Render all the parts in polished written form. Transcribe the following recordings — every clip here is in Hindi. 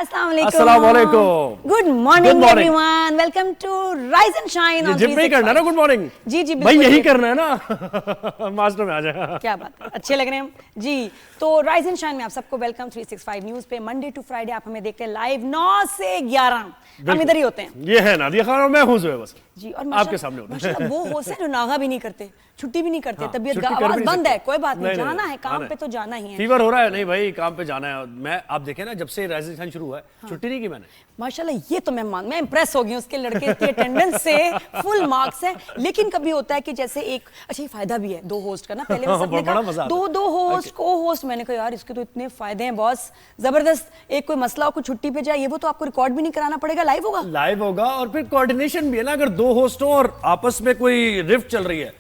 अस्सलाम वालेकुम। Good morning everyone, welcome to rise and shine on 365। Gym में ही करना है ना गुड मॉर्निंग? जी जी भाई यही करना है ना। मास्टर में आ जाए। क्या बात है, अच्छे लग रहे हैं हम जी। तो राइज एंड शाइन में आप सबको वेलकम। 365 न्यूज पे मंडे टू फ्राइडे आप हमें देखते हैं लाइव 9 से 11 हम इधर ही होते हैं। ये है नादिया खान और मैं हूं जो बस जी। और आपके सामने होता है। वो होस्ट है जो नागा भी नहीं करते, छुट्टी भी नहीं करते, हाँ, तबीयत छुट्टी कर आवाज भी बंद नहीं है, कोई बात नहीं, नहीं, जाना नहीं, है काम पे तो जाना ही है। फीवर हो रहा है? नहीं भाई, काम पे जाना है। मैं आप देखें ना, जब से राइज एंड शाइन शुरू हुआ है छुट्टी नहीं की मैंने। माशाल्लाह, ये तो मैं इंप्रेस हो गई हूँ उसके लड़के की अटेंडेंस से। फुल मार्क्स है। लेकिन कभी होता है कि जैसे एक अच्छा, ये फायदा भी है दो होस्ट का ना। पहले सबने कहा दो होस्ट को होस्ट, मैंने कहा यार इसके तो इतने फायदे हैं बॉस, जबरदस्त। एक कोई मसला हो, कोई छुट्टी पे जाए, ये वो तो आपको रिकॉर्ड भी नहीं कराना पड़ेगा, लाइव होगा। और फिर कोऑर्डिनेशन भी है ना, अगर दो होस्ट हो और आपस में कोई रिफ्ट चल रही है,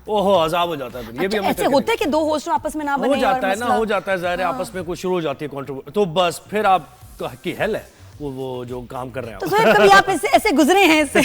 ओहो अजाब हो जाता है। ये भी ऐसे होता है कि दो होस्ट आपस में ना बने, हो जाता है ना, हो जाता है जाहिर है। आपस में कोई शुरू हो जाती है कंट्रोवर्सी, तो बस फिर आप की हेल है वो जो काम कर रहे हैं। तो कभी आप ऐसे गुजरे हैं इससे?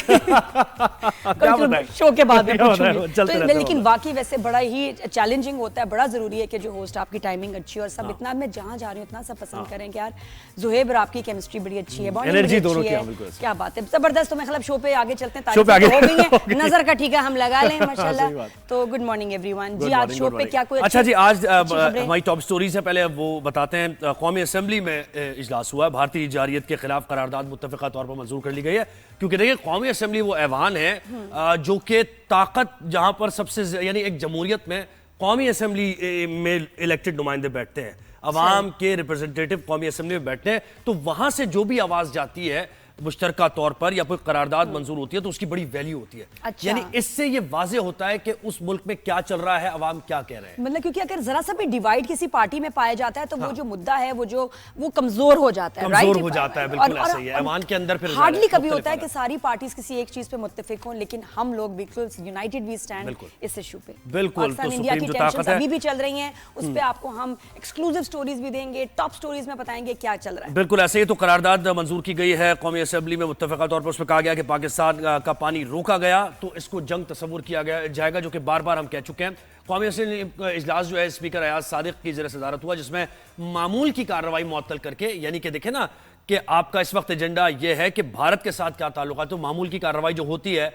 शो के बाद में तो लेकिन वाकई वैसे बड़ा ही चैलेंजिंग होता है। बड़ा जरूरी है कि जो होस्ट आपकी टाइमिंग अच्छी और सब इतना, मैं जहां जा रही हूँ इतना सब पसंद करें कि यार जुहेब और आपकी केमिस्ट्री बड़ी अच्छी है, एनर्जी दोनों की, क्या बात है, जबरदस्त। तो मैं मतलब शो पे आगे चलते हैं, तारीफ हो गई है, नजर का ठीक है हम लगा लें माशाल्लाह। तो गुड मॉर्निंग एवरीवन जी। आज शो पे क्या कोई अच्छा जी, आज हमारी टॉप स्टोरीज है, पहले वो बताते हैं। कौमी असेंबली में इजलास हुआ है, भारतीय जारियत के खिलाफ करारदाद मुत्तफ़िक़ा तौर पर मंजूर कर ली गई है। क्योंकि देखिए, कौमी असेंबली वो ऐवान है जो कि ताकत जहां पर सबसे, यानी एक जमहूरियत में कौमी असेंबली में इलेक्टेड नुमाइंदे बैठते हैं, अवाम के रिप्रेजेंटेटिव कौमी असेंबली में बैठते हैं, तो वहां से जो भी आवाज जाती है मुश्तरका तौर पर या कोई करारदाद मंजूर होती है तो उसकी बड़ी वैल्यू होती है। अच्छा। यानी इससे ये वाजे होता है कि उस मुल्क में क्या चल रहा है, अवाम क्या कह रहे हैं। मतलब क्योंकि अगर जरा सा भी डिवाइड किसी पार्टी में पाया जाता है तो वो जो मुद्दा है वो कमजोर हो जाता है, कमजोर हो जाता है। बिल्कुल ऐसा ही है। ऐवान के अंदर फिर हार्डली कभी होता है कि सारी पार्टीज किसी एक चीज पे मुत्तफिक हों, लेकिन हम लोग बिल्कुल यूनाइटेड वी स्टैंड इस इशू पे। बिल्कुल। तो इंडिया की टेंशन अभी भी चल रही हैं, उस पे आपको हम एक्सक्लूसिव स्टोरीज भी देंगे, टॉप स्टोरीज में बताएंगे क्या चल रहा है। बिल्कुल ऐसे ही। तो करारदाद मंजूर की गई है कौमी असेंबली में, मुत्तफ़िक़ा तौर पर उसमें कहा गया कि पाकिस्तान का पानी रोका गया तो इसको जंग तस्वुर किया जाएगा, जो कि बार बार हम कह चुके हैं। कौमी असेंबली इजलास जो है स्पीकर अयाज सादिक की ज़ेर सदारत हुआ, जिसमें मामूल की कार्रवाई मुअत्तल करके, यानी कि देखें ना कि आपका इस वक्त एजेंडा यह है कि भारत के साथ क्या ताल्लुक है, तो मामूल की कार्रवाई जो होती है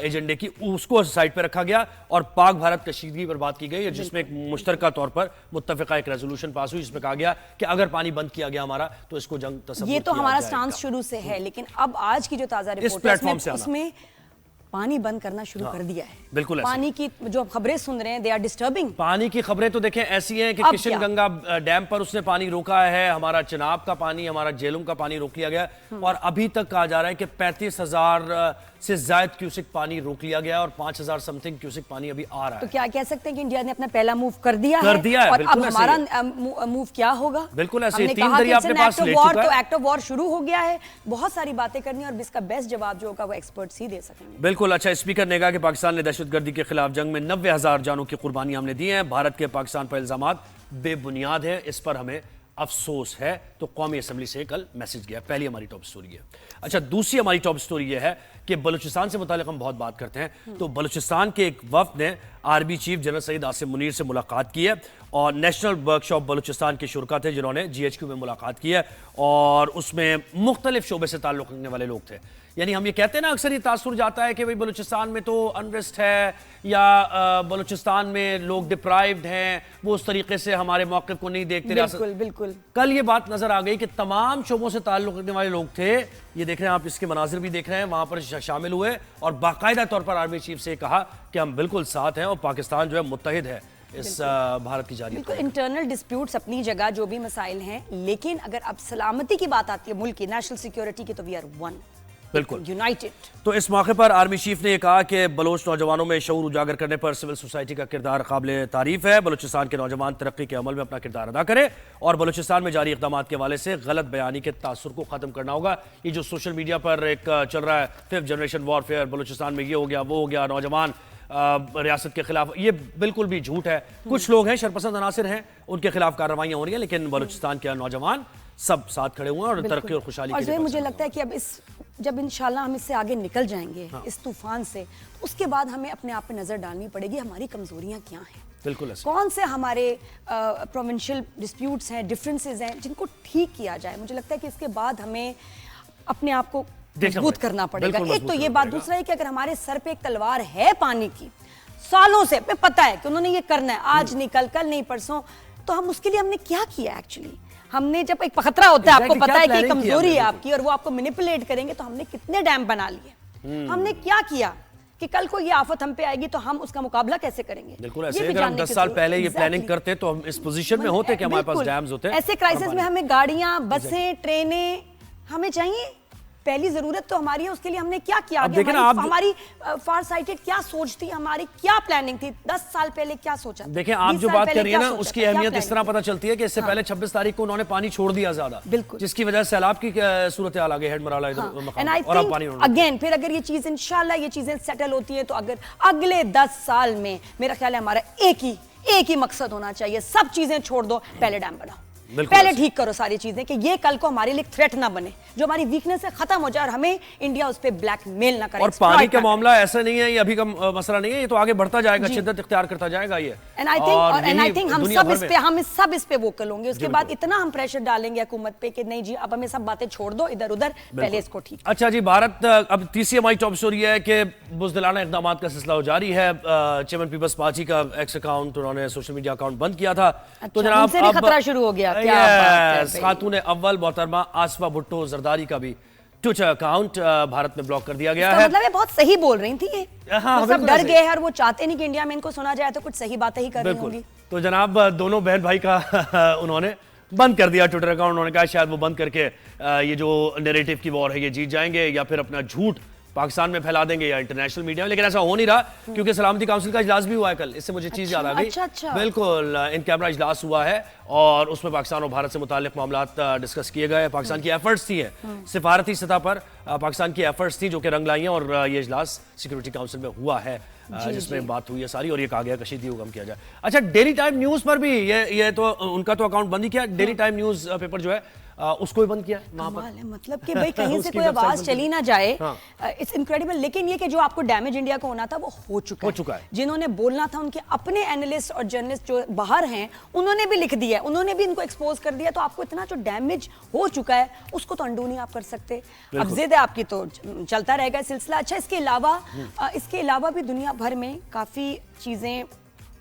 एजेंडे की, उसको साइड पर रखा गया और पाक भारत कशीदगी पर बात की गई, जिसमें एक मुश्तरका तौर पर मुत्तफ़िक़ा एक रेजोल्यूशन पास हुई, जिसमें कहा गया कि अगर पानी बंद किया गया हमारा तो इसको जंग तस्वुर। ये तो हमारा स्टांस शुरू से है, लेकिन अब आज की जो ताजा रिपोर्ट है उसमें पानी बंद करना शुरू कर दिया है। बिल्कुल। पानी की जो खबरें सुन रहे हैं, दे आर डिस्टर्बिंग। पानी की खबरें तो देखें ऐसी हैं कि किशन गंगा डैम पर उसने पानी रोका है, हमारा चिनाब का पानी, हमारा जेलम का पानी रोक लिया गया, और अभी तक कहा जा रहा है कि 35,000 से ज्यादा क्यूसिक पानी रोक लिया गया और 5,000 समथिंग क्यूसिक पानी अभी आ रहा है। तो क्या कह सकते हैं कि इंडिया ने अपना पहला मूव कर दिया है? और अब हमारा मूव क्या होगा? बिल्कुल ऐसे। हमने कहा कि एक्ट ऑफ वॉर शुरू हो गया है, बहुत सारी बातें करनी, और इसका बेस्ट जवाब जो होगा वो एक्सपर्ट्स ही दे सकेंगे। बिल्कुल। अच्छा, स्पीकर ने कहा कि पाकिस्तान ने दहशतगर्दी के खिलाफ जंग में 90,000 जानों की कुर्बानी हमने दी है। भारत के पाकिस्तान पर इल्जामात बेबुनियाद है, इस पर हमें अफसोस है। तो कौमी असेंबली से कल मैसेज गया। पहली हमारी टॉप स्टोरी है। अच्छा, दूसरी हमारी टॉप स्टोरी यह है कि बलूचिस्तान से मुतालिक हम बहुत बात करते हैं, तो बलूचिस्तान के एक वफ्द ने army chief general Saeed Asim Munir से मुलाकात की है, और नेशनल वर्कशॉप बलूचिस्तान के शुरका थे जिन्होंने GHQ में मुलाकात की है, और उसमें मुख्तलिफ शोबे से ताल्लुक़ रखने वाले लोग थे। यानी हम ये कहते हैं ना, अक्सर ये तासुर जाता है कि भाई बलूचिस्तान में तो अनरेस्ट है, या बलूचिस्तान में लोग डिप्राइव्ड हैं, वो उस तरीके से हमारे मौक़िफ़ को नहीं देखते। बिल्कुल बिल्कुल। कल ये बात नजर आ गई कि तमाम शोबों से ताल्लुक़ रखने वाले लोग थे, ये देख रहे हैं आप, इसके मनाजिर भी देख रहे हैं, वहां पर शामिल हुए और बाकायदा तौर पर आर्मी चीफ से कहा कि हम बिल्कुल साथ हैं और पाकिस्तान जो है मुत्तहिद है इस भारत की जारी। बिल्कुल। इंटरनल डिस्प्यूट्स अपनी जगह, जो भी मसाइल हैं, लेकिन अगर अब सलामती की बात आती है, मुल्क की नेशनल सिक्योरिटी की, तो वी आर वन, बिल्कुल यूनाइटेड। तो इस मौके पर आर्मी चीफ ने कहा कि बलोच नौजवानों में शऊर उजागर करने पर सिविल सोसाइटी का किरदार काबिल तारीफ है। बलूचिस्तान के नौजवान तरक्की के अमल में अपना किरदार अदा करें और बलूचिस्तान में जारी इक़दामात के हवाले से गलत बयानी के तासुर को खत्म करना होगा। ये जो सोशल मीडिया पर एक चल रहा है 5th जनरेशन वॉरफेयर, बलूचिस्तान में ये हो गया, वो हो गया, नौजवान रियासत के खिलाफ, ये बिल्कुल भी झूठ है। कुछ लोग हैं, शरपसंद अनासिर हैं, उनके खिलाफ कार्रवाइयां हो रही हैं, लेकिन बलूचिस्तान के नौजवान सब साथ खड़े हुए हैं और तरक्की और खुशहाली के लिए। मुझे लगता है कि अब जब इंशाल्लाह हम इससे आगे निकल जाएंगे, इस तूफान से, उसके बाद हमें अपने आप पे नजर डालनी पड़ेगी, हमारी कमजोरियां क्या हैं। बिल्कुल ऐसे। कौन से हमारे प्रोविंशियल डिस्प्यूट्स हैं, डिफरेंसेस हैं, जिनको ठीक किया जाए। मुझे लगता है कि इसके बाद हमें अपने आप को मजबूत करना पड़ेगा। एक तो ये बात, दूसरा है कि अगर हमारे सर पे एक तलवार है पानी की, सालों से हमें पता है कि उन्होंने ये करना है, आज नहीं कल नहीं परसों, तो हम उसके लिए हमने क्या किया एक्चुअली। हमने जब एक खतरा होता है, आपको पता है कि कमजोरी है आपकी और वो आपको मैनिपुलेट करेंगे, तो हमने कितने डैम बना लिए, हमने क्या किया कि कल को ये आफत हम पे आएगी तो हम उसका मुकाबला कैसे करेंगे। बिल्कुल ऐसे, अगर हम 10 साल पहले ये प्लानिंग करते तो हम इस पोजीशन में होते कि हमारे पास डैम्स होते। ऐसे क्राइसिस में हमें गाड़ियां, बसें, ट्रेनें हमें चाहिए। पहली जरूरत तो हमारी है, उसके लिए हमने क्या किया, हमारी फार साइटेड क्या सोच थी, हमारी क्या प्लानिंग थी, 10 साल पहले क्या सोचा। देखिए आप जो बात कर रही है ना, उसकी अहमियत इस तरह पता चलती है कि इससे पहले 26 तारीख को उन्होंने पानी छोड़ दिया ज्यादा, जिसकी वजह से सैलाब की सूरत हाल आ गई हेडमराला इधर। अगेन फिर अगर ये चीज इंशाल्लाह ये चीजें सेटल होती है तो अगर अगले 10 साल में मेरा ख्याल है हमारा एक ही मकसद होना चाहिए, सब चीजें छोड़ दो, पहले डैम बनाओ, पहले ठीक करो सारी चीजें कि ये कल को हमारे लिए थ्रेट ना बने, जो हमारी वीकनेस है खत्म हो जाए और हमें इंडिया उस पे ब्लैकमेल ना करे। और पानी का मामला ऐसा नहीं है, ये अभी का मसला नहीं है, ये तो आगे बढ़ता जाएगा, शिद्दत इख्तियार करता जाएगा ये। एंड आई थिंक हम सब इस पे वोकल होंगे। उसके बाद इतना हम प्रेशर डालेंगे हुकूमत पे कि नहीं जी अब हमें सब बातें छोड़ दो, इधर उधर पहले इसको ठीक। अच्छा जी, भारत अब तीसरी हमारी टॉप स्टोरी है कि बुज़दिलाना इक़दाम का सिलसिला जारी है। चेयरमैन पीपल्स पार्टी का एक्स अकाउंट, उन्होंने सोशल मीडिया अकाउंट बंद किया था, तो जनाब अब खतरा शुरू हो गया। क्या बात है, खातून अव्वल मोहतरमा आसफा भुट्टो जरदारी का भी ट्विटर अकाउंट भारत में ब्लॉक कर दिया गया है। मतलब ये बहुत सही बोल रही थी ये, वो सब डर गए हैं और वो चाहते नहीं कि इंडिया में इनको सुना जाए, तो कुछ सही बातें ही कर रही होंगी। तो जनाब दोनों बहन भाई का उन्होंने बंद कर दिया ट्विटर अकाउंट। उन्होंने कहा शायद वो बंद करके ये जो नैरेटिव की वॉर है ये जीत जाएंगे, या फिर अपना झूठ पाकिस्तान में फैला देंगे या इंटरनेशनल मीडिया में, लेकिन ऐसा हो नहीं रहा क्योंकि सलामती काउंसिल का इजलास भी हुआ है कल। इससे मुझे चीज याद आ गई। अच्छा। बिल्कुल, इन कैमरा इजलास हुआ है और उसमें पाकिस्तान और भारत से मुताल्लिक मामलात डिस्कस किए गए। पाकिस्तान की एफर्ट्स थी, सिफारती सतह पर पाकिस्तान की एफर्ट्स थी जो कि रंग लाई हैं, और ये इजलास सिक्योरिटी काउंसिल में हुआ है जिसमें बात हुई है सारी, और ये कहा गया कशीदगी को कम किया जाए। अच्छा, डेली टाइम न्यूज पर भी ये तो उनका तो अकाउंट बंद ही किया, डेली टाइम न्यूज पेपर जो है उसको भी बंद किया वहां पर। मतलब कि भाई कहीं से कोई आवाज चली ना जाए, इट्स इनक्रेडिबल। लेकिन ये कि जो आपको डैमेज इंडिया को होना था वो हो चुका है। जिन्होंने बोलना था उनके अपने एनालिस्ट और जर्नलिस्ट जो बाहर हैं उन्होंने भी लिख दिया, उन्होंने भी इनको एक्सपोज कर दिया, तो आपको इतना जो डैमेज हो चुका है उसको तो अंडू नहीं आप कर सकते। अब जिद है आपकी तो चलता रहेगा सिलसिला। अच्छा, इसके अलावा भी दुनिया भर में काफी चीजें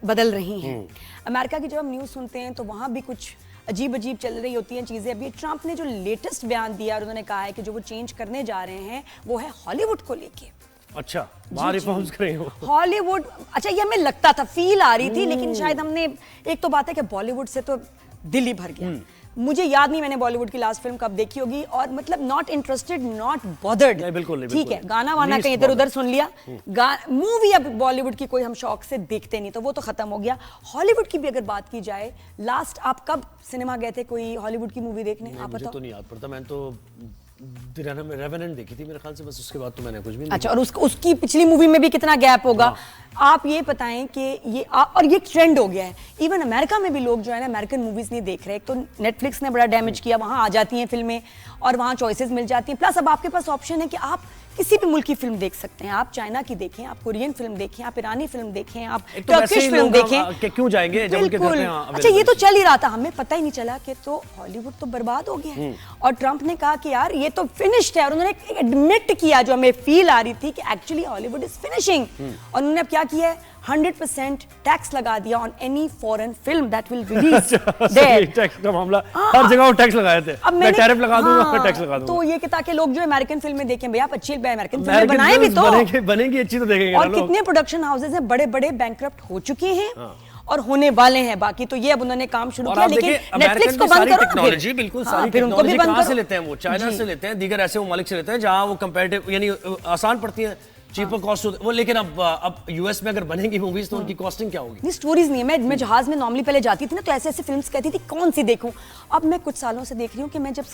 बदल रही हैं। अमेरिका की जब हम न्यूज सुनते हैं तो वहां भी कुछ अजीब चल रही होती हैं चीजें। अभी ट्रंप ने जो लेटेस्ट बयान दिया और उन्होंने कहा है कि जो वो चेंज करने जा रहे हैं वो है हॉलीवुड को लेके। अच्छा, वहां रिफॉर्म्स कर रहे हो हॉलीवुड। अच्छा, ये हमें लगता था, फील आ रही थी, लेकिन शायद हमने, एक तो बात है कि बॉलीवुड से तो दिल ही भर गया। मुझे याद नहीं मैंने बॉलीवुड की लास्ट फिल्म कब देखी होगी, और मतलब नॉट इंटरेस्टेड, नॉट बॉदर्ड। बिल्कुल ठीक है, गाना वाना कहीं इधर उधर सुन लिया, मूवी अब बॉलीवुड की कोई हम शौक से देखते नहीं, तो वो तो खत्म हो गया। हॉलीवुड की भी अगर बात की जाए, लास्ट आप कब सिनेमा गए थे कोई हॉलीवुड की मूवी देखने? आप मुझे तो नहीं याद पड़ता, मैंने तो रेवेनेंट देखी थी मेरे ख्याल से, बस उसके बाद तो मैंने कुछ भी नहीं। अच्छा, और उसकी पिछली मूवी में भी कितना गैप होगा? आप ये बताएं कि ये और ये ट्रेंड हो गया है। इवन अमेरिका में भी लोग जो है ना अमेरिकन मूवीज नहीं देख रहे। एक तो नेटफ्लिक्स ने बड़ा डैमेज किया, वहां आ जाती हैं फिल्में और वहां चॉइसेस मिल जाती हैं। प्लस अब आपके पास ऑप्शन है कि आप किसी भी मुल्क की फिल्म देख सकते हैं। आप चाइना की देखें, आप कोरियन फिल्म देखें, आप ईरानी फिल्म देखें, आप टर्किश फिल्म देखें। क्यों जाएंगे जब उनके घर में? अच्छा, ये तो चल ही रहा था, हमें पता ही नहीं चला कि तो हॉलीवुड तो बर्बाद हो गया है। और ट्रंप ने कहा कि यार ये तो फिनिश्ड है, और उन्होंने एडमिट किया जो हमें फील आ रही थी कि एक्चुअली हॉलीवुड इज फिनिशिंग। और उन्होंने अब क्या किया है, 100% टैक्स लगा दिया on any foreign film that will release there. Tax का मामला, हर जगह वो टैक्स लगाए थे। मैं टैरिफ लगा दूंगा, फिर टैक्स लगा दूंगा। तो ये कि ताकि लोग जो अमेरिकन फिल्में देखें, भैया आप अच्छी अमेरिकन फिल्में बनाए भी तो बनेगी अच्छी तो देखेंगे। और कितने प्रोडक्शन हाउसेज हैं बड़े बड़े बैंकरप्ट हो चुके हैं और होने वाले हैं बाकी। तो ये अब उन्होंने काम शुरू किया, लेकिन नेटफ्लिक्स को बंद करो। टेक्नोलॉजी बिल्कुल सारी टेक्नोलॉजी कहां से लेते हैं? वो चाइना से लेते हैं, दीगर ऐसे ममालिक से लेते हैं जहां वो कंपैरेटिव यानी आसान पड़ती है, चीपर कॉस्ट वो। लेकिन अब यूएस में अगर बनेंगी मूवीज तो उनकी कॉस्टिंग क्या होगी? नहीं, स्टोरीज नहीं है। मैं जहाज में नॉर्मली पहले जाती थी ना, तो ऐसे ऐसे फिल्म्स कहती थी कौन सी देखूं। अब मैं कुछ सालों से देख रही हूँ कि मैं जब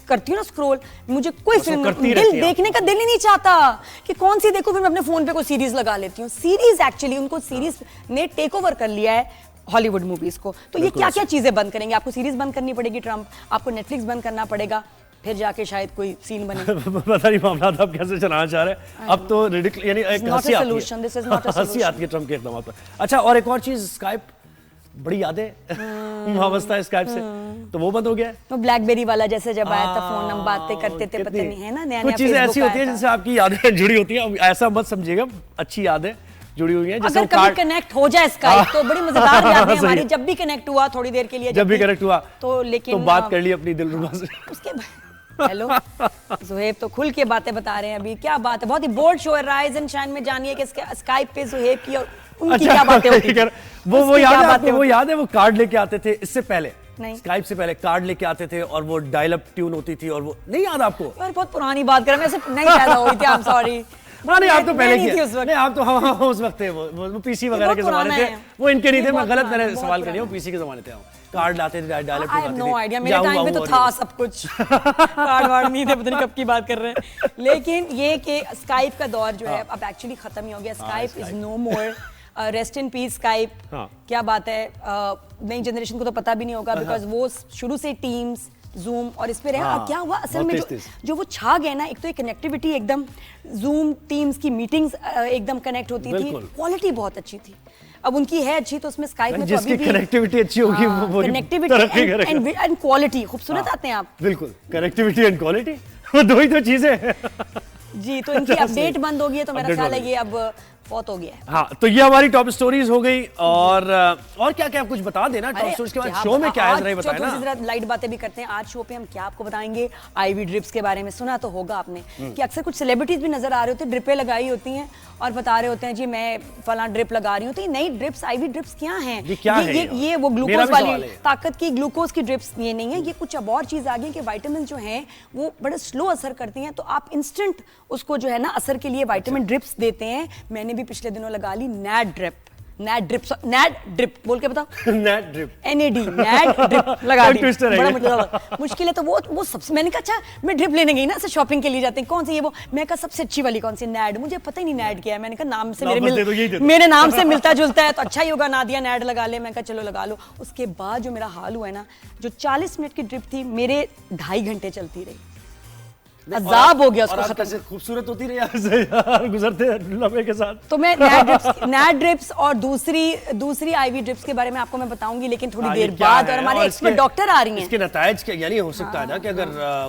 करती हूँ ना स्क्रॉल, मुझे कोई फिल्म देखने का दिल ही नहीं चाहता कि कौन सी देखूं। फिर मैं अपने फोन पे कोई सीरीज लगा लेती हूँ। सीरीज एक्चुअली उनको सीरीज ने टेक ओवर कर लिया है हॉलीवुड मूवीज को। तो ये क्या क्या चीजें बंद करेंगे? आपको सीरीज बंद करनी पड़ेगी ट्रंप, आपको नेटफ्लिक्स बंद करना पड़ेगा, फिर जाके शायद कोई सीन बने। पता नहीं मामला आप कैसे चलाना चाह रहे हैं। अब तो रिडिकुलस यानी एक हंसी आती है ट्रंप के इक़दाम पर। अच्छा, और एक और चीज, स्काइप बड़ी यादें वाबस्ता है स्काइप से, तो वो बंद हो गया है। वो ब्लैकबेरी वाला जैसे जब आया था फोन हम बातें करते थे, पता नहीं है ना, नया कुछ चीजें ऐसी होती है जिनसे आपकी यादें जुड़ी होती हैं। ऐसा मत समझिएगा, अच्छी यादें जुड़ी हुई हैं। अगर कभी कनेक्ट हो जाए स्काइप तो बड़ी मजेदार यादें हमारी, जब भी कनेक्ट हुआ थोड़ी देर के लिए, जब भी कनेक्ट हुआ तो लेकिन तो बात कर ली अपनी दिलरुबा से उसके हेलो ज़ुहैब तो खुल के बातें बता रहे हैं अभी, क्या बात है, बहुत ही बोल्ड शो है राइज एंड शाइन में। जानिए कि स्काइप पे ज़ुहैब की और उनकी क्या बातें होती थी। वो याद है आपको? वो याद है वो कार्ड लेके आते थे इससे पहले, नहीं स्काइप से पहले कार्ड लेके आते थे और वो डायल अप ट्यून होती थी, और वो नहीं याद आपको? यार बहुत पुरानी बात कर रहे हैं, वैसे नहीं पैदा हुई थी, आई एम सॉरी। नहीं आप तो पहले की थी उस वक्त। नहीं आप तो हाँ उस वक्त थे, वो पीसी वगैरह के जमाने थे, वो इनके नहीं थे। मैं गलत मैंने सवाल कर लिया, वो पीसी के जमाने थे। कार्ड लाते थे, dial up I have no idea, मेरे टाइम पे तो था सब कुछ कार्ड वार्ड नहीं थे, पता नहीं कब की बात कर रहे हैं। लेकिन ये कि स्काइप का दौर जो है अब एक्चुअली खत्म ही हो गया, Skype is no more, rest in peace Skype. क्या बात है, नई जनरेशन को तो पता भी नहीं होगा, बिकॉज वो शुरू से टीम्स जूम और इस पे रहे। अब क्या हुआ असल में जो वो छा गए ना, एक तो कनेक्टिविटी एकदम, जूम टीम्स की मीटिंग्स एकदम कनेक्ट होती थी, क्वालिटी बहुत अच्छी थी। अब उनकी है अच्छी तो उसमें स्काइप में तो अभी भी कनेक्टिविटी अच्छी होगी, वो कनेक्टिविटी एंड क्वालिटी खूबसूरत आते हैं आप। बिल्कुल, कनेक्टिविटी एंड क्वालिटी वो दो ही तो चीजें हैं जी। तो इनकी अपडेट बंद होगी है, तो मेरा ख्याल है ये अब फौत हो गया है। हाँ, तो ये हमारी टॉप स्टोरीज हो गई। और क्या क्या कुछ बता देना टॉप स्टोरीज के बाद, शो में क्या है बताए ना। जरा लाइट बातें भी करते हैं। आज शो पे हम क्या आपको बताएंगे, आईवी ड्रिप्स के बारे में सुना तो होगा आपने कि अक्सर कुछ सेलिब्रिटीज भी नजर आ रहे होते हैं, ड्रिपें लगाई होती हैं और बता रहे होते हैं जी मैं फलां ड्रिप लगा रही हूँ। तो ये नई ड्रिप्स, आईवी ड्रिप्स क्या हैं? ये वो ग्लूकोज वाली ताकत की ग्लूकोज की ड्रिप्स ये नहीं है, ये कुछ अब और चीज आ गई कि विटामिन जो हैं वो बड़े स्लो असर करती हैं, तो आप इंस्टेंट उसको जो है ना असर के लिए विटामिन ड्रिप्स देते हैं। मैंने भी पिछले दिनों लगा ली नैड ड्रिप बोल के बताओ NAD drip NAD NAD drip लगा दी, बड़ा मुश्किल है। तो वो सबसे, मैंने कहा अच्छा मैं ड्रिप लेने गई ना, ऐसे शॉपिंग के लिए जाते हैं, कौन सी ये वो, मैं कहा सबसे अच्छी वाली कौन सी, नैड। मुझे पता ही नहीं नैड क्या है, मैंने कहा नाम से मेरे नाम से मिलता जुलता है तो अच्छा ही होगा, नादिया नैड लगा ले। मैं कहा चलो लगा लो। उसके बाद जो मेरा हाल हुआ है ना, जो 40 मिनट की ड्रिप थी मेरे 2.5 घंटे चलती रही, अजाब हो गया उसको खत्म। कैसे खूबसूरत होती रही यार गुजरते लम्हे के साथ। तो मैं नैड ड्रिप्स और दूसरी आईवी ड्रिप्स के बारे में आपको मैं बताऊंगी, लेकिन थोड़ी देर बाद। और हमारे एक्सपर्ट डॉक्टर आ रही हैं। इसके नतायज क्या, यानी हो सकता है ना कि अगर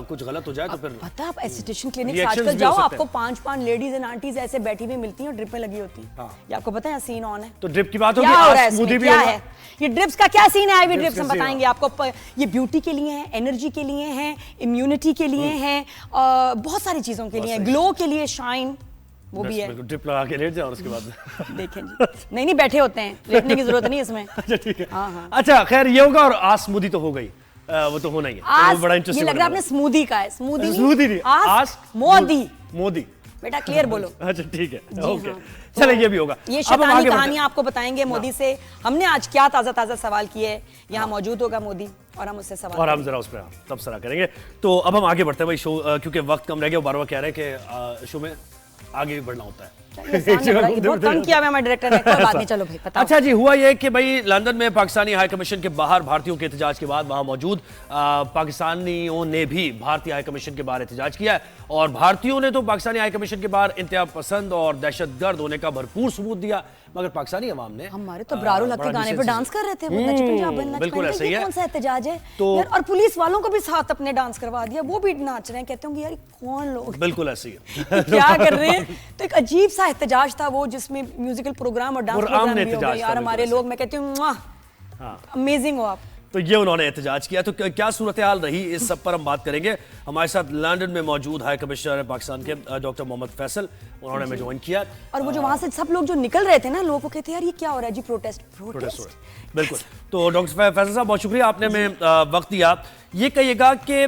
कुछ गलत हो जाए तो फिर पता, आप एस्थेटिशियन क्लिनिक आजकल जाओ, आपको 5 लेडीज एंड आंटीज ऐसे बैठी हुई मिलती हैं और ड्रिपें लगी होती हैं। ये आपको पता है, सीन ऑन है। तो ड्रिप की बात होगी, क्या है ये ड्रिप्स का, क्या सीन है? आईवी ड्रिप्स हम बताएंगे आपको। ये ब्यूटी के लिए है, एनर्जी के लिए है, इम्यूनिटी के लिए है, बहुत सारी चीजों के लिए, ग्लो के लिए, शाइन वो भी है। ड्रिप लगा के लेट जाओ और उसके बाद देखें जी। नहीं बैठे होते हैं, लेटने की जरूरत नहीं इसमें। अच्छा ठीक है। अच्छा खैर ये होगा। और आज स्मूदी तो हो गई, वो तो होना ही है, वो बड़ा इंटरेस्टिंग। ये लग रहा है आपने स्मूदी का है, स्मूदी नहीं, आज मोदी बेटा क्लियर बोलो। अच्छा ठीक है, ओके चलो ये भी होगा। ये शैतानी कहानियां आपको बताएंगे मोदी से। हमने आज क्या ताजा सवाल किए हैं, यहाँ मौजूद होगा मोदी और हम उससे सवाल, और हम जरा उस पर तबसरा करेंगे। तो अब हम आगे बढ़ते हैं भाई, शो क्योंकि वक्त कम रह गया, बार बार कह रहे हैं कि शो में आगे भी बढ़ना होता है। बहुत तंग किया हमारे डायरेक्टर ने, कोई बात नहीं, चलो भाई बताओ। अच्छा जी, हुआ ये कि भाई लंदन में पाकिस्तानी हाई कमीशन के बाहर भारतीयों के एहतजाज के बाद वहां मौजूद पाकिस्तानियों ने भी भारतीय हाई कमीशन के बाहर एहतजाज किया है। और भारतीयों ने तो पाकिस्तानी हाई कमीशन के बाहर इंतहा पसंद और दहशतगर्द होने का भरपूर सबूत दिया, मगर पाकिस्तानी अवाम ने हमारे तो ब्रारो लग के गाने पे डांस कर रहे थे, बिल्कुल ऐसा ही है। कौन सा एहतजाज है तो, और पुलिस वालों को भी साथ अपने डांस करवा दिया, वो भी नाच रहे हैं, कहते होंगे यार कौन लोग, बिल्कुल ऐसे ही है क्या कर रहे हैं। तो एक अजीब सा एहतजाज था वो, जिसमें म्यूजिकल प्रोग्राम और डांस प्रोग्राम भी हो गया यार। हमारे लोग, मैं कहती हूँ अमेजिंग हो आप। तो ये उन्होंने एहतजाज किया। तो क्या सूरत हाल रही, इस सब पर हम बात करेंगे। हमारे साथ लंदन में मौजूद हाई कमिश्नर पाकिस्तान के डॉक्टर मोहम्मद फैसल, उन्होंने हमें ज्वाइन किया। और वो जो वहां से सब लोग जो निकल रहे थे ना, लोगों को कहते यार ये क्या हो रहा है जी, प्रोटेस्ट बिल्कुल। तो डॉक्टर फैसल साहब बहुत शुक्रिया, आपने हमें वक्त दिया। ये कहिएगा कि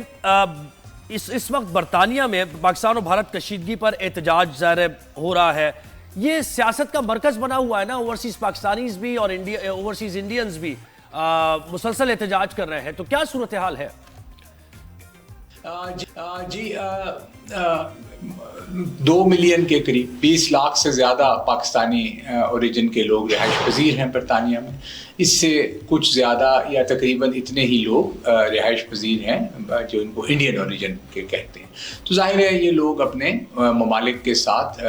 इस वक्त बरतानिया में पाकिस्तान और भारत कशीदगी पर एहतजाज ज़ाहिर हो रहा है, ये सियासत का मरकज बना हुआ है ना, ओवरसीज पाकिस्तानीज भी और ओवरसीज इंडियंस भी मुसलसल एहतजाज कर रहे हैं, तो क्या सूरत हाल है? जी 2 मिलियन के करीब 20 लाख से ज़्यादा पाकिस्तानी ओरिजिन के लोग रिहाइश पजीर हैं बरतानिया में। इससे कुछ ज़्यादा या तकरीबन इतने ही लोग रिहाइश पजीर हैं जो इनको इंडियन ओरिजिन के कहते हैं। तो जाहिर है ये लोग अपने ममालिक के साथ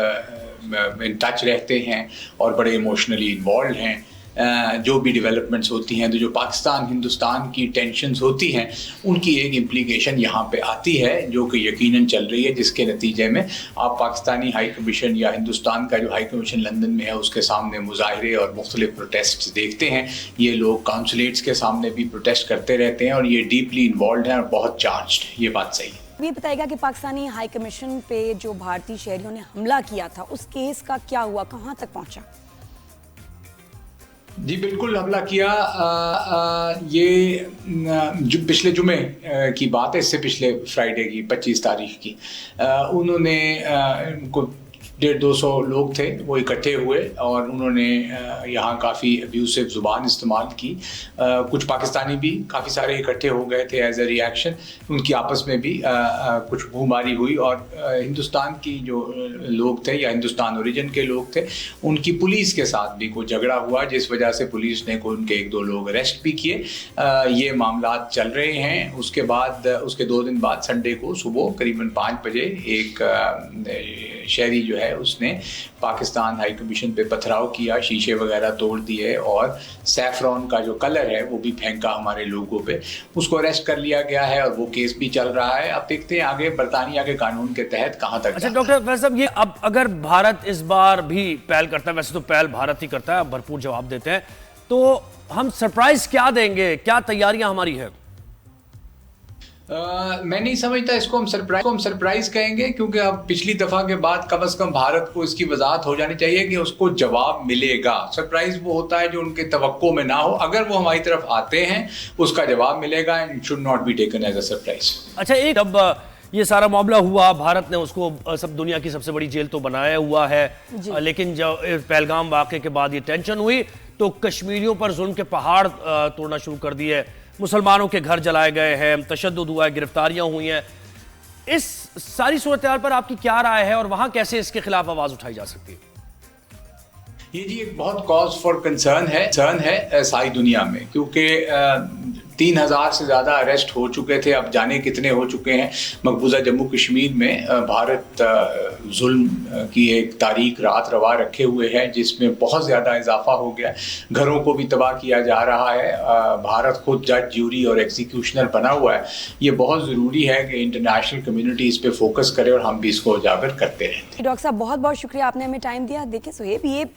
इन टच रहते हैं और बड़े इमोशनली इन्वॉल्व हैं। जो भी डेवलपमेंट्स होती हैं, तो जो पाकिस्तान हिंदुस्तान की टेंशन्स होती हैं उनकी एक इम्प्लीकेशन यहाँ पे आती है जो कि यकीनन चल रही है, जिसके नतीजे में आप पाकिस्तानी हाई कमीशन या हिंदुस्तान का जो हाई कमीशन लंदन में है उसके सामने मुजाहरे और मुख्तलिफ प्रोटेस्ट देखते हैं। ये लोग काउंसलेट्स के सामने भी प्रोटेस्ट करते रहते हैं और ये डीपली इन्वॉल्व हैं और बहुत चार्ज्ड है। ये बात सही है। ये बताएगा कि पाकिस्तानी हाई कमीशन पे जो भारतीय शहरियों ने हमला किया था उस केस का क्या हुआ, कहाँ तक पहुंचा? जी बिल्कुल, हमला किया। ये जो पिछले जुमे की बात है, इससे पिछले फ्राइडे की 25 तारीख की, उन्होंने 150-200 लोग थे, वो इकट्ठे हुए और उन्होंने यहाँ काफ़ी अब्यूसिव ज़ुबान इस्तेमाल की। कुछ पाकिस्तानी भी काफ़ी सारे इकट्ठे हो गए थे एज ए रिएक्शन। उनकी आपस में भी कुछ मुँहमारी हुई और हिंदुस्तान की जो लोग थे या हिंदुस्तान ओरिजिन के लोग थे उनकी पुलिस के साथ भी कोई झगड़ा हुआ, जिस वजह से पुलिस ने उनके 1-2 लोग अरेस्ट भी किए। ये मामला चल रहे हैं। उसके बाद उसके 2 दिन बाद संडे को सुबह करीबन 5 बजे एक शहरी जो है उसने पाकिस्तान हाई कमीशन पे पथराव किया, शीशे वगैरह तोड़ दिए और सैफरॉन का जो कलर है वो भी फेंका हमारे लोगों पे। उसको अरेस्ट कर लिया गया है और वो केस भी चल रहा है। अब देखते हैं आगे बरतानिया के कानून के तहत कहां तक। अच्छा डॉक्टर फैज साहब, ये अब अगर भारत इस बार भी पहल करता है, वैसे तो पहल भारत ही करता है, भरपूर जवाब देते हैं, तो हम सरप्राइज क्या देंगे, क्या तैयारियां हमारी है? मैं नहीं समझता इसको हम सरप्राइज कहेंगे, क्योंकि अब पिछली दफा के बाद कम से कम भारत को इसकी वजाहत हो जानी चाहिए कि उसको जवाब मिलेगा। सरप्राइज वो होता है जो उनके तवक्को में ना हो। अगर वो हमारी तरफ आते हैं उसका जवाब मिलेगा and should not be taken as a surprise. अच्छा, एक जब ये सारा मामला हुआ, भारत ने उसको सब दुनिया की सबसे बड़ी जेल तो बनाया हुआ है, लेकिन जब पहलगाम वाक़े के बाद ये टेंशन हुई तो कश्मीरियों पर जुल्म के पहाड़ तोड़ना शुरू कर दिए, मुसलमानों के घर जलाए गए हैं, तशद्दुद हुआ है, गिरफ्तारियां हुई हैं। इस सारी सूरत पर आपकी क्या राय है और वहां कैसे इसके खिलाफ आवाज उठाई जा सकती है? ये जी एक बहुत कॉज फॉर कंसर्न है सारी दुनिया में, क्योंकि 3000 से ज़्यादा अरेस्ट हो चुके थे, अब जाने कितने हो चुके हैं। मकबूजा जम्मू कश्मीर में भारत जुल्म की एक तारीख रात रवा रखे हुए है, जिसमें बहुत ज़्यादा इजाफा हो गया। घरों को भी तबाह किया जा रहा है। भारत खुद जज, ज्यूरी और एग्जीक्यूशनर बना हुआ है। ये बहुत ज़रूरी है कि इंटरनेशनल कम्युनिटी इस पर फोकस करे और हम भी इसको उजागर करते रहें। डॉक्टर साहब बहुत बहुत शुक्रिया, आपने हमें टाइम दिया। देखिए सुहेब, ये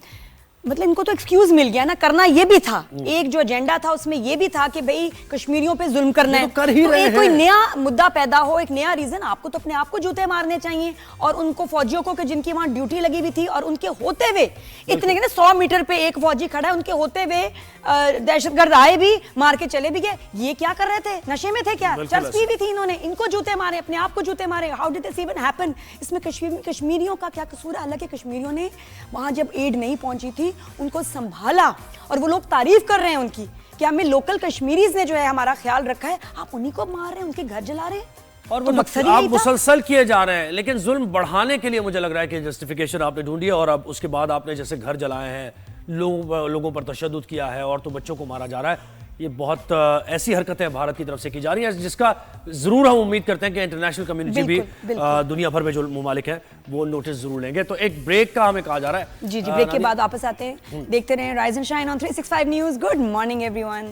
मतलब इनको तो एक्सक्यूज मिल गया ना, करना ये भी था। एक जो एजेंडा था उसमें ये भी था कि भाई कश्मीरियों पे जुल्म करना है, कर ही तो रहे एक कोई हैं। नया मुद्दा पैदा हो, एक नया रीजन, आपको तो अपने आप को जूते मारने चाहिए। और उनको फौजियों को, जिनकी वहां ड्यूटी लगी हुई थी और उनके होते हुए इतने 100 मीटर पे एक फौजी खड़ा है, उनके होते हुए दहशतगर्द आए भी, मार के चले भी गए। ये क्या कर रहे थे? नशे में थे क्या? चर्च पी भी थी इन्होंने, इनको जूते मारे, अपने आप को जूते मारे। How did this even happen? इसमें कश्मीरियों का क्या कसूर है? हालांकि कश्मीरियों ने वहां जब एड नहीं पहुंची थी उनको संभाला और वो लोग तारीफ कर रहे हैं उनकी कि हमें लोकल कश्मीरीज ने जो है हमारा ख्याल रखा है। आप उन्हीं को मार रहे हैं, उनके घर जला रहे हैं और वो मकसद आप मुसलसल किए जा रहे हैं। लेकिन जुल्म बढ़ाने के लिए मुझे लग रहा है कि जस्टिफिकेशन आपने ढूंढी है और अब उसके बाद आपने जैसे घर जलाए हैं, लोगों पर तशद्दुद किया है और तो बच्चों को मारा जा रहा है, ये बहुत ऐसी हरकतें भारत की तरफ से की जा रही हैं जिसका जरूर हम उम्मीद करते हैं कि इंटरनेशनल कम्युनिटी भी दुनिया भर में जो ममालिक है वो नोटिस जरूर लेंगे। तो एक ब्रेक का हमें कहा जा रहा है। जी ब्रेक के बाद वापस आते हैं। देखते रहें rise and shine on 365 news. Good morning everyone.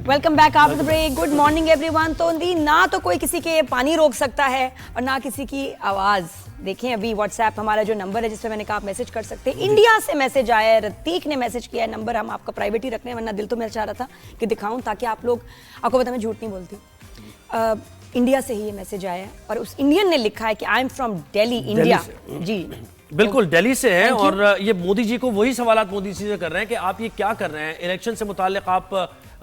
Welcome back after the break. Good morning everyone. तो ना तो कोई किसी के पानी रोक सकता है और ना किसी की आवाज़। देखें अभी व्हाट्सएप हमारा जो नंबर है जिस पे मैंने कहा आप मैसेज कर सकते हैं। इंडिया से मैसेज आया है, रतीक ने मैसेज किया है। नंबर हम आपका प्राइवेट ही रखने हैं, वरना दिल तो मेरा चाह रहा था कि दिखाऊं ताकि आप लोग, आपको पता मैं झूठ नहीं बोलती। इंडिया से ही ये मैसेज आया है और उस इंडियन ने लिखा है कि I am from Delhi, India. जी बिल्कुल दिल्ली से है और ये मोदी जी को वही सवाल मोदी जी से कर रहे हैं कि आप ये क्या कर रहे हैं, इलेक्शन से मुताल्लिक आप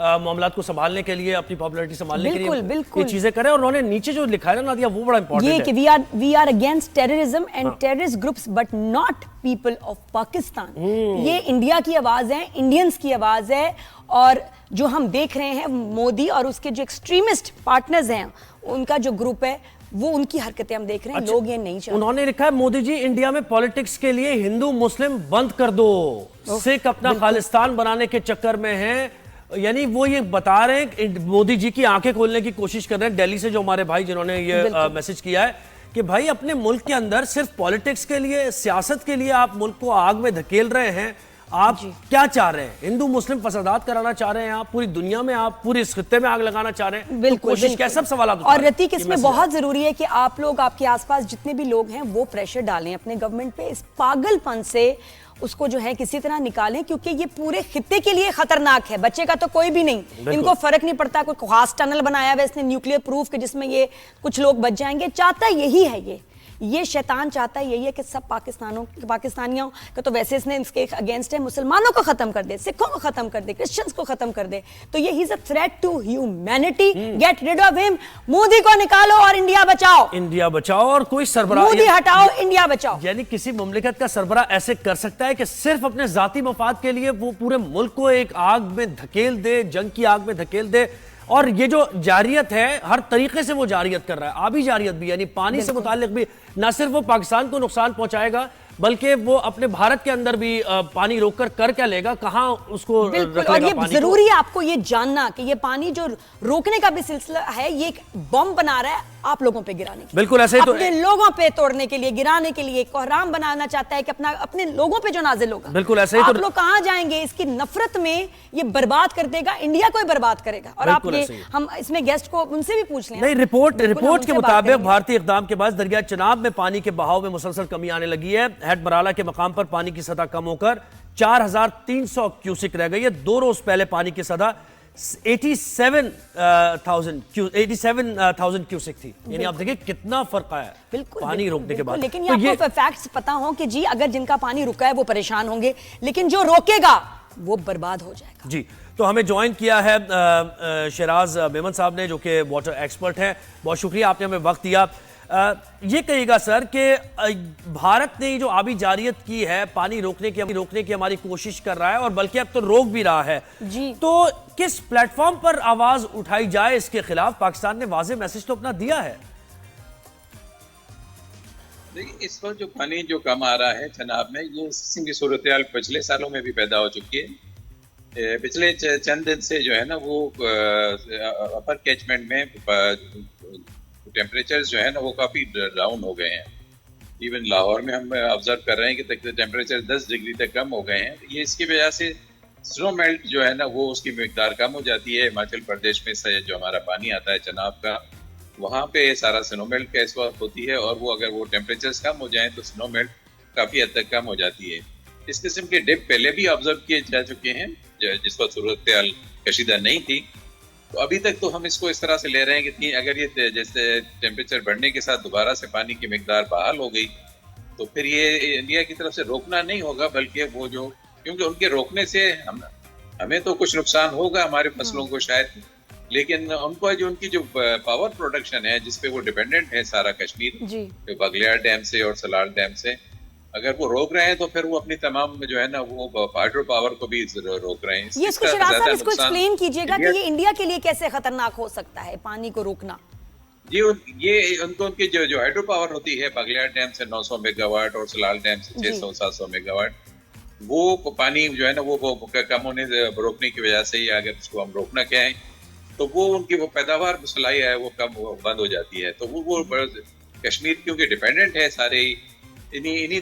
मामलात को संभालने के लिए, अपनी पॉपुलैरिटी संभालने के लिए ये चीजें करें। और उन्होंने नीचे जो लिखा है ना दिया, वो बड़ा इंपॉर्टेंट है, ये कि we are against terrorism and terrorist groups but not people of Pakistan. ये इंडिया की आवाज है, इंडियंस की आवाज है। और जो हम देख रहे हैं मोदी और उसके जो एक्सट्रीमिस्ट पार्टनर्स हैं, उनका जो ग्रुप है, वो उनकी हरकतें हम देख रहे हैं। लोग ये नहीं चाहते। उन्होंने लिखा है मोदी जी इंडिया में पॉलिटिक्स के लिए हिंदू मुस्लिम बंद कर दो, सिख अपना खालिस्तान बनाने के चक्कर में है, यानी वो ये बता रहे हैं, मोदी जी की आंखें खोलने की कोशिश कर रहे हैं दिल्ली से जो हमारे भाई जिन्होंने ये मैसेज किया है कि भाई अपने मुल्क के अंदर सिर्फ पॉलिटिक्स के लिए, सियासत के लिए आप मुल्क को आग में धकेल रहे हैं। आप क्या चाह रहे हैं? हिंदू मुस्लिम फसादात कराना चाह रहे हैं आप? पूरी दुनिया में, आप पूरे इस खित्ते में आग लगाना चाह रहे हैं? बिल्कुल, तो कोशिश क्या? सब सवाल आप और रतीक, इसमें बहुत जरूरी है कि आप लोग, आपके आसपास जितने भी लोग हैं, वो प्रेशर डालें अपने गवर्नमेंट पे, इस पागलपन से उसको जो है किसी तरह निकालें, क्योंकि ये पूरे खित्ते के लिए खतरनाक है। बच्चे का तो कोई भी नहीं, इनको फर्क नहीं पड़ता। कोई खास टनल बनाया हुआ इसने न्यूक्लियर प्रूफ के, जिसमें ये कुछ लोग बच जाएंगे। चाहता यही है, ये शैतान चाहता यही है कि सब पाकिस्तानियों का तो वैसे इसने इसके अगेंस्ट है, मुसलमानों को खत्म कर दे, सिखों को खत्म कर दे, क्रिश्चियंस को खत्म कर दे। तो ये ही is a threat to humanity. Get rid of him. Modi को निकालो और इंडिया बचाओ। इंडिया बचाओ और कोई सरबराह, मोदी हटाओ, इंडिया बचाओ। यानी किसी मुमलिकत का सरबराह ऐसे कर सकता है कि सिर्फ अपने जाती मफाद के लिए वो पूरे मुल्क को एक आग में धकेल दे, जंग की आग में धकेल दे। और ये जो जारियत है, हर तरीके से वो जारियत कर रहा है, आबी जारियत भी, यानी पानी से मुताल्लिक भी। ना सिर्फ वो पाकिस्तान को नुकसान पहुंचाएगा, बल्कि वो अपने भारत के अंदर भी पानी रोककर कर क्या लेगा, कहां उसको रख लेगा। और ये जरूरी है आपको ये जानना कि ये पानी जो रोकने का भी सिलसिला है, ये एक बम बना रहा है आप लोगों पे गिराने के। बिल्कुल ऐसे ही तो अपने लोगों पे तोड़ने के लिए, गिराने के लिए, कोहराम बनाना चाहता है कि अपने लोगों पे जो नाजिल होगा। बिल्कुल ऐसे ही आप लोग कहां जाएंगे? इसकी नफरत में ये बर्बाद कर देगा, इंडिया को ही बर्बाद करेगा। और आप ये, हम इसमें गेस्ट को उनसे भी पूछ लें। नहीं, रिपोर्ट के मुताबिक भारतीय इक़दाम के बाद दरिया चिनाब में पानी के बहाव में मुसलसल कमी आने लगी है। हेड मराला के मकाम पर पानी की सतह कम होकर 4300 क्यूसिक रह गई है। 2 रोज पहले पानी की सतह 87,000 क्यूसिक थी। यानी आप देखिए कितना फर्क आया है पानी रोकने के बाद। लेकिन तो ये फैक्ट्स पता हो कि जी अगर जिनका पानी रुका है वो परेशान होंगे, लेकिन जो रोकेगा वो बर्बाद हो जाएगा। जी, तो हमें ज्वाइन किया है शहराज मेमन साहब ने, जो कि वाटर एक्सपर्ट हैं। बहुत शुक्रिया, आपने हमें वक्त दिया। ये कहिएगा सर कि भारत ने जो आबी जारियत की है, पानी रोकने की हमारी कोशिश कर रहा है, और बल्कि अब तो रोक भी रहा है जी। तो किस प्लेटफॉर्म पर आवाज उठाई जाए इसके खिलाफ? पाकिस्तान ने वाज़ेह मैसेज तो अपना दिया है। देखिए, इस वक्त जो पानी जो कम आ रहा है जनाब में, ये इस किस्म की सूरत हाल पिछले सालों में भी पैदा हो चुकी है। पिछले चंद दिन से जो है ना, वो अपर कैचमेंट में टेम्परेचर जो है ना, वो काफ़ी डाउन हो गए हैं। इवन लाहौर में हम ऑब्जर्व कर रहे हैं कि टेम्परेचर 10 डिग्री तक कम हो गए हैं। ये इसकी वजह से स्नो मेल्ट जो है ना, वो उसकी मिकदार कम हो जाती है। हिमाचल प्रदेश में से जो हमारा पानी आता है चनाब का, वहाँ पे सारा स्नो मेल्ट का इस वक्त होती है, और वो अगर वो टेम्परेचर्स कम हो जाएं तो स्नो मेल्ट काफ़ी हद तक कम हो जाती है। इस किस्म के डिप पहले भी ऑब्जर्व किए जा चुके हैं, जिस वक्त सूरत हाल कशीदा नहीं थी। तो अभी तक तो हम इसको इस तरह से ले रहे हैं कि अगर ये जैसे टेम्परेचर बढ़ने के साथ दोबारा से पानी की मिकदार बहाल हो गई, तो फिर ये इंडिया की तरफ से रोकना नहीं होगा, बल्कि वो जो, क्योंकि उनके रोकने से हमें तो कुछ नुकसान होगा, हमारे फसलों को शायद, लेकिन उनको जो उनकी जो पावर प्रोडक्शन है जिसपे वो डिपेंडेंट है सारा कश्मीर, बगलियार डैम से और सलाल डैम से, अगर वो रोक रहे हैं तो फिर वो अपनी तमाम जो है ना, वो हाइड्रो पावर को भी रोक रहे हैं। ये इसको एक्सप्लेन कीजिएगा कि ये इंडिया के लिए कैसे खतरनाक हो सकता है पानी को रोकना। ये उनकी जो हाइड्रो पावर होती है, बगलियार डैम से 900 मेगावाट और सलाल डैम से 600-700 मेगावाट, वो पानी जो है ना, वो कम होने रोकने की वजह से ही, अगर उसको हम रोकना चाहें तो वो उनकी वो पैदावार सलाई है वो कम बंद हो जाती है। तो वो कश्मीर क्योंकि डिपेंडेंट है सारे इन्हीं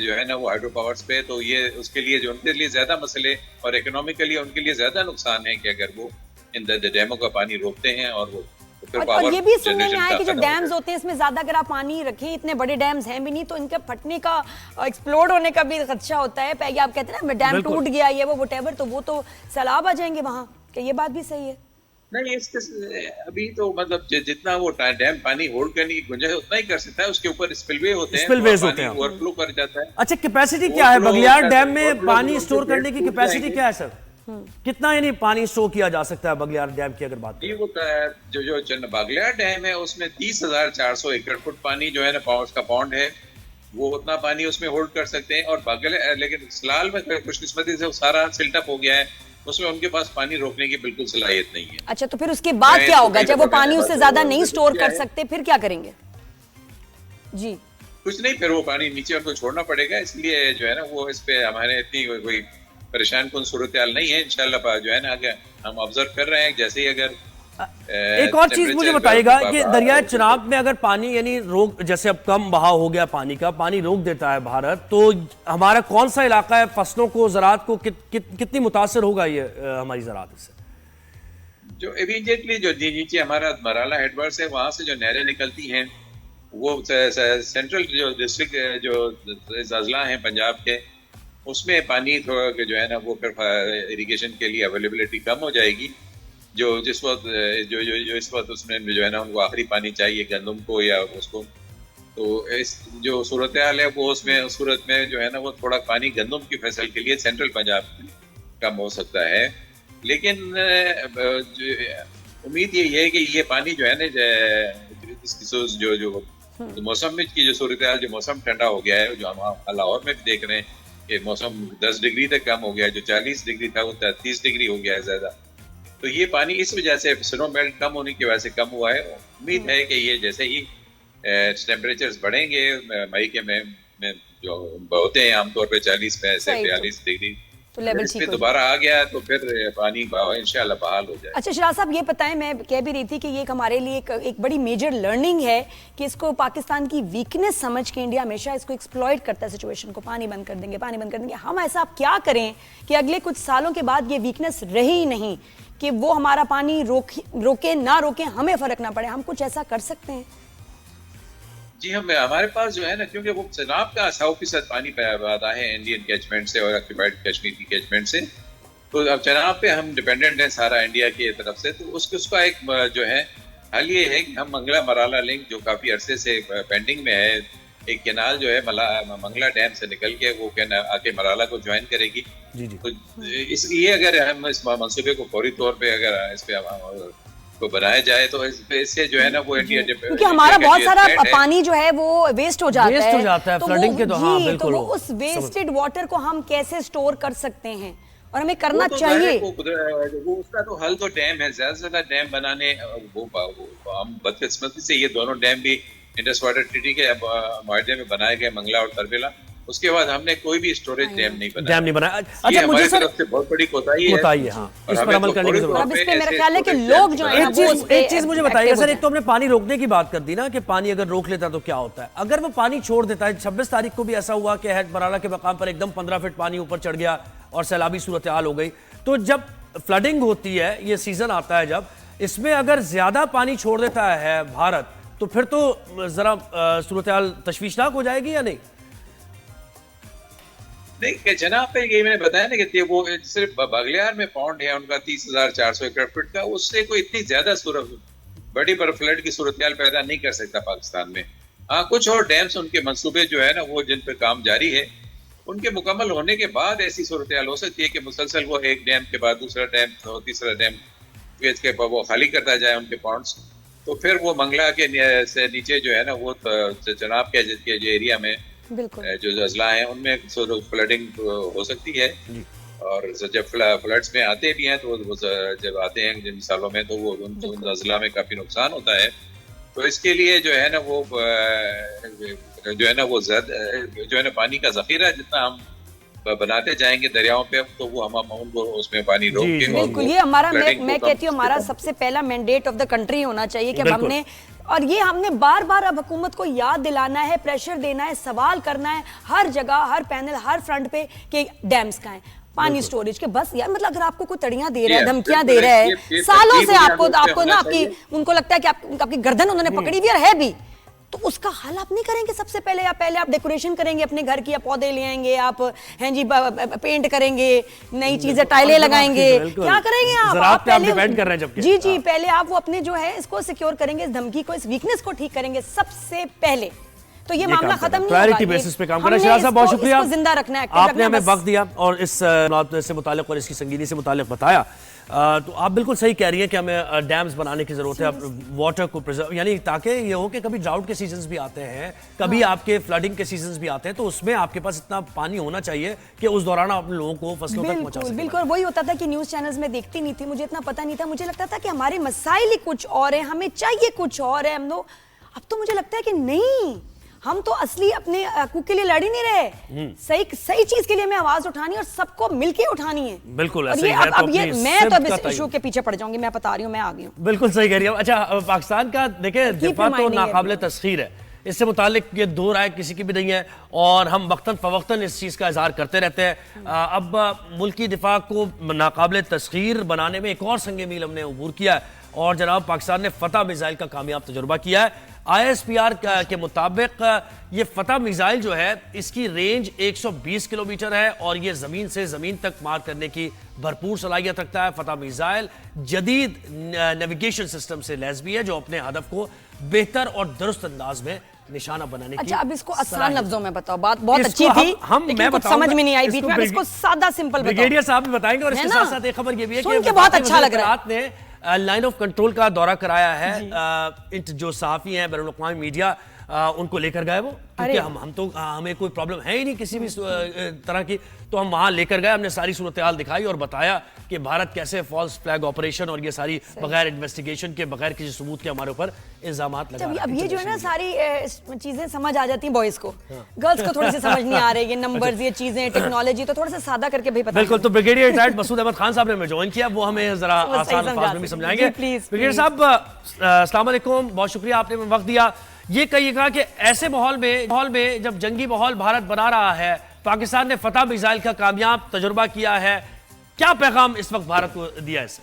जो है ना वो हाइड्रो पावर्स पे, तो ये उसके लिए जो उनके लिए ज्यादा मसले और इकोनॉमिकली उनके लिए ज्यादा नुकसान है कि अगर वो इन डैमों का पानी रोकते हैं और वो और ये भी सुनने में आया कि जो डैम्स होते हैं इसमें ज्यादा अगर आप पानी रखें, इतने बड़े डैम्स हैं भी नहीं, तो इनके फटने का, एक्सप्लोड होने का भी खदशा होता है। पहले आप कहते हैं ना डैम टूट गया ये वो व्हाटएवर, तो वो तो सैलाब आ जाएंगे वहां। क्या ये बात भी सही है? नहीं, अभी तो मतलब जितना वो डैम पानी होल्ड करने की गुंजाइश उतना ही कर सकता है। उसके ऊपर स्पिलवे होते हैं, ओवरफ्लो कर जाता है। अच्छा, कैपेसिटी क्या है बगलियार डैम में पानी स्टोर करने की? कैपेसिटी क्या है सर? कितना यानी पानी स्टोर किया जा सकता है बगलियार डैम की अगर बात करें? जो बगलियार डैम है उसमें 30,400 एकड़ फुट पानी जो है ना, उसका पॉन्ड है, वो उतना पानी उसमें होल्ड कर सकते हैं। और लेकिन सलाल में खुशकिस्मती से सारा सिल्टअप हो गया है, उसमें उनके पास पानी रोकने की बिल्कुल सलाहियत नहीं है। अच्छा, तो फिर उसके बाद क्या होगा जब वो पानी उससे ज्यादा नहीं स्टोर कर सकते? फिर क्या करेंगे? जी कुछ नहीं, फिर वो पानी नीचे उनको छोड़ना पड़ेगा। इसलिए जो है ना वो इस पे हमारे इतनी कोई परेशान कौन सूरत हाल नहीं है। इंशाल्लाह जो है ना अगर हम ऑब्जर्व कर रहे हैं, जैसे ही अगर एक और चीज मुझे बताइएगा कि दरियाए चिनाब में अगर पानी यानी रोक, जैसे अब कम बहाव हो गया पानी का, पानी रोक देता है भारत, तो हमारा कौन सा इलाका है फसलों को, ज़राअत को कितनी मुतासर होगा ये हमारी ज़राअत इससे? जो इमीडिएटली जो नीचे हमारा मराला हेडवर्ड्स है, वहां से जो नहरें निकलती हैं वो सेंट्रल जो डिस्ट्रिक्ट जो अजला हैं पंजाब के, उसमें पानी थोड़ा जो है ना वो फिर इरिगेशन के लिए अवेलेबिलिटी कम हो जाएगी। जो जिस वक्त जो इस वक्त उसमें जो है ना उनको आखिरी पानी चाहिए गंदम को या उसको, तो इस जो सूरत हाल है वो उसमें उस सूरत में जो है ना वो थोड़ा पानी गंदम की फसल के लिए सेंट्रल पंजाब कम हो सकता है। लेकिन उम्मीद ये है कि ये पानी जो है ना जो मौसम में की जो सूरत हाल, जो मौसम ठंडा हो गया है, जो हम लाहौर में भी देख रहे हैं कि मौसम 10 डिग्री तक कम हो गया है, जो 40 डिग्री था वो 30 डिग्री हो गया है ज्यादा। तो ये पानी इस वजह से स्नो मेल्ट कम होने की वजह से कम हुआ है। उम्मीद है कि ये जैसे ही टेम्परेचर्स बढ़ेंगे मई के में जो होते हैं आमतौर पे 40 से 42 डिग्री, तो लेवल ठीक दोबारा आ गया तो फिर पानी इंशाल्लाह बहाल हो जाए। अच्छा शिराज साहब, ये बताएं, मैं कह भी रही थी कि ये हमारे लिए एक बड़ी मेजर लर्निंग है कि इसको पाकिस्तान की वीकनेस समझ के इंडिया हमेशा इसको एक्सप्लॉइट करता है सिचुएशन को, पानी बंद कर देंगे, पानी बंद कर देंगे। हम ऐसा अब क्या करें कि अगले कुछ सालों के बाद ये वीकनेस रहे ही नहीं, कि वो हमारा पानी रोके ना रोके हमें फर्क ना पड़े। हम कुछ ऐसा कर सकते हैं? जी हमारे पास जो है ना, क्योंकि वो चिनाब का 100% पानी आता है इंडियन कैचमेंट से और ऑक्यूपाइड कश्मीर की कैचमेंट से, तो अब चिनाब पे हम डिपेंडेंट हैं सारा इंडिया की तरफ से। तो उसका एक जो है हल ये है कि हम मंगला मराला लिंक जो काफी अरसे से पेंडिंग में है, एक कैनाल जो है मंगला डैम से निकल के वो आके मराला को ज्वाइन करेगी। जी जी। तो इसलिए अगर हम इस मंसूबे को फौरी तौर पे अगर इस पे को बनाया जाए तो इससे जो है ना वो इंडिया, क्योंकि हमारा बहुत सारा पानी जो है वो वेस्ट हो जाता है तो फ्लडिंग के, तो हाँ बिल्कुल, तो वो उस वेस्टेड वाटर को हम कैसे स्टोर कर सकते हैं और हमें करना चाहिए? वो उसका तो हल तो डैम है, ज्यादा से ज्यादा डैम बनाने। वो हम बदकिस्मती से ये दोनों डैम भी इंडस वाटर ट्रीटी के मायदे में बनाए गए, मंगला और तरबेला। उसके बाद हमने कोई भी स्टोरेज डैम नहीं बनाया। अच्छा मुझे सर से बहुत बड़ी कोताही है, हाँ, इस पर अमल करने की जरूरत है। अब इस पे मेरा ख्याल है कि लोग जो है एक चीज मुझे बताइएगा सर, एक तो हमने पानी रोकने की बात कर दी ना कि पानी अगर रोक लेता तो क्या होता है, अगर वो पानी छोड़ देता है। 26 तारीख को भी ऐसा हुआ कि हैद मराला के मकाम पर एकदम 15 फीट पानी ऊपर चढ़ गया और सैलाबी सूरत हाल हो गई। तो जब फ्लडिंग होती है, ये सीजन आता है जब, इसमें अगर ज्यादा पानी छोड़ देता है भारत, तो फिर तो जरा सूरत हाल तशवीशनाक हो जाएगी या नहीं? नहीं जनाब पे ये मैंने बताया ना कि वो सिर्फ बागलियार में पौंड है उनका 30,400 एकड़ फीट का, उससे कोई इतनी ज्यादा बड़ी फ्लड की सूरत हाल पैदा नहीं कर सकता पाकिस्तान में। हाँ, कुछ और डैम्स उनके मंसूबे जो है ना वो जिन पे काम जारी है, उनके मुकम्मल होने के बाद ऐसी सूरत हाल हो सकती है कि मुसलसल वो एक डैम के बाद दूसरा डैम और तीसरा डैम के वो खाली करता जाए उनके पॉन्ड्स। तो फिर वो मंगला के से नीचे जो है ना वो जनाब के जो एरिया में जो अजला है उनमें फ्लडिंग हो सकती है। और जब फ्लड्स में आते भी हैं तो वो जब आते हैं जिन सालों में तो वो उन अजला में काफी नुकसान होता है। तो इसके लिए जो है ना वो जो है ना वो जो है ना पानी का जखीरा जितना हम बनाते जाएंगे दरियाओं पे, तो वो हम उनको उसमें पानी रोक के बिल्कुल, ये हमारा मैं कहती हूँ हमारा सबसे पहला मैंडेट ऑफ द कंट्री होना चाहिए कि अब हमने, और ये हमने बार बार अब हुकूमत को याद दिलाना है, प्रेशर देना है, सवाल करना है हर जगह, हर पैनल, हर फ्रंट पे कि डैम्स का है, पानी स्टोरेज के। बस यार मतलब अगर आपको कोई तड़ियां दे रहा है, धमकियां दे रहा है सालों से, आपको ना आपकी उनको लगता है कि आपकी गर्दन उन्होंने पकड़ी हुई है भी, तो उसका हल आप नहीं करेंगे सबसे पहले? आप पहले आप डेकोरेशन करेंगे अपने घर की, आप पौधे ले आएंगे, आप हैं जी पेंट करेंगे, नई चीजें टाइलें लगाएंगे, क्या करेंगे आप पहले? जी जी, पहले आप वो अपने जो है इसको सिक्योर करेंगे, इस धमकी को, इस वीकनेस को ठीक करेंगे सबसे पहले, तो ये मामला खत्म नहीं होगा। प्रायोरिटी बेसिस पे काम करना। शिराज साहब बहुत शुक्रिया, जिंदा रखना है, आपने हमें वक्त दिया और इस से मुताल्लिक और इसकी संगीनी से मुताल्लिक बताया। तो आप बिल्कुल सही कह रही हैं कि हमें डैम्स बनाने की जरूरत है, वाटर को प्रिजर्व, यानी ताकि ये हो कि कभी ड्राउट के सीजन्स भी आते हैं, कभी आपके फ्लडिंग के सीजन्स भी आते हैं, तो उसमें आपके पास इतना पानी होना चाहिए कि उस दौरान आप लोगों को फसलों तक पहुंचा सकें। बिल्कुल वही होता था कि न्यूज़ चैनल्स में देखती नहीं थी, मुझे इतना पता नहीं था, मुझे लगता था कि हमारे मसाइल ही कुछ और है, हमें चाहिए कुछ और है हम लोग। अब तो मुझे लगता है कि नहीं, हम तो असली अपने हकूक के लिए लड़ ही नहीं रहे। सही सही चीज के लिए हमें आवाज उठानी है और सबको मिलके उठानी है। बिल्कुल और ऐसे ये ही है। अब तो ये अपनी मैं तो अब सिमत इस का इशू के पीछे पड़ जाऊंगी, मैं बता रही हूँ, मैं आ गई हूँ। बिल्कुल सही कह रही है। अच्छा, पाकिस्तान का देखें दिफा तो reminding नाकाबिले everyone. तस्खीर है, इससे मुतालिक ये दो राय किसी की भी नहीं है और हम वक्तन फवक्तन इस चीज़ का इजहार करते रहते हैं। अब मुल्की दिफा को नाकाबिले तस्खीर बनाने में एक और संग मील हमने अबूर किया है और जनाब पाकिस्तान ने फतह मिसाइल का कामयाब तजुर्बा किया है। ISPR के मुताबिक ये फतह मिसाइल जो है इसकी रेंज 120 किलोमीटर है और ये ज़मीन से ज़मीन तक मार करने की भरपूर सलाहियत रखता है। फतह मिसाइल जदीद नेविगेशन सिस्टम से लैस भी है जो अपने हदफ को बेहतर और दुरुस्त अंदाज में निशाना बनाने की। अच्छा, अब इसको आसान सलाहियत। लफ्जों में बताओ। बात बहुत इसको अच्छी थी, हम लेकिन मैं कुछ बताऊंगा, समझ में नहीं आई बीच में। अब इसको सादा सिंपल बताओ। ब्रिगेडियर साहब भी बताएंगे और है इसके ना? साथ साथ एक खबर ये भी है सुन के बहुत अच्छा लग रहा है। वज़ीर ने लाइन ऑफ कंट्रोल का दौरा कराया है। जो सहाफ़ी हैं बैरून अक़वामी मीडिया उनको लेकर गए वो, क्योंकि हम तो हमें कोई प्रॉब्लम है ही नहीं किसी भी तरह की, तो हम वहां लेकर गए, हमने सारी सूरत हाल दिखाई और बताया कि भारत कैसे फॉल्स फ्लैग ऑपरेशन और ये सारी बगैर इन्वेस्टिगेशन के बगैर किसी सबूत के हमारे ऊपर इल्जामात लगा रहा है। अब ये जो है ना सारी चीजें समझ आ जाती हैं बॉयज को, गर्ल्स को थोड़ी सी समझ नहीं आ रही है। नंबर्स, ये चीजें, टेक्नोलॉजी, तो थोड़ा सा सादा करके भाई बता। बिल्कुल, तो ब्रिगेडियर रिटायर्ड मसूद अहमद खान साहब ने हमें ज्वाइन किया, वो हमें जरा आसान अल्फाज में भी समझाएंगे। ब्रिगेडियर साहब अस्सलाम वालेकुम, बहुत शुक्रिया आपने हमें वक्त दिया। ये कहिएगा कि ऐसे माहौल में जब जंगी माहौल भारत बना रहा है, पाकिस्तान ने फतह मिसाइल का कामयाब तजुर्बा किया है, क्या पैगाम इस वक्त भारत को दिया है इससे?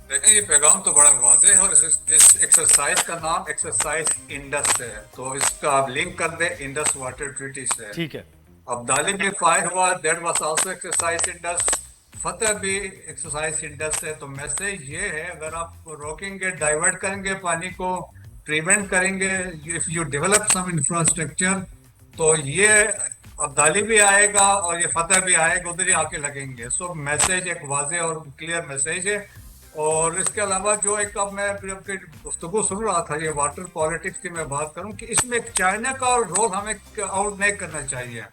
देखें, ये पैगाम तो बड़ा वाज़ेह है और इस एक्सरसाइज का नाम एक्सरसाइज इंडस है, तो इसका आप लिंक कर दें इंडस वाटर ट्रीटी से। ठीक है। अब्दाली में फायर हुआ, that was also exercise Indus. Fateh भी एक्सरसाइज इंडस है। तो मैसेज ये है, अगर आप रोकेंगे, डाइवर्ट करेंगे पानी को, प्रिवेंट करेंगे, if you develop some infrastructure, तो ये अब्दाली भी आएगा और ये फतेह भी आएगा, उधर ही आके लगेंगे। सो मैसेज एक वाज़ेह और क्लियर मैसेज है। और इसके अलावा जो एक अब मैं गुफ्तगू सुन रहा था, ये वाटर पॉलिटिक्स की मैं बात करूं कि इसमें चाइना का रोल हमें आउट नहीं करना चाहिए।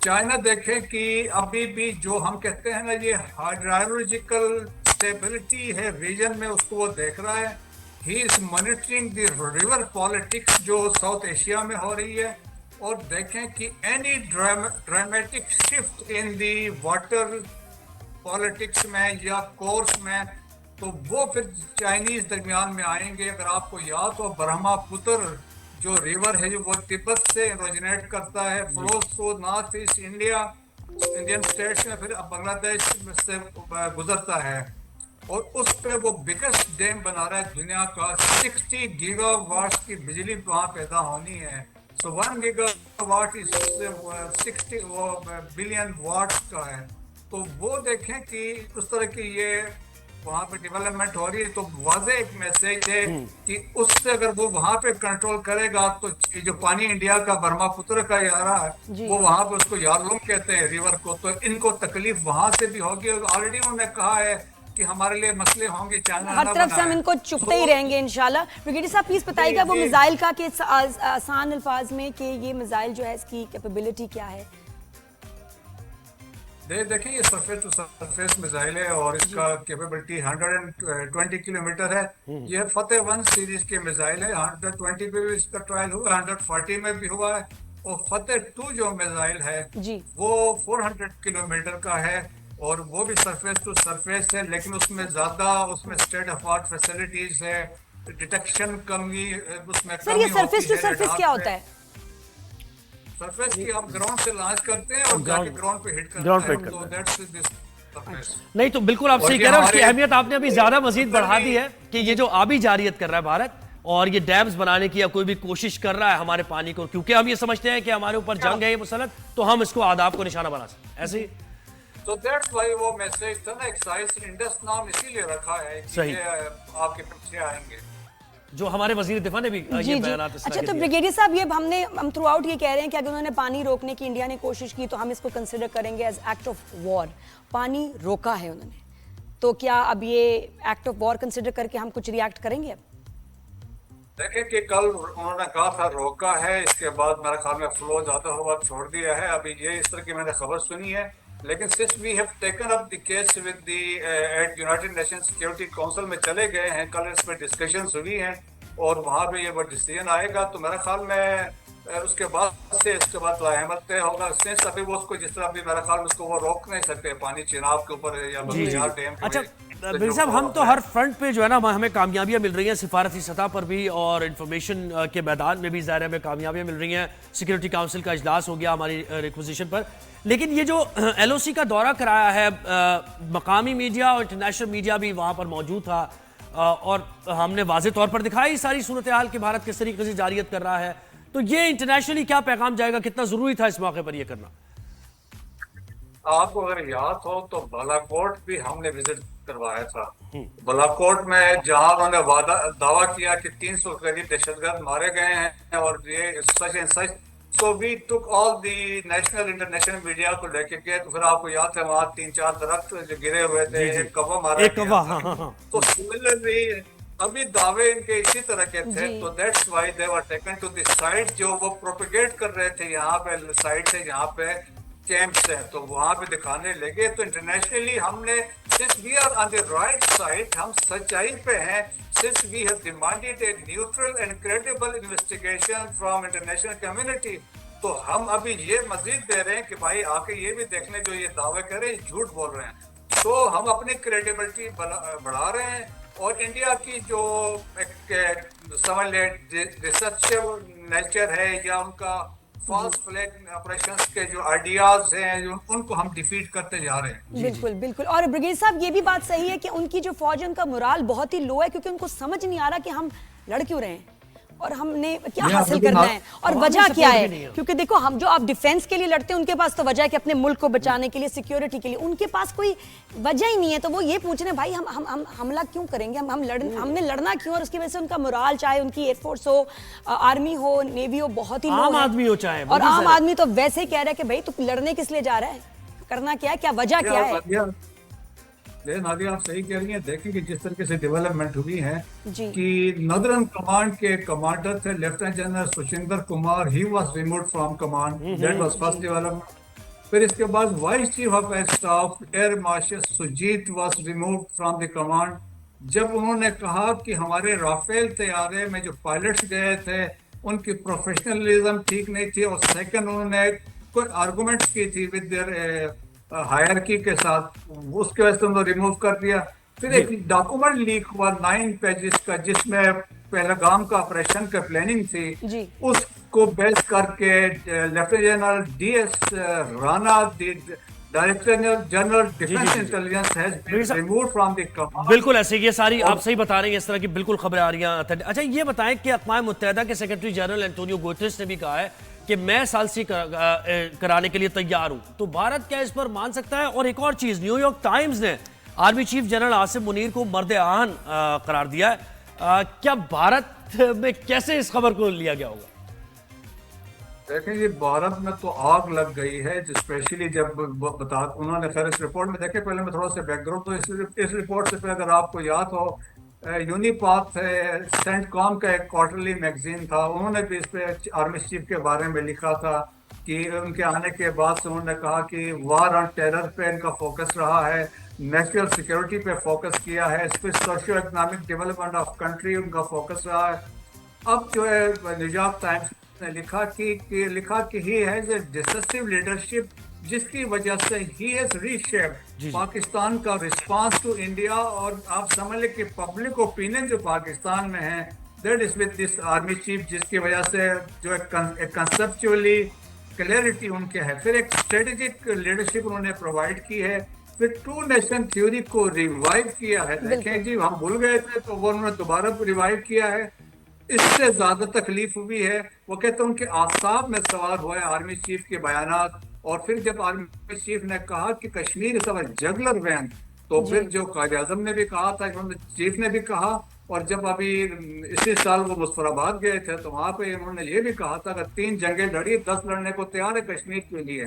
चाइना देखें कि अभी भी जो हम कहते हैं ना, ये हाइड्रोलॉजिकल स्टेबिलिटी है रीजन में, उसको वो देख रहा है। He is monitoring the river politics जो साउथ एशिया में हो रही है, और देखें कि any dramatic shift in the water politics में या कोर्स में, तो वो फिर चाइनीज दरमियान में आएंगे। अगर आपको याद हो, ब्रह्मपुत्र जो रिवर है, जो वो तिब्बत से ओरिजिनेट करता है, flows through north east Indian states में, फिर बांग्लादेश से गुजरता है, और उस पे वो बिगेस्ट डैम बना रहा है दुनिया का। 60 गीगावाट की बिजली वहाँ पैदा होनी है। सो 1 गीगावाट इज 60 बिलियन वाट का है। तो वो देखें कि उस तरह की ये वहाँ पे डेवलपमेंट हो रही है। तो वाज़ेह एक मैसेज है कि उससे अगर वो वहाँ पे कंट्रोल करेगा, तो जो पानी इंडिया का ब्रह्मपुत्र का आ रहा है, वो वहाँ पे उसको यारलुंग कहते हैं रिवर को, तो इनको तकलीफ वहाँ से भी होगी। ऑलरेडी उन्होंने कहा है कि हमारे लिए मसले होंगे, चाइना हर तरफ से हम इनको चुपते ही रहेंगे इंशाल्लाह। ब्रिगेडियर साहब प्लीज बताइएगा वो मिसाइल का कि आसान अल्फाज में कि ये मिसाइल जो है इसकी कैपेबिलिटी क्या है? देखें, ये सरफेस टू सरफेस मिसाइल है और इसका कैपेबिलिटी 120 किलोमीटर है। ये फतेह 1 सीरीज के मिसाइल है। 120 पे भी इसका ट्रायल हुआ, 140 में भी हुआ है। और फतेह 2 जो मिसाइल है वो 400 किलोमीटर का है और वो भी सरफेस टू सरफेस है, लेकिन उसमें ज्यादा स्टेट ऑफ आर्ट फैसिलिटीज है, डिटेक्शन कमी उसमें। सर, ये सरफेस टू सरफेस क्या होता है? सरफेस की आप ग्राउंड से लॉन्च करते हैं और जाके ग्राउंड पे हिट करते हैं, तो दैट्स दिस सरफेस। नहीं, तो बिल्कुल आप सही कह रहे हैं। उसकी अहमियत आपने अभी ज्यादा मजीद बढ़ा दी है कि ये जो आबी जारियत कर रहा है भारत, और ये डैम्स बनाने की या कोई भी कोशिश कर रहा है हमारे पानी को, क्योंकि हम ये समझते हैं कि हमारे ऊपर जंग है ये मुसलत, तो हम इसको आदाब को निशाना बना सकते हैं, ऐसे ही। तो दैट्स व्हाई वो मैसेज था ना, एक्साइज इंडस नाम इसीलिए रखा है कि ये आपके पीछे आएंगे, जो हमारे वजीर दिफा ने भी ये बयानात। अच्छा, तो ब्रिगेडियर साहब, ये हम थ्रू आउट ये कह रहे हैं कि अगर उन्होंने पानी रोकने की इंडिया ने कोशिश की तो हम इसको कंसिडर करेंगे एज एक्ट ऑफ वॉर। पानी रोका है उन्होंने, तो क्या अब ये एक्ट ऑफ वॉर कंसिडर करके हम कुछ रिएक्ट करेंगे? अब देखें कि कल उन्होंने कहा था रोका है, इसके बाद मेरे ख्याल में फ्लो ज्यादा हुआ, छोड़ दिया है। अभी ये इस तरह की मैंने खबर सुनी है, लेकिन since we have taken up the case with the United Nations Security Council में चले गए हैं, कल इस पर डिस्कशंस हुई हैं, और वहाँ पे ये वो डिसीजन आएगा तो मेरा ख्याल में उसके बाद से इसके बाद लाहेमत तय होगा। सिंस अभी वो उसको जिस तरह अभी मेरा ख्याल में उसको वो रोक नहीं सकते पानी चिनाब के ऊपर या बख्तियार डैम के अच्छा लिए। बिल साहब, हम तो हर फ्रंट पे जो है ना हमें कामयाबियां मिल रही हैं, सिफारती सतह पर भी और इंफॉर्मेशन के मैदान में भी ज़ाहिर है हमें कामयाबियां मिल रही हैं। सिक्योरिटी काउंसिल का इजलास हो गया हमारी रिक्वेजिशन पर, लेकिन ये जो LOC का दौरा कराया है, मकामी मीडिया और इंटरनेशनल मीडिया भी वहाँ पर मौजूद था और हमने वाज़े तौर पर दिखाई सारी सूरत हाल कि भारत किस तरीके से जारियत कर रहा है। तो ये इंटरनेशनली क्या पैगाम जाएगा, कितना ज़रूरी था इस मौके पर यह करना? आपको अगर याद हो तो बालाकोट भी हमने विजिट करवाया था। बालाकोट में जहां उन्होंने दावा किया कि 300 करीब दहशतगर्द मारे गए हैं और ये such and such. So we took all the national international media को लेके गए, तो फिर आपको याद है वहां 3-4 दरख्त जो गिरे हुए थे, एक कौवा मारा गया था। तो सिमिलरली अभी दावे इनके इसी तरह के थे, तो that's why they were taken to the side जो वो प्रोपेगेट कर रहे थे यहाँ पे साइड से, यहाँ पे कैंप्स हैं, तो वहां पे दिखाने लगे। तो इंटरनेशनली हमने since we are on the right side, हम सच्चाई पे हैं, since we have demanded a neutral and credible investigation from international community, तो हम अभी ये मजीद दे रहे हैं कि भाई आके ये भी देख लें जो ये दावे करें झूठ बोल रहे हैं। तो हम अपनी क्रेडिबिलिटी बढ़ा रहे हैं और इंडिया की जो एक समझ ले डिसेप्टिव नेचर है या उनका फॉल्स फ्लैग ऑपरेशंस के जो आइडियाज हैं उनको हम डिफीट करते जा रहे हैं। बिल्कुल बिल्कुल। और ब्रिगेड साहब ये भी बात सही है कि उनकी जो फौज है उनका मोराल बहुत ही लो है, क्योंकि उनको समझ नहीं आ रहा कि हम लड़ क्यों रहे हैं और हमने क्या हासिल करना है और वजह क्या है। क्योंकि देखो हम जो आप डिफेंस के लिए लड़ते हैं उनके पास तो वजह है कि अपने मुल्क को बचाने के लिए, सिक्योरिटी के लिए, उनके पास कोई वजह ही नहीं है। तो वो ये पूछ रहे हैं भाई हम हमला क्यों करेंगे, हमने लड़ना क्यों, और उसकी वजह से उनका मोराल, चाहे उनकी एयरफोर्स हो, आर्मी हो, नेवी हो, बहुत ही आम आदमी हो चाहे, और आम आदमी तो वैसे ही कह रहा है कि भाई तू लड़ने किस लिए जा रहा है, करना क्या है, क्या वजह क्या है। लेकिन नादिया आप सही कह रही हैं। देखिए कि जिस तरीके से डेवलपमेंट हुई है जी। कि नॉर्दर्न कमांड के कमांडर थे lieutenant general Suchinder Kumar, he was removed from command, that was first development. फिर इसके बाद vice chief of air staff air marshal Sujeet was removed from the command, जब उन्होंने कहा कि हमारे राफेल तैयारे में जो पायलट्स गए थे उनकी प्रोफेशनलिज्म ठीक नहीं थी, और सेकंड उन्होंने कोई आर्गूमेंट्स की थी विद देयर हायरकी के साथ, उसके वजह से उन्होंने रिमूव कर दिया। फिर एक डॉक्यूमेंट लीक हुआ 9 पेजेस का, जिसमें पहलगाम का ऑपरेशन का प्लानिंग थी, उसको बेस करके lieutenant general DS Rana, director general defence intelligence has been removed from the command. बिल्कुल ऐसे, ये सारी आप सही बता रहे हैं, इस तरह की बिल्कुल खबरें आ रही हैं। अच्छा ये बताएं कि अक़वाम मुत्तहिदा के सेक्रेटरी जनरल एंटोनियो गुतेरेस ने भी कहा है कि मैं सालसी कराने के लिए तैयार हूं, तो भारत क्या इस पर मान सकता है? और एक और चीज, न्यूयॉर्क टाइम्स ने army chief general Asim Munir को मर्द आहन करार दिया है। क्या भारत में कैसे इस खबर को लिया गया होगा? देखें जी, भारत में तो आग लग गई है, स्पेशली जब उन्होंने खैर इस रिपोर्ट में देखे, पहले मैं थोड़ा सा बैकग्राउंड, तो इस रिपोर्ट से पहले अगर आपको याद हो, यूनिपाथ सेंटकॉम का एक क्वार्टरली मैगजीन था, उन्होंने भी इस पे आर्मी चीफ के बारे में लिखा था कि उनके आने के बाद से उन्होंने कहा कि वार ऑन टेरर पे इनका फोकस रहा है, नेशनल सिक्योरिटी पे फोकस किया है, इस पर socio economic development of country उनका फोकस रहा है। अब जो है न्यूयॉर्क टाइम्स ने लिखा कि he has a decisive leadership, जिसकी वजह से ही हैज रीशेप्ड पाकिस्तान का रिस्पांस टू इंडिया, और आप समझ लें कि पब्लिक ओपिनियन जो पाकिस्तान में है that is with this army chief, जिसकी वजह से जो एक कंसेप्चुअली क्लैरिटी उनके है। फिर एक स्ट्रेटेजिक लीडरशिप उन्होंने प्रोवाइड की है, फिर 2 नेशन थ्योरी को रिवाइव किया है। देखें जी, हम भूल गए थे तो वो उन्होंने दोबारा रिवाइव किया है, इससे ज्यादा तकलीफ हुई है। वो कहते हैं उनके आसाब में सवार हुआ है आर्मी चीफ के बयानात, और फिर जब आर्मी चीफ ने कहा कि Kashmir is our jugular vein, तो फिर जो कायद आज़म ने भी कहा था, चीफ ने भी कहा, और जब अभी इसी साल वो मुजफ्फराबाद गए थे तो वहां पे उन्होंने ये भी कहा था कि 3 जंगें लड़ी, 10 लड़ने को तैयार है कश्मीर के लिए।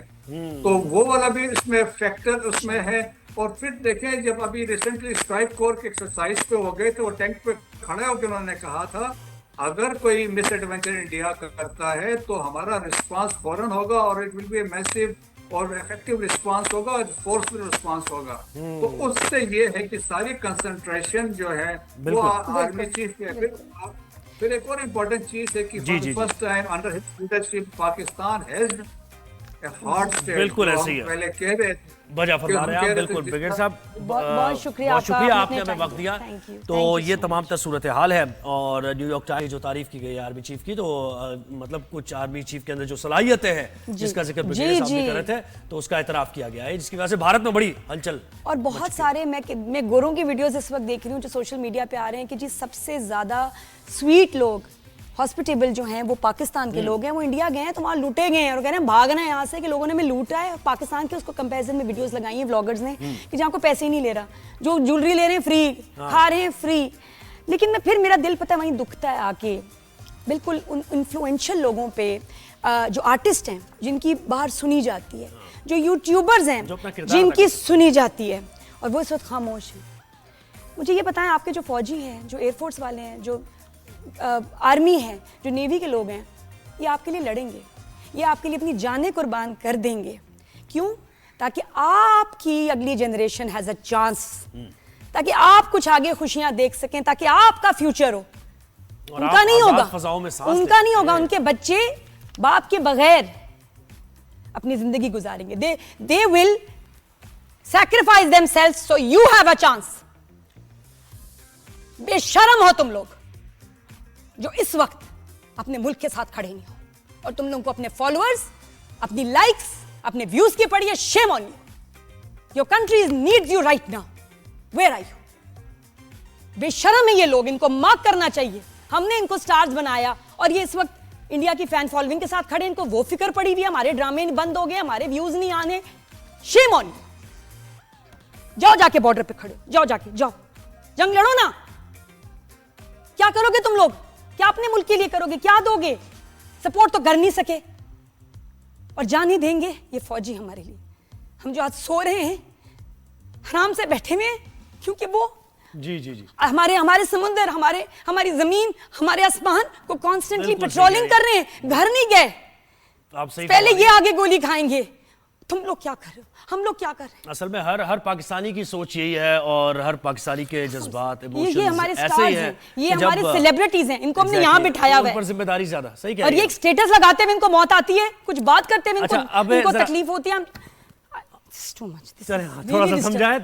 तो वो वाला भी इसमें फैक्टर उसमें है। और फिर देखें, जब अभी रिसेंटली स्ट्राइक कोर के एक्सरसाइज पे हो गए थे, वो टैंक पे खड़े होकर उन्होंने कहा था अगर कोई मिस एडवेंचर इंडिया करता है तो हमारा रिस्पांस फौरन होगा, और it will be a massive और इफेक्टिव रिस्पांस होगा, और फोर्सफुल रिस्पांस होगा। तो उससे ये है कि सारी कंसंट्रेशन जो है वो आर्मी चीफ के। फिर एक और इम्पोर्टेंट चीज है कि first time under leadership Pakistan has a hot state. बिल्कुल ऐसे ही है, पहले कह रहे थे, बजा फरमा रहे हैं आप। बिल्कुल ब्रिगेड साहब, बहुत शुक्रिया आपने हमें वक्त दिया। तो ये तमाम सूरत हाल है, और न्यूयॉर्क टाइम्स जो तारीफ की गई है आर्मी चीफ की, तो मतलब कुछ आर्मी चीफ के अंदर जो सलाहियतें हैं जिसका जिक्र ब्रिगेड साहब ने कर रहे थे, तो उसका एतराफ किया गया है, जिसकी वजह से भारत में बड़ी हलचल। और बहुत सारे मैं गोरों की वीडियोस इस वक्त देख रही हूँ जो सोशल मीडिया पे आ रहे हैं कि जी सबसे ज्यादा स्वीट लोग, हॉस्पिटेबल जो हैं वो पाकिस्तान के लोग हैं, वो इंडिया गए हैं तो वहाँ लूटे गए हैं और कह रहे हैं भागना है यहाँ से कि लोगों ने हमें लूटा है। पाकिस्तान के उसको कंपैरिजन में वीडियोस लगाई हैं व्लॉगर्स ने कि जहाँ को पैसे ही नहीं ले रहा, जो ज्वेलरी ले रहे हैं फ्री, खा रहे हैं फ्री। लेकिन मैं फिर मेरा दिल पता है वहीं दुखता है आके, बिल्कुल उन इन्फ्लुएंशियल लोगों पे, जो आर्टिस्ट हैं जिनकी बाहर सुनी जाती है, जो यूट्यूबर्स हैं जिनकी सुनी जाती है, और वो इस वक्त खामोश हैं। मुझे ये बताएं, आपके जो फौजी हैं, जो एयरफोर्स वाले हैं, जो आर्मी है, जो नेवी के लोग हैं, ये आपके लिए लड़ेंगे, ये आपके लिए अपनी जानें कुर्बान कर देंगे। क्यों? ताकि आपकी अगली जनरेशन हैज अ चांस, ताकि आप कुछ आगे खुशियां देख सकें, ताकि आपका फ्यूचर हो। उनका नहीं होगा, उनका नहीं होगा, उनके बच्चे बाप के बगैर अपनी जिंदगी गुजारेंगे। They will sacrifice themselves so you have a chance. बेशरम हो तुम लोग जो इस वक्त अपने मुल्क के साथ खड़े नहीं हो, और तुम लोगों को अपने फॉलोअर्स, अपनी लाइक्स, अपने व्यूज की पड़ी है। Shame on you, your country needs you right now, where are you? बेशरम है ये लोग, इनको मार्क करना चाहिए। हमने इनको स्टार्स बनाया और ये इस वक्त इंडिया की फैन फॉलोइंग के साथ खड़े, इनको वो फिक्र पड़ी हुई है, हमारे ड्रामे बंद हो गए, हमारे व्यूज नहीं आने। Shem on you. जाओ जाके बॉर्डर पे खड़े, जाओ जाके, जाओ जंग लड़ो ना। क्या करोगे तुम लोग? क्या अपने मुल्क के लिए करोगे? क्या दोगे? सपोर्ट तो कर नहीं सके, और जान ही देंगे ये फौजी हमारे लिए। हम जो आज सो रहे हैं, आराम से बैठे हुए हैं, क्योंकि वो जी हमारे समुद्र, हमारी जमीन, हमारे आसमान को कॉन्स्टेंटली पेट्रोलिंग कर रहे हैं, घर नहीं गए। आप सही पहले ये आगे गोली खाएंगे। तुम लोग क्या कर रहे हो, हम लोग क्या कर रहे हैं? असल में हर पाकिस्तानी की सोच यही है, और हर पाकिस्तानी के जज्बात, ये हमारे स्टार्स हैं, ये हमारे सेलिब्रिटीज हैं, इनको हमने यहाँ बिठाया हुआ है। ऊपर जिम्मेदारी ज्यादा, सही कह और रही ये एक स्टेटस लगाते हुए इनको मौत आती है, कुछ बात करते हुए इनको तकलीफ होती है। थोड़ा सा समझाएं।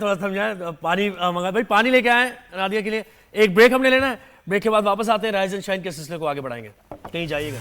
पानी मंगा, भाई पानी लेके आए नादिया के लिए। एक ब्रेक हमने लेना है, ब्रेक के बाद वापस आते हैं, राइज एंड शाइन के सिलसिले को आगे बढ़ाएंगे, कहीं जाइएगा।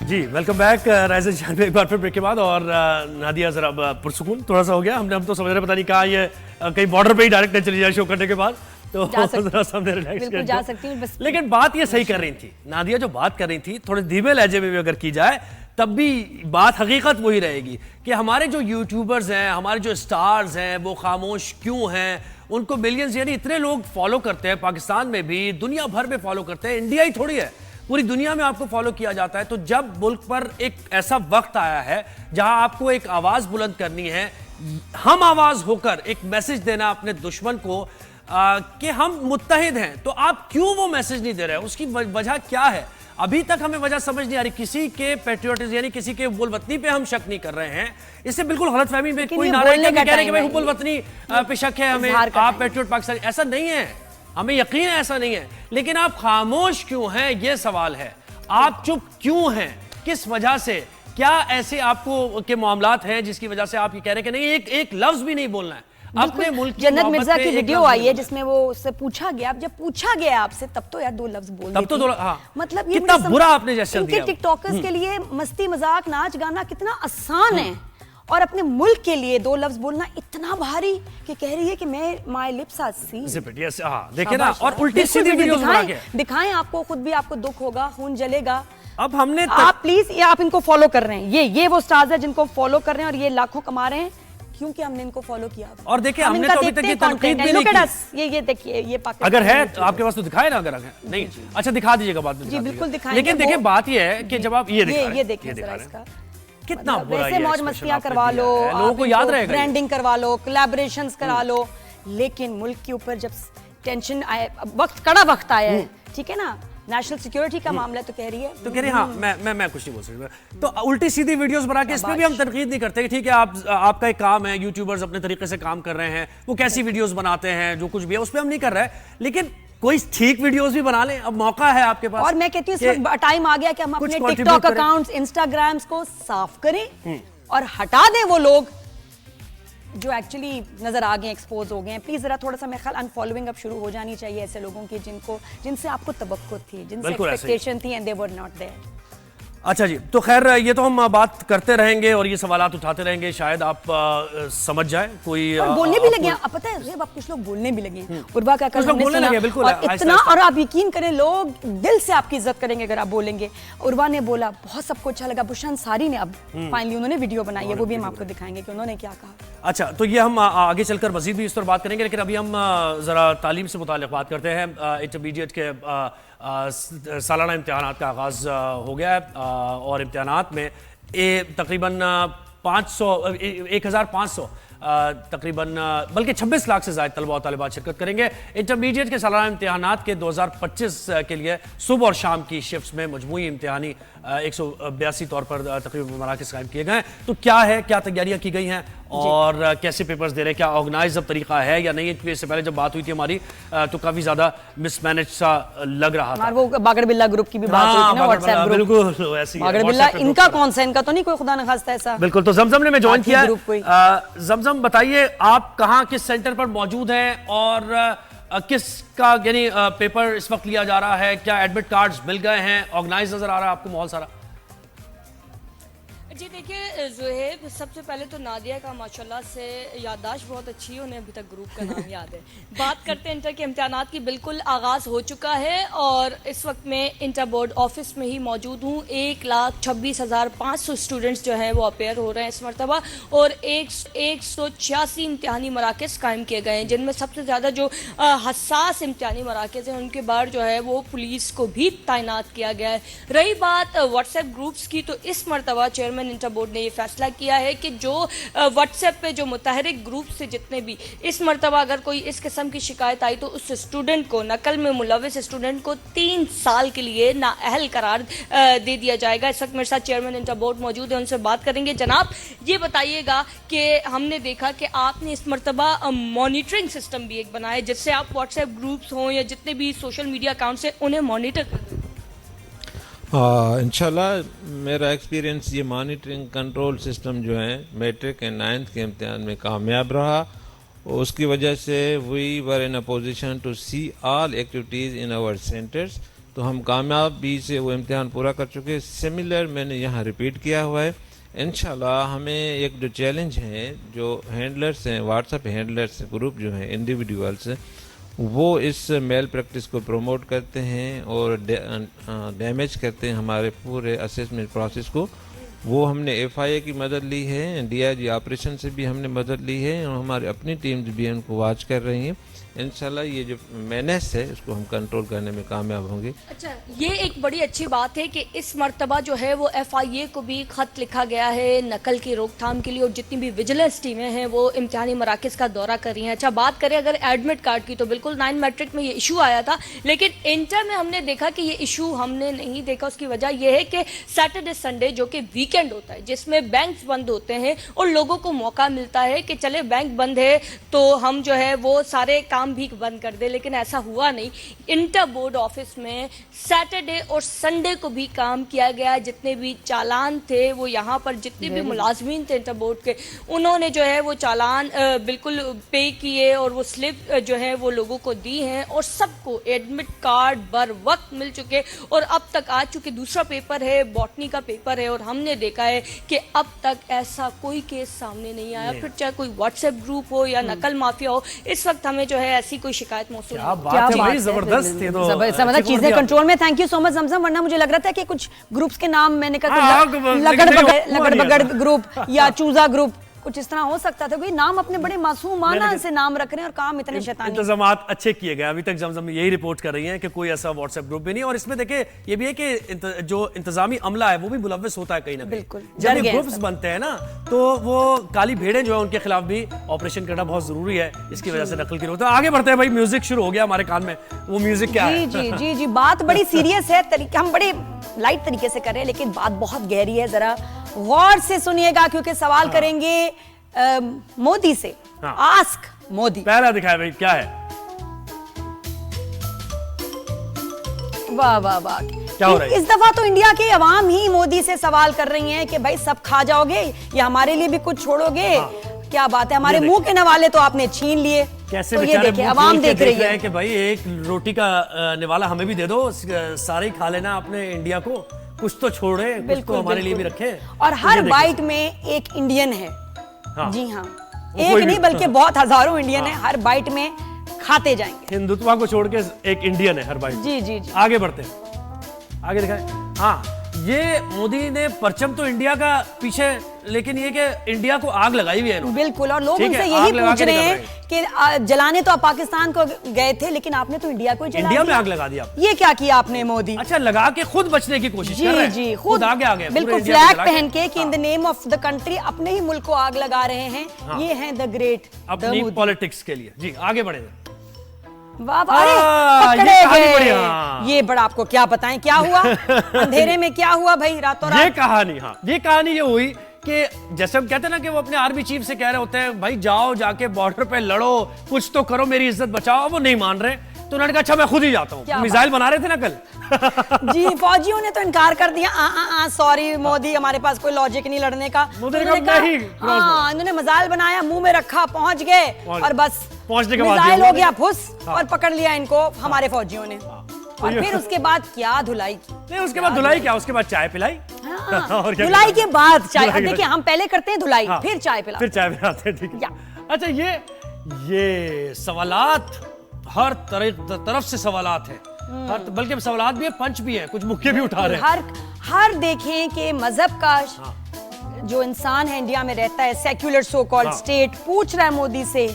जी welcome back rise and shine में एक बार फिर ब्रेक के बाद। और नादिया जरा पुरसुकून थोड़ा सा हो गया, हम तो समझ रहे पता नहीं कहाँ ये कहीं बॉर्डर पे ही डायरेक्ट चली जाए शो करने के बाद, तो जरा सा हमने रिलैक्स बिल्कुल जा सकती हूं बस। लेकिन बात ये सही कर रही थी नादिया, जो बात कर रही थी थोड़े धीमे लहजे में भी अगर की जाए तब भी बात हकीकत वही रहेगी कि हमारे जो यूट्यूबर्स हैं, हमारे जो स्टार्स हैं, वो खामोश क्यों हैं? उनको मिलियंस यानी इतने लोग फॉलो करते हैं, पाकिस्तान में भी, दुनिया भर में फॉलो करते हैं। इंडिया ही थोड़ी है, पूरी दुनिया में आपको फॉलो किया जाता है। तो जब मुल्क पर एक ऐसा वक्त आया है जहां आपको एक आवाज बुलंद करनी है, हम आवाज होकर एक मैसेज देना अपने दुश्मन को कि हम मुत्तहिद हैं, तो आप क्यों वो मैसेज नहीं दे रहे? उसकी वजह क्या है? अभी तक हमें वजह समझ नहीं आ रही। किसी के पैट्रियोटिज्म यानी किसी के हुब्बुल वतनी पे हम शक नहीं कर रहे हैं, इससे बिल्कुल गलतफहमी में कोई नारा कह रहे हैं कि भाई हुब्बुल वतनी पे शक है हमें, आप पैट्रियोट पाकिस्तानी, ऐसा नहीं है, हमें यकीन है ऐसा नहीं है। लेकिन आप खामोश क्यों हैं, ये सवाल है। आप चुप क्यों हैं, किस वजह से? क्या ऐसे आपको के मामलात हैं जिसकी वजह से आप ये कह रहे हैं कि नहीं एक लफ्ज भी नहीं बोलना है अपने मुल्क की? जन्नत मिर्जा की वीडियो आई है जिसमें वो उससे पूछा गया, अब जब पूछा गया आपसे तब तो यार दो लफ्ज बोल, तब तो हाँ। मतलब ये कितना बुरा आपने जेस्चर दिया। टिकटॉकर्स के लिए मस्ती मजाक नाच गाना कितना आसान है, और अपने मुल्क के लिए दो लफ्ज बोलना इतना भारी कि कह रही है कि मैं my lips are sealed. Yes हाँ, देखिए ना, और उल्टी सीधी वीडियोस बना के दिखाएं, आपको खुद भी आपको दुख होगा, खून जलेगा। अब हमने आप प्लीज, ये आप इनको फॉलो कर रहे हैं, ये वो स्टार्स है जिनको फॉलो कर रहे हैं और ये लाखों कमा रहे हैं क्योंकि हमने इनको फॉलो किया। और देखिए हमने तो अभी तक ये तनकीद भी नहीं की। ये देखिए, ये पाकिस्तान अगर है तो आपके पास तो दिखाए ना, अगर नहीं अच्छा दिखा दीजिएगा बाद में। जी बिल्कुल दिखाएंगे। लेकिन देखिए बात ये है कि जब आप ये देखिए जरा इसका कितना बुरा वैसे मौज मस्तियां करवा लो, लोगों को याद रहेगा, ब्रांडिंग करवा लो, कोलैबोरेशंस करा लो, लेकिन मुल्क के ऊपर जब टेंशन आए, वक्त कड़ा वक्त आया है, ठीक है ना, नेशनल सिक्योरिटी का मामला तो कह रही है। तो कह रही हाँ, मैं कुछ नहीं बोल सकता। तो उल्टी सीधी वीडियोस बना के इस पे भी हम तनकीद नहीं करते कि ठीक है आपका एक काम है, यूट्यूबर्स अपने तरीके से काम कर रहे हैं, वो कैसी वीडियोस बनाते हैं, जो कुछ भी है उस पे हम नहीं कर रहे हैं, लेकिन कोई ठीक वीडियोस भी बना लें, अब मौका है आपके पास। और मैं कहती हूँ इस वक्त टाइम आ गया कि हम अपने टिकटॉक अकाउंट्स, इंस्टाग्राम्स को साफ करें और हटा दें वो लोग जो एक्चुअली नजर आ गए, एक्सपोज हो गए हैं। प्लीज जरा थोड़ा सा मेरे ख्याल अनफॉलोइंग अब शुरू हो जानी चाहिए ऐसे लोगों की जिनसे आपको तवक्को थी, जिनसे एक्सपेक्टेशन थी and they were not there. अच्छा जी, तो खैर ये तो हम बात करते रहेंगे और ये सवालात उठाते रहेंगे, शायद आप समझ जाए कोई और बोलने भी लगे हैं। पता है ज़ेब, आप कुछ लोग बोलने भी लगे हैं। उर्वा का कल हमने सुना बिल्कुल, और इतना, और आप यकीन करें लोग दिल से आपकी इज्जत करेंगे अगर आप बोलेंगे। उर्वा ने बोला, बहुत सबको अच्छा लगा। बुशरा अंसारी ने अब फाइनली उन्होंने वीडियो बनाई है, वो भी हम आपको दिखाएंगे कि उन्होंने क्या कहा। अच्छा, तो ये हम आगे चलकर मजीद भी इस पर बात करेंगे, लेकिन अभी हम जरा तालीम से मुताल्लिक़ बात करते हैं। इंटरमीडिएट के सालाना इम्तिहानात का आगाज़ हो गया है और इम्तिहानात में तकरीबन 1500 तकरीबन बल्कि 26 लाख से ज़्यादा तलबा और तालिबात शिरकत करेंगे। इंटरमीडिएट के सालाना इम्तिहानात के 2025 के लिए सुबह और शाम की शिफ्ट्स में मजमूई इम्तिहानी 182 तौर पर तकरीबन मराकज़ कायम किए गए हैं। तो क्या है, क्या तैयारियां की गई हैं और कैसे पेपर्स दे रहे हैं, क्या ऑर्गेनाइज अब तरीका है या नहीं? इससे पहले जब बात हुई थी हमारी तो काफ़ी ज़्यादा मिसमैनेज सा लग रहा था। वो बागर बिल्ला ग्रुप की भी बात हुई थी ना, व्हाट्सएप ग्रुप। बिल्कुल ऐसी बागर बिल्ला इनका कौन सा, इनका तो नहीं कोई खुदा न खास्ता ऐसा। बिल्कुल। तो जमजम ने मैं ज्वाइन किया। जमजम बताइए आप कहाँ, किस सेंटर पर मौजूद हैं और किसका यानी पेपर इस वक्त लिया जा रहा है? क्या एडमिट कार्ड्स मिल गए हैं? ऑर्गेनाइज नजर आ रहा है आपको माहौल सारा? जी देखिए ज़ुहैब, सबसे पहले तो नादिया का माशाल्लाह से याददाश्त बहुत अच्छी है, उन्हें अभी तक ग्रुप का नाम याद है। बात करते हैं इंटर के इम्तिहानात की, बिल्कुल आगाज़ हो चुका है और इस वक्त मैं इंटर बोर्ड ऑफिस में ही मौजूद हूँ। 1,26,500 स्टूडेंट्स जो हैं वो अपेयर हो रहे हैं इस मरतबा और 186 इम्तिहानी मराकज़ कायम किए गए हैं, जिनमें सबसे ज़्यादा जो हसास इम्तिहानी मराकज़ हैं उनके बाहर जो है वो पुलिस को भी तैनात किया गया है। रही बात व्हाट्सएप ग्रुप्स की, तो इस मरतबा चेयरमैन इंटर बोर्ड ने ये फैसला किया है कि जो व्हाट्सएप पे जो मुतहरिक ग्रुप से जितने भी इस मरतबा अगर कोई इस किस्म की शिकायत आई तो उस स्टूडेंट को, नकल में मुलविस स्टूडेंट को 3 साल के लिए नाअहल करार दे दिया जाएगा। इस वक्त मेरे साथ चेयरमैन इंटर बोर्ड मौजूद है, उनसे बात करेंगे। जनाब, ये बताइएगा कि हमने देखा कि आपने इस मरतबा मॉनिटरिंग सिस्टम भी एक बनाया जिससे आप व्हाट्सएप ग्रुप्स हों या जितने भी सोशल मीडिया अकाउंट्स हैं उन्हें मॉनिटर करें। इंशाल्लाह मेरा एक्सपीरियंस ये मॉनिटरिंग कंट्रोल सिस्टम जो है मैट्रिक एंड 9th के इम्तिहान में कामयाब रहा और उसकी वजह से we were in a position to see all activities in our centres. तो हम कामयाबी से वो इम्तिहान पूरा कर चुके। सिमिलर मैंने यहाँ रिपीट किया हुआ है। इंशाल्लाह हमें एक जो चैलेंज है, जो हैंडलर्स हैं, व्हाट्सएप हैंडलर्स ग्रुप जो हैं इंडिविजुअल्स, वो इस मेल प्रैक्टिस को प्रमोट करते हैं और डैमेज करते हैं हमारे पूरे असेसमेंट प्रोसेस को। वो हमने एफआईए की मदद ली है, डीआईजी ऑपरेशन से भी हमने मदद ली है और हमारी अपनी टीम्स भी उनको वॉच कर रही हैं। इंशाल्लाह ये जो मेनेस है उसको हम कंट्रोल करने में कामयाब होंगे। अच्छा, ये एक बड़ी अच्छी बात है कि इस मर्तबा जो है वो एफआईए को भी खत लिखा गया है नकल की रोकथाम के लिए और जितनी भी विजिलेंस टीमें हैं वो इम्तिहानी मराकज़ का दौरा कर रही हैं। अच्छा, बात करें अगर एडमिट कार्ड की, तो बिल्कुल 9 मैट्रिक में ये इशू आया था, लेकिन इंटर में हमने देखा कि ये इशू हमने नहीं देखा। उसकी वजह यह है कि सैटरडे संडे जो कि वीकेंड होता है जिसमें बैंक बंद होते हैं और लोगों को मौका मिलता है कि चले बैंक बंद है तो हम जो है वो सारे काम भी बंद कर दे, लेकिन ऐसा हुआ नहीं। इंटर बोर्ड ऑफिस में सैटरडे और संडे को भी काम किया गया। जितने भी चालान थे वो यहाँ पर जितने भी मुलाजमीन थे इंटर बोर्ड के, उन्होंने जो है वो चालान बिल्कुल पे किए और वो स्लिप जो है वो लोगों को दी हैं और सबको एडमिट कार्ड बर वक्त मिल चुके और अब तक आ चुके। दूसरा पेपर है बॉटनी का पेपर है और हमने देखा है कि अब तक ऐसा कोई केस सामने नहीं आया, फिर चाहे कोई व्हाट्सएप ग्रुप हो या नकल माफिया हो। इस वक्त हमें जो है ऐसी कोई शिकायत मौसूल नहीं। जबरदस्त है, तो मतलब चीजें कंट्रोल में। थैंक यू सो मच जमजम, वरना मुझे लग रहा था कि कुछ ग्रुप्स के नाम मैंने कहा लगड़ बगड़ ग्रुप या चूजा ग्रुप कुछ इस तरह हो सकता था, कोई नाम अपने बड़े मासूमाना से नाम रख रहे हैं और काम इतने शैतानी। इंतजामात अच्छे किए गए, अभी तक जमजम यही रिपोर्ट कर रही हैं कि कोई ऐसा व्हाट्सएप ग्रुप भी नहीं। और इसमें देखिए ये भी है कि जो इंतजामी अमला है वो भी मुलव्वस होता है कहीं ना कहीं। बिल्कुल, जब डर ये गए ग्रुप्स सब। बनते हैं ना तो वो काली भेड़ें जो है उनके खिलाफ भी ऑपरेशन करना बहुत जरूरी है, इसकी वजह से नकल की रोकथाम। आगे बढ़ते हैं भाई, म्यूजिक शुरू हो गया हमारे कान में, वो म्यूजिक क्या जी है? जी जी जी, बात बड़ी सीरियस है, तरीके हम बड़े लाइट तरीके से कर रहे हैं, लेकिन बात बहुत गहरी है। जरा गौर से सुनिएगा क्योंकि सवाल करेंगे मोदी से। हाँ। आस्क मोदी। पहला दिखाए भाई, क्या है? वाह वाह वाह, क्या हो रहा है? इस दफा तो इंडिया की अवाम ही मोदी से सवाल कर रही हैं कि भाई सब खा जाओगे या हमारे लिए भी कुछ छोड़ोगे? क्या बात है, हमारे ये मुंह के नवाले तो आपने छीन लिए। कैसे तो ये बेचारे देखिए मुंह अवाम खोल के देख रही रहे है हैं कि भाई एक रोटी का निवाला हमें भी दे दो, सारे ही खा लेना अपने इंडिया को, कुछ तो छोड़े, कुछ तो बिल्कुल, हमारे लिए भी बिल्कुल। रखे। और तो हर ये देखिए। बाइट में एक इंडियन है। हाँ। जी हाँ, वो एक कोई नहीं भी। बल्कि बहुत हजारों इंडियन है, हर बाइट में खाते जाएंगे। हिंदुत्व को छोड़ के एक इंडियन है हर बाइट। जी जी जी। आगे बढ़ते हैं, आगे दिखाएं। हाँ, ये मोदी ने परचम तो इंडिया का पीछे, लेकिन ये कि इंडिया को आग लगाई हुई है इन्होंने। बिल्कुल, और लोग ठीक उनसे है, यही आग लगा पूछ के रहे निकल हैं कि जलाने तो आप पाकिस्तान को गए थे, लेकिन आपने तो इंडिया को ही जला इंडिया में दिया। आग लगा दिया। ये क्या किया आपने मोदी? अच्छा, लगा के खुद बचने की कोशिश कर रहे जी हैं। जी, खुद आगे आ गए, पूरे बिल्कुल इंडिया को फ्लैग जला पहन के कि in the name of the country अपने ही मुल्क को आग लगा रहे हैं। हाँ। ये हैं द ग्रेट अपनी पॉलिटिक्स के लिए। जी आगे बढ़े। वाह वाह, अरे ये पकड़े कहानी बड़ी, गए। हाँ। ये बड़ा आपको क्या बताएं क्या हुआ अंधेरे में, क्या हुआ भाई रातों ये रात? कहानी, हाँ ये कहानी ये हुई कि जैसे हम कहते हैं ना कि वो अपने आर्मी चीफ से कह रहे होते हैं भाई जाओ जाके बॉर्डर पे लड़ो, कुछ तो करो, मेरी इज्जत बचाओ। वो नहीं मान रहे तो उन्होंने कहा अच्छा मैं खुद ही जाता क्या हूँ। मिसाइल बना रहे थे ना कल। जी, फौजियों ने तो इनकार कर दिया। सॉरी मोदी, हमारे पास कोई लॉजिक नहीं लड़ने का। मोदी ने उन्होंने कहा, कहा, नहीं, हाँ, इन्होंने मजाल बनाया, मुंह में रखा, पहुंच गए और बस पहुंचने के बाद मिसाइल ये हो हुआ। गया फुस हाँ। और पकड़ लिया इनको हमारे फौजियों ने। और फिर उसके बाद क्या धुलाई की। नहीं, उसके बाद धुलाई क्या, उसके बाद चाय पिलाई। हाँ, और क्या धुलाई के बाद चाय। धुलाई अब के देखिए बाद। हम पहले करते हैं धुलाई, हाँ, फिर चाय पिला। फिर चाय पिलाते हैं, ठीक या। है। अच्छा, ये सवालात हर तरफ से सवालात है, बल्कि सवालात भी है, पंच भी है, कुछ मुक्के भी उठा रहे हैं। हर देखें कि मजहब का जो इंसान है इंडिया में रहता है, सेक्युलर सो कॉल्ड हाँ। स्टेट, पूछ रहा है मोदी से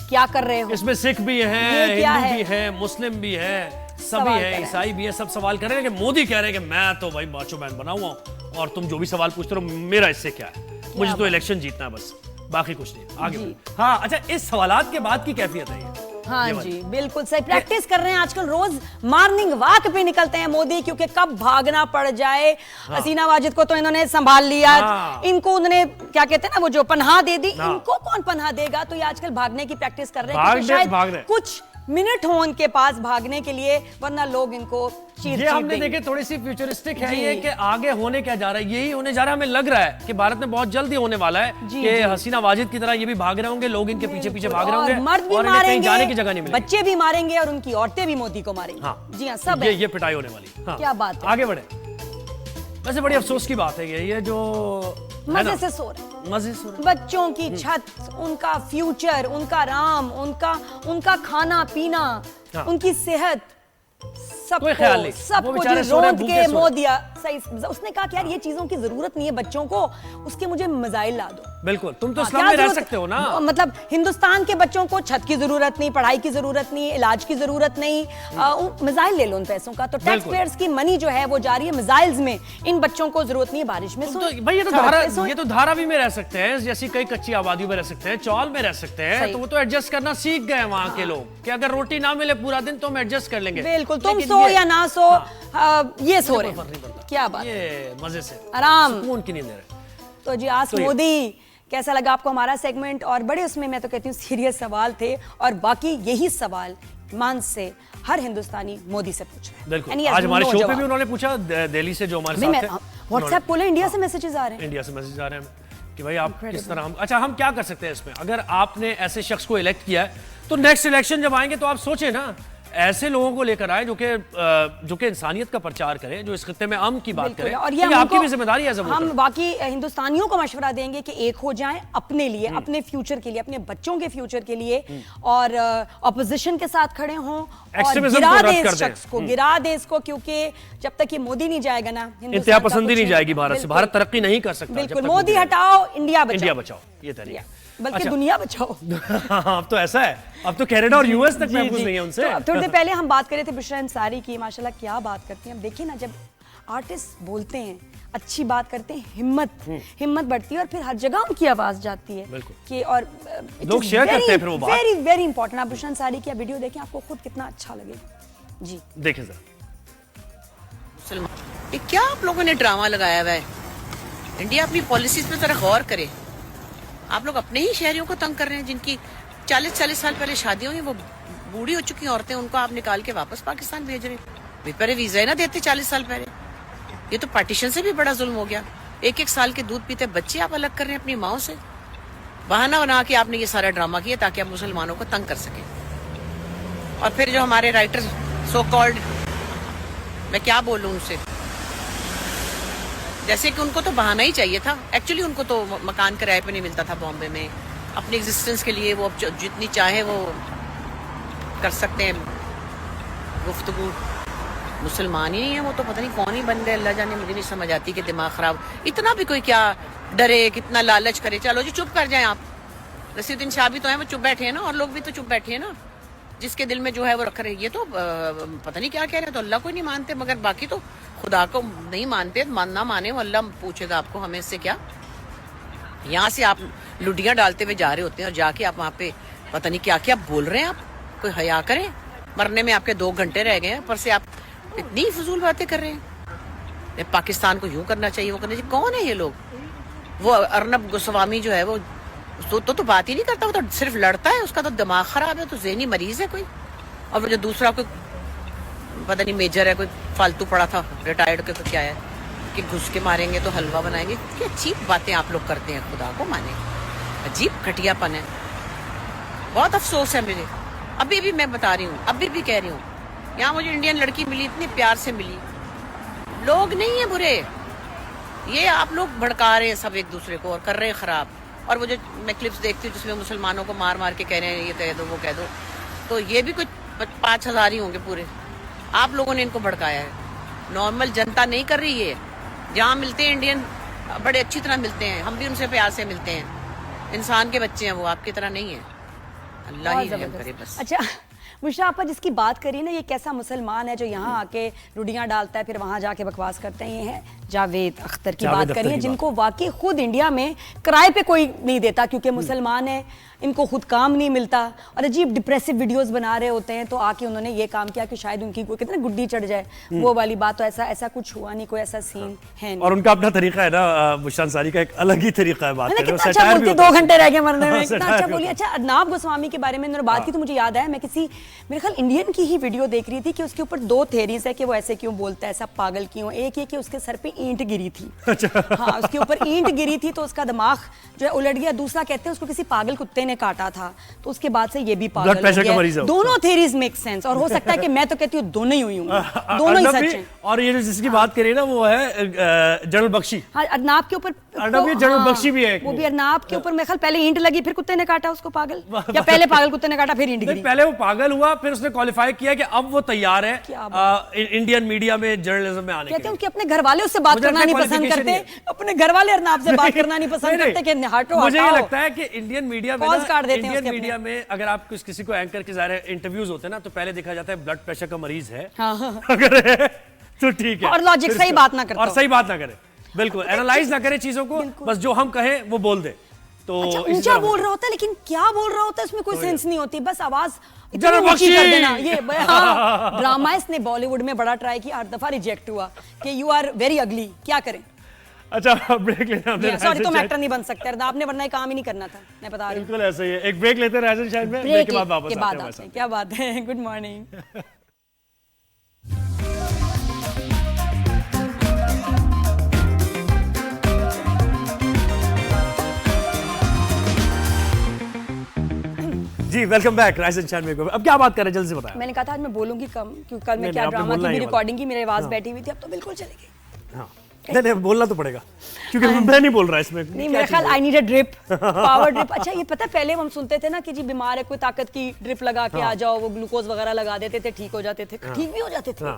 क्या कर रहे हो। इसमें सिख भी हैं, ये क्या हिंदू है? भी हैं, मुस्लिम भी हैं, सभी सवाल कर हैं, रहे हैं। ईसाई भी है, सब सवाल कर रहे हैं कि मोदी कह रहे हैं कि मैं तो भाई माचो मैन बना हुआ हूं और तुम जो भी सवाल पूछते रहो मेरा इससे क्या है, मुझे तो इलेक्शन जीतना है बस, बाकी कुछ नहीं। आगे बढ़ो। हाँ, अच्छा, इस सवालात के बाद की कैफियत है ये। हाँ ये जी, वाली। बिल्कुल सही। प्रैक्टिस कर रहे हैं आजकल, रोज मॉर्निंग वॉक पे निकलते हैं मोदी, क्योंकि कब भागना पड़ जाए। हसीना वाजिद को तो इन्होंने संभाल लिया, हाँ। इनको उन्होंने क्या कहते हैं ना वो जो पनाह दे दी, हाँ। इनको कौन पनाह देगा? तो ये आजकल भागने की प्रैक्टिस कर रहे हैं, भाग क्योंकि रहे, शायद भाग रहे। कुछ मिनट हो उनके पास भागने के लिए, वरना लोग इनको चीर ये हमने देंगे। देखे थोड़ी सी फ्यूचरिस्टिक है जी। ये कि आगे होने क्या जा रहा है, यही होने जा रहा है। हमें लग रहा है कि भारत में बहुत जल्दी होने वाला है जी, कि जी। हसीना वाजिद की तरह ये भी भाग रहे होंगे, लोग इनके पीछे पीछे भाग रहे और होंगे मर्द भी और इन्हें कहीं मारेंगे, जाने की जगह नहीं मिलेगी। बच्चे भी मारेंगे और उनकी औरतें भी मोदी को मारेंगी। हाँ। जी हाँ, सब है। ये पिटाई होने वाली। हाँ। क्या बात है। आगे बढ़े। वैसे बड़ी अफसोस की बात है ये जो है ना, मजे से सो रहे, मजे से सो रहे। बच्चों की छत, उनका फ्यूचर, उनका राम, उनका खाना पीना, हाँ। उनकी सेहत, कोई ख्याल नहीं। सब वो कुछ बेचारे सो रहे हैं, रोंद भूखे के सो रहे मो दिया। सही, उसने कहा कि यार ये चीजों की जरूरत नहीं है बच्चों को, उसके मुझे मिसाइल ला दो। बिल्कुल, तुम तो हाँ, इस्लाम क्या में रह जरूरत- सकते हो ना। मतलब हिंदुस्तान के बच्चों को छत की जरूरत नहीं, पढ़ाई की जरूरत नहीं, इलाज की जरूरत नहीं, मिसाइल ले लो उन पैसों का। तो टैक्स बिल्कुल। पेयर्स की मनी जो है वो जा रही है मिसाइल्स में। इन बच्चों को जरूरत नहीं है बारिश में तो भाई ये तो धारावी में रह सकते हैं, जैसी कई कच्ची आबादियों में रह सकते हैं, चौल में रह सकते हैं, सही। तो वो तो एडजस्ट करना सीख गए वहां के लोग कि अगर रोटी ना मिले पूरा दिन तो हम एडजस्ट कर लेंगे। बिल्कुल, तुम लेकिन सो ये- या ना सो, ये सो कोई रहे फर्क नहीं पड़ता। क्या बात, ये मजे से आराम। सुकून की नींद ले रहे। तो जी आज तो ये- मोदी, कैसा लगा आपको हमारा सेगमेंट? और बड़े उसमें मैं तो कहती हूँ सीरियस सवाल थे, और बाकी यही सवाल मान से हर हिंदुस्तानी मोदी से पूछ रहे हैं। बिल्कुल, And he has आज हमारे no शो पे जवाब। भी उन्होंने पूछा, दिल्ली से जो हमारे नहीं, साथ मैं थे, व्हाट्सएप खोले, इंडिया से मैसेजेस आ रहे हैं। इंडिया से मैसेज आ रहे हैं कि भाई आप किस तरह अच्छा हम क्या कर सकते हैं इसमें? अगर आपने ऐसे शख्स को इलेक्ट किया है तो नेक्स्ट इलेक्शन जब आएंगे तो आप सोचें ना, ऐसे लोगों को लेकर आए जो कि इंसानियत का प्रचार करें, जो इस खित्ते में अमन की बात बिल्कुल, करें। और ये आपकी भी जिम्मेदारी है। हम बाकी हिंदुस्तानियों को मशवरा देंगे कि एक हो जाएं अपने लिए, अपने फ्यूचर के लिए, अपने बच्चों के फ्यूचर के लिए, और ऑपोजिशन के साथ खड़े हों और गिरा दें इस शख्स को, गिरा दें इसको, क्योंकि जब तक ये मोदी नहीं जाएगा ना, इंतहा पसंदी नहीं जाएगी भारत से, भारत तरक्की नहीं कर सकता। बिल्कुल, मोदी हटाओ, इंडिया इंडिया बचाओ, ये तरीका। बल्कि अच्छा। दुनिया बचाओ। अब तो ऐसा है, अब तो कनाडा और यूएस तक महफूज नहीं है उनसे। तो थोड़ी देर पहले हम बात कर रहे थे बुशरा अंसारी की, माशाल्लाह क्या बात करती हैं। अब देखिए ना, जब आर्टिस्ट बोलते हैं, अच्छी बात करते हैं, हिम्मत बढ़ती है और फिर हर जगह उनकी आवाज जाती है कि, और लोग शेयर करते हैं फिर वो बात। Very very important. आप बुशरा अंसारी की वीडियो देखें, आपको खुद कितना अच्छा लगेगा। जी देखें जरा। ये क्या आप लोगों ने ड्रामा लगाया हुआ है? इंडिया अपनी पॉलिसीज पे जरा गौर करे। आप लोग अपने ही शहरियों को तंग कर रहे हैं, जिनकी 40-40 साल पहले शादी हुई, वो बूढ़ी हो चुकी औरतें, उनको आप निकाल के वापस पाकिस्तान भेज रहे हैं। पहले वीजा ही ना देते 40 साल पहले। ये तो पार्टीशन से भी बड़ा जुल्म हो गया। 1-1 साल के दूध पीते बच्चे आप अलग कर रहे हैं अपनी माओ से। बहाना बना के आपने ये सारा ड्रामा किया ताकि आप मुसलमानों को तंग कर सकें। और फिर जो हमारे राइटर सो कॉल्ड, मैं क्या बोलूं उनसे, जैसे कि उनको तो बहाना ही चाहिए था। एक्चुअली उनको तो मकान किराए पे नहीं मिलता था बॉम्बे में, अपनी एग्जिस्टेंस के लिए वो अब जितनी चाहे वो कर सकते हैं गुफ्तगू। मुसलमान ही नहीं है वो, तो पता नहीं कौन ही बन गए, अल्लाह जाने। मुझे नहीं समझ आती कि दिमाग खराब, इतना भी कोई क्या डरे, कितना लालच करे। चलो जी चुप कर जाए आप। नसीरुद्दीन शाह भी तो है, वो चुप बैठे हैं ना, और लोग भी तो चुप बैठे हैं ना, जिसके दिल में जो है वो रख रहे हैं। ये तो पता नहीं क्या कह रहे हैं, तो अल्लाह को नहीं मानते, मगर बाकी तो खुदा को नहीं मानते। मानना माने, वो अल्लाह पूछेगा आपको, हमें इससे क्या। यहाँ से आप लुडियाँ डालते हुए जा रहे होते हैं और जाके आप वहाँ पे पता नहीं क्या क्या बोल रहे हैं। आप कोई हया करें, मरने में आपके 2 घंटे रह गए हैं, ऊपर से आप इतनी फजूल बातें कर रहे हैं। पाकिस्तान को यूं करना चाहिए, वो करना चाहिए। कौन है ये लोग? वो अर्नब गोस्वामी जो है वो तो बात ही नहीं करता, वो तो सिर्फ लड़ता है। उसका तो दिमाग खराब है, तो ज़हनी मरीज है कोई। और वो जो दूसरा कोई पता नहीं मेजर है, कोई फालतू पड़ा था रिटायर्ड के, तो क्या है कि घुस के मारेंगे तो हलवा बनाएंगे। क्या अजीब बातें आप लोग करते हैं, खुदा को माने, अजीब घटियापन है। बहुत अफसोस है मुझे। अभी भी मैं बता रही हूँ, अभी भी कह रही हूँ, यहाँ मुझे इंडियन लड़की मिली, इतने प्यार से मिली। लोग नहीं है बुरे, ये आप लोग भड़का रहे हैं सब एक दूसरे को और कर रहे हैं खराब। और वो जो मैं क्लिप्स देखती हूँ जिसमें मुसलमानों को मार मार के कह रहे हैं ये कह दो वो कह दो, तो ये भी कुछ 5,000 ही होंगे पूरे। आप लोगों ने इनको भड़काया है, नॉर्मल जनता नहीं कर रही है। जहाँ मिलते हैं इंडियन बड़े अच्छी तरह मिलते हैं, हम भी उनसे प्यार से मिलते हैं। इंसान के बच्चे हैं वो, आपकी तरह नहीं है। अल्लाह ही रहम करे बस। अच्छा मुशरा आपा जिसकी बात करी ना, ये कैसा मुसलमान है जो यहाँ आके रुडियाँ डालता है फिर वहाँ जाके बकवास करते हैं, ये है जावेद अख्तर की बात करी है, जिनको वाकई खुद इंडिया में किराए पे कोई नहीं देता क्योंकि मुसलमान है, इनको खुद काम नहीं मिलता और अजीब डिप्रेसिव वीडियोस बना रहे होते हैं। तो आके उन्होंने ये काम किया कि शायद उनकी कोई कितना गुड्डी चढ़ जाए, वो वाली बात। तो ऐसा कुछ हुआ नहीं, कोई ऐसा सीन है नहीं। और उनका अपना तरीका है ना, बुशरा अंसारी का एक अलग ही तरीका है बात करने का। अच्छा बोलती, 2 घंटे रह गए मरने में, कितना अच्छा बोली। अच्छा अर्नब गोस्वामी के बारे में उन्होंने बात की तो मुझे याद आया, मैं किसी मेरे ख्याल इंडियन की ही वीडियो देख रही थी कि उसके ऊपर 2 थेरीज है कि वो ऐसे क्यों बोलता है, ऐसा पागल क्यों। एक ये कि उसके सर पे ईंट गिरी थी, हाँ उसके ऊपर ईंट गिरी थी तो उसका दिमाग जो है उलट गया। दूसरा कहते हैं उसको किसी पागल कुत्ते ने काटा था, तो उसके बाद से ये भी पागल हो गया। दोनों थेरीज मेक सेंस, और हो सकता है कि मैं तो कहती हूँ दोनों ही हुई होंगी, दोनों ही सच हैं। और ये जो जिसकी बात करिए ना वो है जनरल बख्शी। हाँ अर्नब के ऊपर, अर्नब ये जनरल बख्शी भी है, वो भी अर्नब के ऊपर मेरे ख्याल पहले ईंट लगी फिर कुत्ते ने काटा उसको पागल, या पहले पागल कुत्ते ने काटा फिर ईंट गिरी। पहले वो पागल हुआ, फिर उसने क्वालिफाई किया कि अब वो तैयार है इंडियन मीडिया में जर्नलिज्म में आने के लिए। कहते हैं उनके अपने घर वाले उससे बात करना नहीं पसंद करते, अपने घर वाले अर्नब से बात करना नहीं पसंद करते कि हटो। मुझे ये लगता है कि इंडियन मीडिया में, इंडियन मीडिया में अगर आप किसी को एंकर के ज़ाहिर इंटरव्यूज होते हैं ना, तो पहले देखा जाता है ब्लड प्रेशर का मरीज है, अगर है तो ठीक है, और लॉजिक सही बात ना करते, और सही बात ना करे, बिल्कुल एनालाइज ना करे चीजों को, बस जो हम कहें वो बोल दे। तो अच्छा ऊंचा बोल रहा होता है, लेकिन क्या बोल रहा होता है उसमें कोई सेंस नहीं होती, बस आवाज इतनी ऊंची कर देना। ये ड्रामा इसने बॉलीवुड में बड़ा ट्राई किया, 8 दफा रिजेक्ट हुआ कि यू आर वेरी अगली, क्या करें। अच्छा ब्रेक लेना, सॉरी तुम एक्टर नहीं बन सकते, आपने वरना ये काम ही नहीं करना था, मैं बता रही हूं। बिल्कुल ऐसा ही है। एक ब्रेक लेते हैं राजन शायद में, ब्रेक के बाद वापस आते हैं। क्या बात है, गुड मॉर्निंग। जी welcome back rise and shine में। अब क्या बात कर रहे हैं, जल्दी से बताएं। मैंने कहा था आज मैं बोलूंगी कम, क्योंकि कल मैं नहीं, क्या आपने ड्रामा बोलना की ही भी है रिकॉर्डिंग की मेरी आवाज हाँ। बैठी हुई थी, अब तो बिल्कुल चलेगी। हाँ नहीं बोलना तो पड़ेगा क्योंकि मैं नहीं बोल रहा इसमें। नहीं मेरा ख्याल I need a drip, power drip. अच्छा ये पता है पहले हम सुनते थे ना कि जी बीमार है कोई ताकत की ड्रिप लगा के आ जाओ, वो ग्लूकोज वगैरह लगा देते थे, ठीक हो जाते थे, ठीक भी हो जाते थे।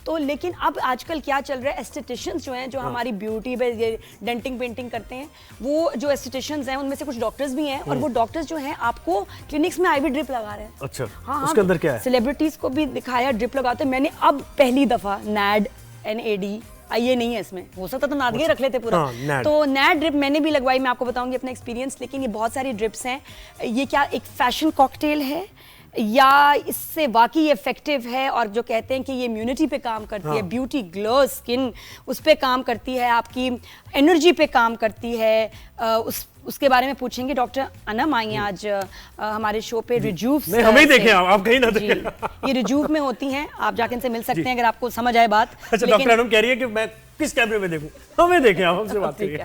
तो लेकिन अब आजकल क्या चल रहा है, एस्थेटिशियंस जो हैं जो हमारी ब्यूटी पे ये डेंटिंग पेंटिंग करते हैं, वो जो एस्थेटिशियंस हैं उनमें से कुछ डॉक्टर्स भी हैं, और वो डॉक्टर्स जो हैं आपको क्लिनिक्स में आईवी ड्रिप लगा रहे हैं। अच्छा हाँ उसके अंदर क्या है? सेलिब्रिटीज को भी दिखाया ड्रिप लगाते। मैंने अब पहली दफा नैड NAD ये नहीं है इसमें, हो सकता तो नादगे रख लेते पूरा। NAD। तो नैड ड्रिप मैंने भी लगवाई, मैं आपको बताऊंगी अपना एक्सपीरियंस। लेकिन ये बहुत सारी ड्रिप्स हैं, ये क्या एक फैशन कॉकटेल है या इससे वाकई इफेक्टिव है? और जो कहते हैं कि ये इम्यूनिटी पे काम करती है, ब्यूटी ग्लो स्किन उस पे काम करती है, आपकी एनर्जी पे काम करती है, उसके बारे में पूछेंगे। डॉक्टर अनम आई हैं आज हमारे शो पे रिजूव। नहीं हमें ही देखें आप कहीं ना देखें। ये रिजूव में होती हैं, आप जाके इनसे मिल सकते हैं अगर आपको समझ आए बात। अच्छा डॉक्टर अनम कह रही है कि मैं किस कैमरे में देखूं? हमें देखें, आप हमसे बात करिए।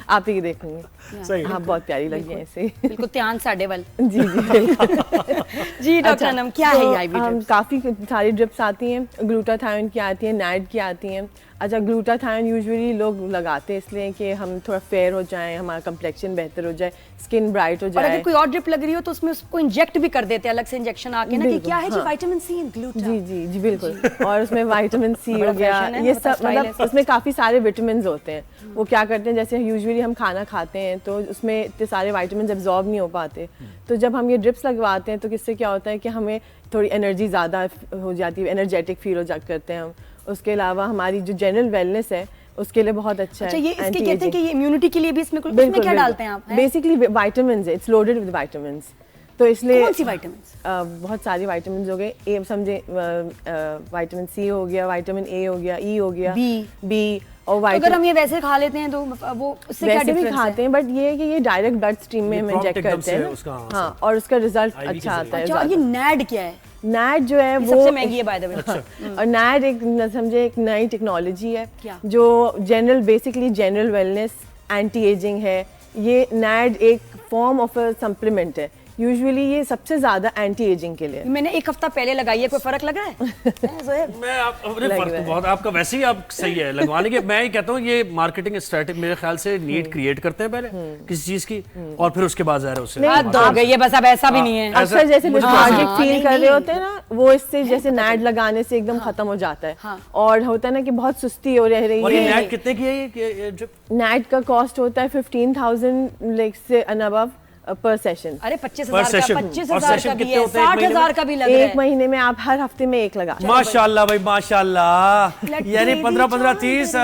आप ही देखूंगी। सही हाँ बहुत प्यारी लगी है ऐसे। बिल्कुल ध्यान साढ़े वाल। जी जी बिल्कुल। जी डॉक्टर अनम क्या है ये आईवी ड्रिप्स? काफ़ी सारी ड्रिप्स आती हैं, ग्लूटाथायोन की आती हैं, नैड की आती हैं। अच्छा ग्लूटाथायोन यूजुअली लोग लगाते हैं इसलिए कि हम थोड़ा फेयर हो जाएं, हमारा कंप्लेक्शन बेहतर हो जाए, स्किन ब्राइट हो और जाए। अगर कोई और ड्रिप लग रही हो तो उसमें उसको इंजेक्ट भी कर देते हैं, अलग से इंजेक्शन आके ना कि क्या है जी विटामिन सी इन ग्लूटा। जी जी जी बिल्कुल। और उसमें विटामिन सी हो गया, fashion है, ये बड़ा सब style है। मतलब उसमें काफ़ी सारे विटामिन होते हैं। वो क्या करते हैं, जैसे यूजुअली हम खाना खाते हैं तो उसमें इतने सारे विटामिन एब्जॉर्ब नहीं हो पाते, तो जब हम ये ड्रिप्स लगवाते हैं तो किससे क्या होता है कि हमें थोड़ी एनर्जी ज़्यादा हो जाती है, एनर्जेटिक फील करते हैं हम। उसके अलावा हमारी जो जनरल वेलनेस है उसके लिए बहुत अच्छा है। अच्छा ये इसके कहते हैं कि ये इम्यूनिटी के लिए भी इसमें बिल्कुल क्या डालते हैं आप? बेसिकली विटामिन है, इट्स लोडेड विद विटामिन। तो इसलिए कौन सी विटामिन्स? बहुत सारी विटामिन हो गए, ए समझे विटामिन सी हो गया, विटामिन ए हो गया, ई हो गया, बी और तो अगर हम ये वैसे खा लेते हैं तो वो उससे क्या वैसे भी डिफरेंस खाते हैं, बट ये है कि ये डायरेक्ट ब्लड स्ट्रीम में हम इंजेक्ट करते हैं उसका, हाँ, और उसका रिजल्ट अच्छा आता है। अच्छा ये नैड क्या है? नैड जो है वो सबसे महंगी है बाय द वे। और नैड एक समझे एक नई टेक्नोलॉजी है क्या? जो general basically general wellness anti ageing है। ये नैड एक फॉर्म ऑफ अ सप्लीमेंट है, यूजुअली ये सबसे ज्यादा एंटी एजिंग के लिए। मैंने एक हफ्ता पहले लगाई है, कोई फर्क लग रहा है? मैं फर्क तो बहुत आपका वैसे ही आप सही है लगवाने के। मैं ये कहता हूँ ये मार्केटिंग स्ट्रेटेजी मेरे ख्याल से नीड क्रिएट करते हैं पहले किसी चीज की और फिर उसके बाद ज़ाहिर है उससे हाथ धो गई है बस, अब ऐसा भी नहीं है। अक्सर जैसे लेथार्जिक फील कर रहे होते हैं ना, वो इससे जैसे नैड लगाने से एकदम खत्म हो जाता है। और होता है ना कि बहुत सुस्ती हो रही है। और ये नैड कितने की है ये ड्रिप? नैड का कॉस्ट होता है 15,000 लाइक से अबव पर सेशन। अरे 25,000 का, 25,000 का भी है, होते हैं 60,000 का भी लग रहा है। एक महीने में आप हर हफ्ते में एक लगा। माशाल्लाह भाई माशाल्लाह, यानी 15 15 30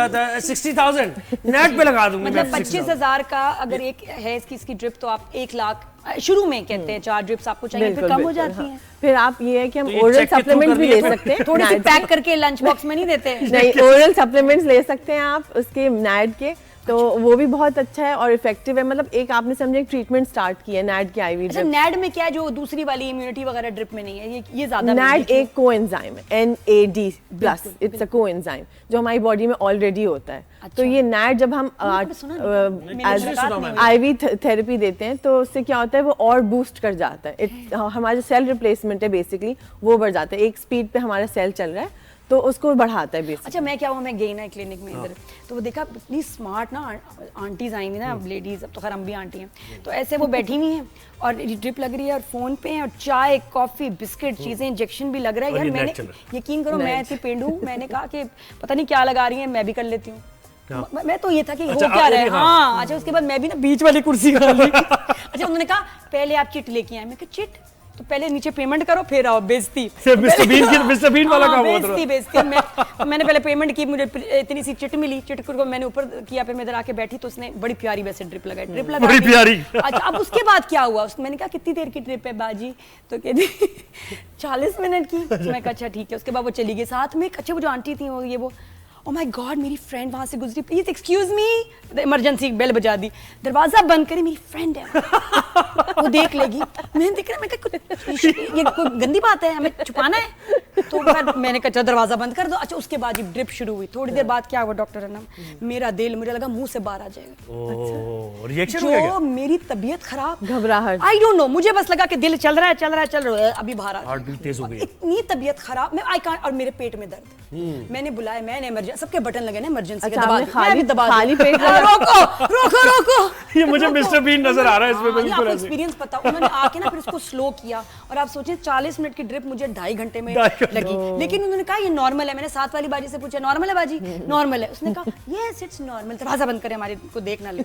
60,000 नेट पे लगा दूंगी। मतलब 25,000 का अगर एक है इसकी ड्रिप तो आप 1 लाख शुरू में कहते हैं 4 ड्रिप्स आपको चाहिए, फिर कम हो जाती हैं। फिर आप ये है कि हम ओरल सप्लीमेंट भी ले सकते हैं, थोड़ी सी पैक करके लंच बॉक्स में नहीं देते। नहीं ओरल सप्लीमेंट्स ले सकते हैं आप उसके नैड के, तो वो भी बहुत अच्छा है और इफेक्टिव है। मतलब एक आपने समझे एक ट्रीटमेंट स्टार्ट की है नैड की आईवी अच्छा ड्रिप। नैड में क्या है जो दूसरी वाली इम्यूनिटी वगैरह ड्रिप में नहीं है? ये ज्यादा नैड एक कोएंजाइम है, NAD+, इट्स अ कोएंजाइम जो हमारी बॉडी में ऑलरेडी होता है। तो ये नैड जब हम आईवी थेरेपी देते हैं तो उससे क्या होता है वो और बूस्ट कर जाता है। हमारा सेल रिप्लेसमेंट है बेसिकली वो बढ़ जाता है, एक स्पीड पे हमारा सेल चल रहा है तो उसको बढ़ाता है बेसिकली। अच्छा मैं क्या हुआ, मैं गई ना क्लिनिक में इधर, तो वो देखा इतनी स्मार्ट ना आंटीज आई हुई ना, लेडीज, अब तो खैर हम भी आंटी हैं, तो ऐसे वो बैठी हुई हैं और ड्रिप लग रही है और फोन पे है और चाय कॉफी बिस्किट चीजें इंजेक्शन भी लग रहा है। यार मैंने यकीन करो मैं इतनी पेंडू, मैंने कहा कि पता नहीं क्या लगा रही है, मैं भी कर लेती हूँ। मैं तो ये था कि हो क्या रहा है। हाँ अच्छा उसके बाद मैं भी ना बीच वाली कुर्सी कर ली। अच्छा उन्होंने कहा पहले आप चिट लेके आए, मैं कहा चिट तो पहले नीचे पेमेंट करो फिर आओ बेइज्जती। मिस्टर बीन वाला काम हुआ था। बेइज्जती मैंने पहले पेमेंट की, मुझे इतनी सी चिट मिली, चिट को मैंने ऊपर किया, फिर मैं इधर आके बैठी तो उसने बड़ी प्यारी वैसे ड्रिप लगाई, ड्रिप लगा बड़ी प्यारी। अच्छा अब उसके बाद क्या हुआ, मैंने कहा कितनी देर की ड्रिप है बाजी, तो कहती 40 मिनट की। मैं कहा अच्छा ठीक है। उसके बाद वो चली गई, साथ में अच्छा वो जो आंटी थी वो ओह माय गॉड मेरी फ्रेंड वहां से गुजरी, please excuse me, emergency bell बजा दी, दरवाजा बंद करी, मेरी फ्रेंड है वो देख लेगी। मैंने देख रहा, मैं ये कोई गंदी बात है, हमें छुपाना है? तो मैंने कहा दरवाजा बंद कर दो। अच्छा उसके बाद ड्रिप शुरू हुई, थोड़ी देर बाद क्या हुआ डॉक्टर अनम, मेरा दिल मुझे लगा मुंह से बाहर आ जाएगा। रिएक्शन हो गया, मेरी तबीयत खराब, घबराहट, आई डोंट नो, मुझे बस लगा कि दिल चल रहा है अभी बाहर आ हार्ट बीट तेज हो गई, इतनी तबीयत खराब, मैं आई कांट, और मेरे पेट में दर्द। मैंने बुलाया, मैंने इमरजेंसी, सबके बटन लगे ना इमरजेंसी के, दबा खाली पेट रोको ये मुझे मिस्टर बीन नजर आ रहा है इसमें बिल्कुल। एक्सपीरियंस पता, उन्होंने आके ना फिर उसको स्लो किया, और आप सोचें 40 मिनट की ड्रिप मुझे 2.5 घंटे में लगी, लेकिन उन्होंने कहा ये नॉर्मल है। मैंने साथ वाली बाजी से पूछा नॉर्मल है बाजी, नॉर्मल है, उसने कहा यस इट्स नॉर्मल, दरवाजा बंद करें हमारे को देख ना ले।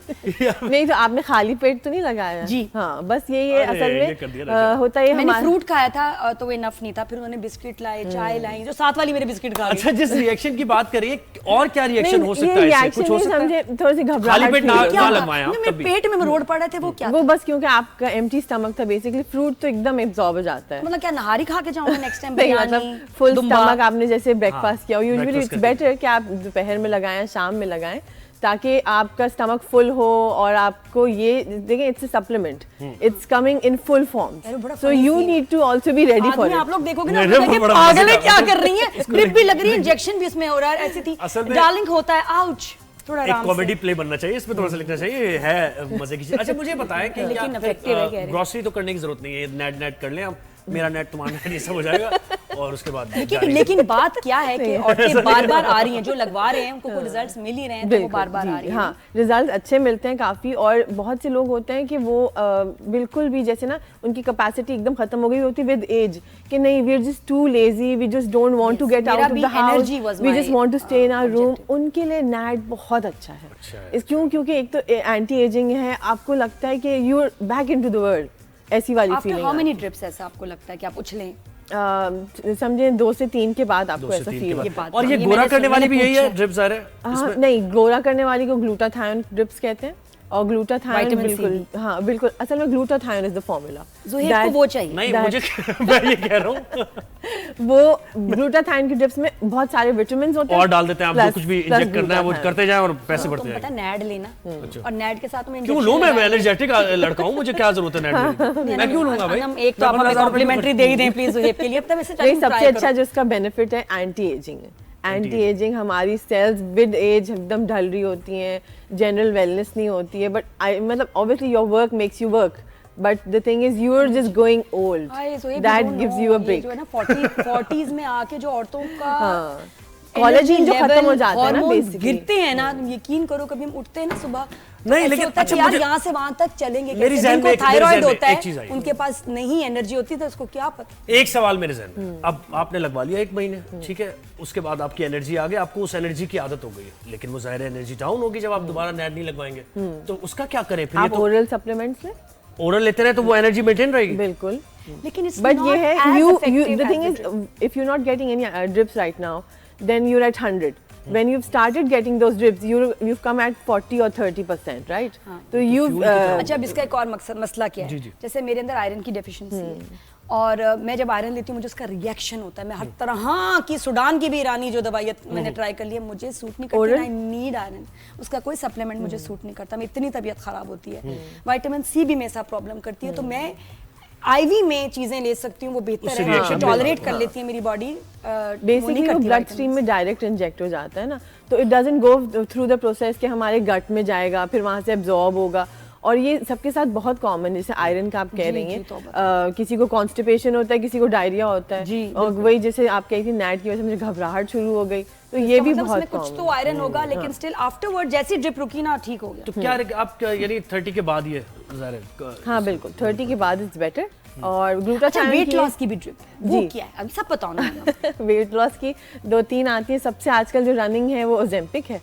नहीं तो आपने खाली पेट तो नहीं लगाया जी, हाँ, बस ये असल में होता है। मैंने फ्रूट खाया था तो वो इनफ नहीं था, फिर उन्होंने बिस्किट लाए, चाय लाई, जो साथ वाली मेरे बिस्किट खा गई। अच्छा जिस रिएक्शन की बात करिए, और क्या रिएक्शन हो सकता है इससे? कुछ हो सकता है? थोड़ी सी घबराहट, खाली पेट ना लगवाया मेरे पेट में रोड पड़ा थे, वो क्या वो बस क्योंकि आपका एम्प्टी स्टमक था बेसिकली, फ्रूट तो एकदम एब्जॉर्ब हो जाता है। मतलब क्या नहारी खा के जाऊंगा नेक्स्ट टाइम? मतलब फुल स्टमक आपने जैसे ब्रेकफास्ट किया, यूजुअली इट्स बेटर कि आप दोपहर में लगाएं, शाम में लगाएं, ताकि आपका स्टमक फुल हो, और आपको ये देखें it's a supplement, it's coming in full form, so you need to also be ready for it. आप लोग देखोगे ना पागल है क्या कर रही है, ड्रिप भी लग रही है, इंजेक्शन भी इसमें हो रहा है, ऐसी थी डार्लिंग होता है, आउच। एक कॉमेडी प्ले बनना चाहिए इसमें, थोड़ा सा लिखना चाहिए, है मजे की चीज। अच्छा मुझे बताएं कि ग्रोसरी तो करने की जरूरत नहीं है, नेट कर लें हम, मेरा नेट तुम्हारा नेट, ये सब हो जाएगा, और उसके बाद लेकिन बात क्या है कि औरतें बार-बार आ रही हैं, जो लगवा रहे हैं उनको कोई रिजल्ट्स मिल ही रहे हैं, तो वो बार-बार आ रही हैं। हाँ, रिजल्ट अच्छे मिलते हैं काफ़ी, और बहुत से लोग होते हैं कि वो बिल्कुल भी जैसे ना उनकी कैपेसिटी एकदम खत्म हो गई होती है विद एज, कि नहीं we are just too lazy, we just don't want to get out of the house, we just want to stay in our room, उनके लिए नैट बहुत अच्छा है। क्योंकि एक तो एंटी एजिंग है, आपको लगता है कि you are back into the world, ऐसी वाली फीलिंग। हाउ मेनी ड्रिप्स ऐसा आपको लगता है कि आप उछलें? समझे 2 से 3 के बाद आपको ऐसा फील होगा। और ये गोरा करने वाली भी यही है ड्रिप्स आ रहे हैं? नहीं, गोरा करने वाली को ग्लूटाथायोन ड्रिप्स कहते हैं, और ग्लूटाथायोन बिल्कुल, हाँ बिल्कुल, असल में glutathione is the formula. Zuhaib को वो चाहिए। नहीं मुझे मैं ये कह रहा हूँ वो ग्लूटाथायोन की ड्रिप्स में बहुत सारे विटामिन्स होते हैं, और डाल देते हैं, आप जो कुछ भी इंजेक्ट करना है वो करते जाएं और पैसे बढ़ते जाएं। पता नैड लेना, और नैड के साथ में क्यों लूं मैं एनर्जेटिक लड़का हूं, मुझे क्या जरूरत है नैड, मैं क्यों लूंगा भाई? एक तो आप हमें कॉम्प्लीमेंटरी दे ही दें प्लीज ज़ुहैब के लिए। तब सबसे अच्छा जो इसका बेनिफिट है एंटी एजिंग है। एंटी एजिंग, हमारी सेल्स विद एज एकदम ढल रही होती हैं, जनरल वेलनेस नहीं होती है, बट मतलब obviously your work makes you work, but the thing is you are just going old, that gives you a break. जो है ना 40s में आके जो औरतों का कोलेजन जो खत्म हो जाता है ना, बेसिकली गिरते हैं ना, यकीन करो कभी हम उठते हैं ना सुबह, नहीं लेकिन अच्छा यार यहाँ से वहां तक चलेंगे मेरी कैसे? ज़हन में जिनको थायराइड होता एक चीज़ है आई। उनके पास नहीं एनर्जी होती, तो उसको क्या पता। एक सवाल मेरे ज़हन में, अब आपने लगवा लिया 1 महीने, ठीक है, उसके बाद आपकी एनर्जी आ गई, आपको उस एनर्जी की आदत हो गई है, लेकिन वो ज़ाहिर है एनर्जी डाउन होगी जब आप दोबारा नैड नहीं लगवाएंगे, तो उसका क्या करें फिर? आप ओरल सप्लीमेंट्स लें, ओरल लेते रहे तो वो एनर्जी मेंटेन रहेगी बिल्कुल, लेकिन बट ये है the thing is if you not getting any drips right now, then you're at 100. When you've started getting those drips, you've come at 40 or 30%, right? तो you've अच्छा, अब इसका एक और मसला क्या है, जैसे मेरे अंदर आयरन की डेफिशिएंसी है, और मैं जब आयरन लेती हूँ मुझे उसका रिएक्शन होता है, मैं हर तरह, हाँ कि सूडान की भी ईरानी जो दवाई मैंने ट्राई कर लिया, मुझे सूट नहीं करती, आई नीड आयरन, उसका कोई सप्लीमेंट मुझे सूट नहीं करता, मैं इतनी तबीयत खराब होती है, विटामिन सी भी मेरे साथ प्रॉब्लम करती है, तो मैं आईवी में चीजें ले सकती हूँ, वो बेहतर है, टॉलरेट कर लेती है मेरी बॉडी, बेसिकली वो ब्लड स्ट्रीम में डायरेक्ट इंजेक्ट हो जाता है ना, तो it doesn't go through the process कि हमारे गट में जाएगा, फिर वहाँ से एब्जॉर्ब होगा, और ये सबके साथ बहुत कॉमन, जैसे आयरन का आप कह रही हैं, किसी को कॉन्स्टिपेशन होता है, किसी को डायरिया होता है, और वही जैसे आप कही थी नैट की वजह से मुझे घबराहट शुरू हो गई, तो ये भी बहुत कुछ तो आयरन होगा, लेकिन स्टिल आफ्टरवर्ड जैसी ड्रिप रुकी ना ठीक हो गया। तो क्या आप यानी 30 के बाद ये हाँ बिल्कुल 30 के बाद इट्स बेटर। और ग्लूटाथायोन वेट लॉस की भी ड्रिप वो क्या है अभी सब बताओ ना। वेट लॉस की 2-3 आती है, सबसे आजकल जो रनिंग है वो ओजेम्पिक है।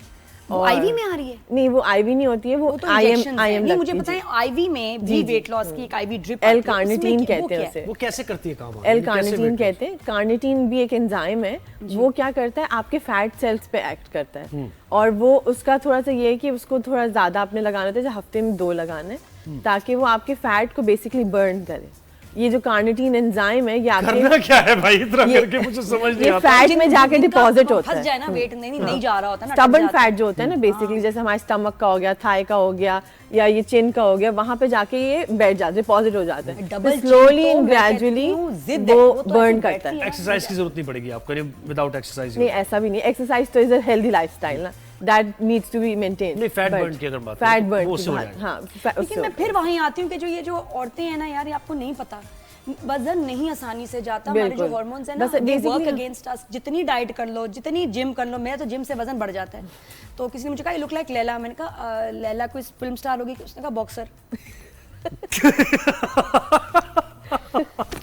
वो आईवी में आ रही है? नहीं वो आईवी नहीं होती है, वो तो IM नहीं, मुझे पता है आईवी में भी वेट लॉस की एक आईवी ड्रिप एल कार्निटीन कहते हैं उसे। वो कैसे करती है काम? एल कार्निटीन कहते हैं। कार्निटीन भी एक एंजाइम है, वो क्या करता है आपके फैट सेल्स पे एक्ट करता है, और वो उसका थोड़ा सा ये है कि उसको थोड़ा ज्यादा आपने लगाना होता है, हफ्ते में 2 लगाने, ताकि वो आपके फैट को बेसिकली बर्न करे। ये जो कार्निटीन एंजाइम है ये आपके करना क्या है भाई इतना करके मुझे समझ नहीं ये आता। फैट में जाके जिनका डिपॉजिट होता फंस है। जाए ना वेट नहीं जा रहा होता ना, स्टबर्न अटक जाता है। फैट जो होता है ना बेसिकली, जैसे हमारे स्टमक का हो गया, थाई का हो गया, या ये चिन का हो गया, वहां पे जाके ये बैठ जाता है, डिपॉजिट हो जाता है। डबल स्लोली चिन तो एंड मैं ग्रेजुअली कहती हूँ, जिद है, वो वो तो बर्न ऐसे करता बैठती है। एक्सरसाइज की जरूरत नहीं पड़ेगी आपको, विदाउट एक्सरसाइज। नहीं ऐसा भी नहीं, एक्सरसाइज तो इज अ हेल्दी लाइफस्टाइल ना, that needs to be maintain. नहीं, fat burn की अगर बात करें फैट तो बर्न वो उससे हो जाएगा। हाँ लेकिन मैं फिर वहीं आती हूँ कि जो ये जो औरतें हैं ना यार, ये आपको नहीं पता, वजन नहीं आसानी से जाता। हमारे जो बिल्कुल। हार्मोन्स हैं ना, बस दे basically वर्क हम- अगेंस्ट अस। जितनी डाइट कर लो, जितनी जिम कर लो, मेरा तो जिम से वजन बढ़ जाता है। तो किसी ने मुझे कहा यू लुक लाइक लैला, मैंने कहा लैला कोई फिल्म स्टार होगी? उसने कहा बॉक्सर।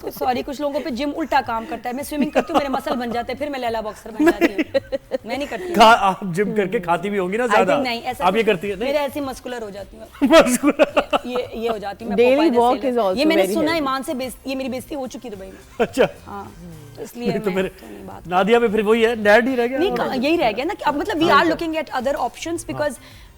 तो सॉरी, कुछ लोगों पे जिम उल्टा काम करता है। मैं स्विमिंग करती हूँ, मेरे मसल बन जाते हैं, फिर मैं लैला बॉक्सर बन जाती हूँ। मैं नहीं करती हूँ। आप जिम करके खाती भी होंगी ना I ज्यादा? think नहीं, ऐसा आप ये कुछ- करती है? मेरे ऐसी मस्कुलर हो जाती हूँ। नहीं। ये हो जाती हूँ मैं। Daily पोपाय जैसे walk लग- is also ये मैंने very सुना healthy. ईमान से ये मेरी बेइज्जती हो चुकी दुबई में। अच्छा, हाँ, तो इसलिए नहीं तो मैं मेरे तो नहीं बात नादिया में फिर वही है, डैड ही रह गया। नहीं, यही रह गया ना कि अब मतलब we are looking at other options because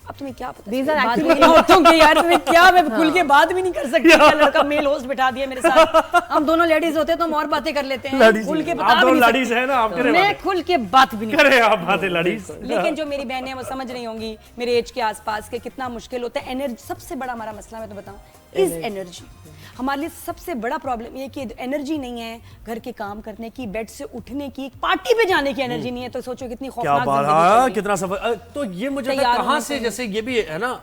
अब तुम्हें क्या पता These are बात actually- हुई ना औरतों की यार, तुम्हें क्या, मैं खुल के बात भी नहीं कर सकती। क्या लड़का मेल होस्ट बिठा दिया मेरे साथ, हम दोनों लेडीज होते तो हम और बातें कर लेते हैं, Ladies खुल के हैं। बता आप भी दोनों नहीं ladies हैं ना, आप सकते। करे मैं बातें। खुल के बात भी नहीं करे आप बातें लड़ीज। लेकिन जो मेरी बहनें हैं वो समझ रही होंगी मेरे एज के आसपास के कितना मुश्किल होता है। एनर्जी सबसे बड़ा हमारा मसला, मैं तो बताऊं, इज एनर्जी। हमारे लिए सबसे बड़ा प्रॉब्लम ये कि एनर्जी नहीं है घर के काम करने की, बेड से उठने की, पार्टी पे जाने की एनर्जी नहीं है। तो सोचो कितनी क्या खौफनाक बात, जिंदगी चल हाँ, रही है। कितना सफर। तो ये मुझे तैयार कहाँ होना से, चाहिए। जैसे ये भी है ना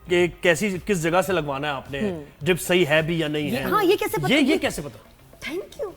कि कैसी किस जगह से लगवाना है आपने, ड्रिप सही है भी या नहीं है? हाँ, ये कैसे पता? ये कैसे पता? थैंक यू,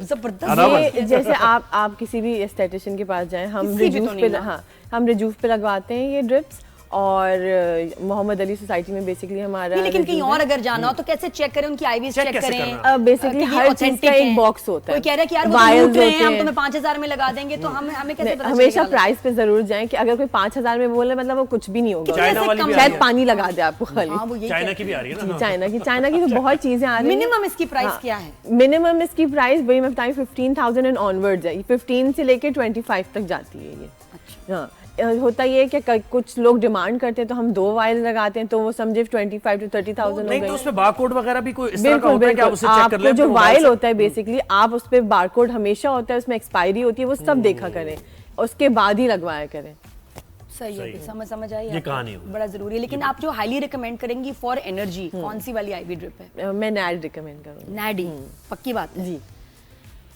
जबरदस्त। आराम है। ये जैसे आप किसी भी एस्थेटिशियन के पास जाएं, हम किसी भी रिजूफ तो पे, नहीं ना। हाँ हम रिजूफ पे लगवाते हैं ये ड्रिप्स, और मोहम्मद अली सोसाइटी में बेसिकली हमारा नहीं, लेकिन कहीं रिजूफ और है। अगर जाना हो तो कैसे चेक करें उनकी आईवीज? Check चेक कैसे करें करना? बेसिकली कि ये हर चीज authentic का एक हैं। बॉक्स होता है। कोई कह रहा है कि यार वो Vials लूट रहे हैं, होते हम हैं। तुम्हें 5000 में लगा देंगे, तो हमें कैसे पता हमेशा चलेगा? प्राइस पे जरूर जाएं कि अगर कोई 5000 में बोले मतलब वो कुछ भी नहीं होगा, चाइना वाली भी आ शायद रही है। पानी लगा दे आपको खाली। हाँ, वो यही चाइना कहते की भी आ रही है जी, ना? चाइना की तो बहुत चीजें आ रही हैं। मिनिमम इसकी प्राइस क्या है? मिनिमम इसकी प्राइस वही मैं बताऊँ 15,000 एंड ऑनवर्ड्स है। 15 से लेके 25 तक जाती है ये। अच्छा। हाँ, होता ये है कि कुछ लोग डिमांड करते हैं तो हम 2 वायल लगाते हैं, तो वो समझे 25 to 30,000 हो नहीं तो गए। उसमें बारकोड वगैरह भी कोई इस तरह का बिल्कुल होता है कि आप उसे चेक कर आपको लें? जो अपने मोबाइल वायल से? होता है बेसिकली आप उस पर बारकोड हमेशा होता है, उसमें एक्सपायरी होती है, वो सब देखा करें, उसके बाद ही लगवाया करें। सही है, समझ आई ये आपको? कहानी होगी। बड़ा जरूरी है। लेकिन आप जो हाईली रिकमेंड करेंगी फॉर एनर्जी, कौन सी वाली आईवी ड्रिप है? मैं नैड रिकमेंड करूँगी नैडी, पक्की बात है। जी।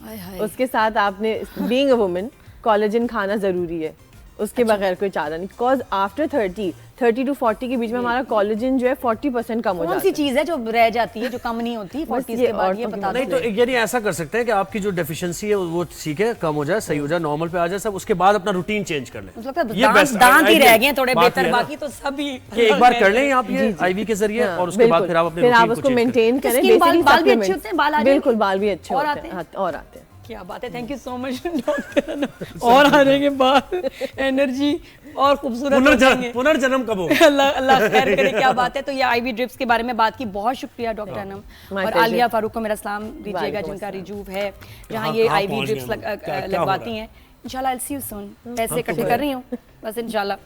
हाय हाय। उसके साथ आपने बीइंग अ वुमन कोलेजन खाना जरूरी है, उसके बगैर कोई चारा नहीं। बिकॉज आफ्टर 30 to 40 के बीच में हमारा कोलेजन जो है 40% कम हो कौन जाता सी है। चीज है जो रह जाती है, जो कम नहीं होती 40 ये के बाद? ये औरतों की बता नहीं दो। तो यानी ऐसा कर सकते हैं कि आपकी जो डेफिशिएंसी है वो ठीक है, कम हो जाए, सही हो जाए, नॉर्मल पे आ जाए सब, उसके बाद अपना रूटीन चेंज कर लें। मुझे लगता है ये दांत best दांत ही idea- रह गए हैं थोड़े बात बेहतर, ये है ना बाकी तो सभी कि एक बार कर लें आप ये आईवी के जरिए, और उसके बाद फिर आप अपने फिर आप रूटीन को उसको change करें। मेंटेन करें। Skin, बाल basically भी अच्छे supplements। होते हैं, बाल आ जाएंगे? बिल्कुल, बाल भी अच्छे और होते आते हैं। हैं? हाँ, और आते हैं। क्या बात है, thank you so much doctor. और आने के बाद एनर्जी और खूबसूरत हो जाएंगे। पुनर्जन्म कब होगा? अल्लाह अल्लाह खैर करे, क्या बात है। तो ये आईवी ड्रिप्स के बारे में बात की, बहुत शुक्रिया डॉक्टर अनम। My और pleasure। आलिया फारूक को मेरा सलाम दीजिएगा, वालेकुम जिनका अस्सलाम। रिजूव है, जहाँ कहाँ- ये कहाँ आईवी पहुंच ड्रिप्स गए हम? क्या- क्या हो लगवाती रहा हैं। इंशाल्लाह I'll see you soon। पैसे इकट्ठे कर रही हूँ बस, इंशाल्लाह।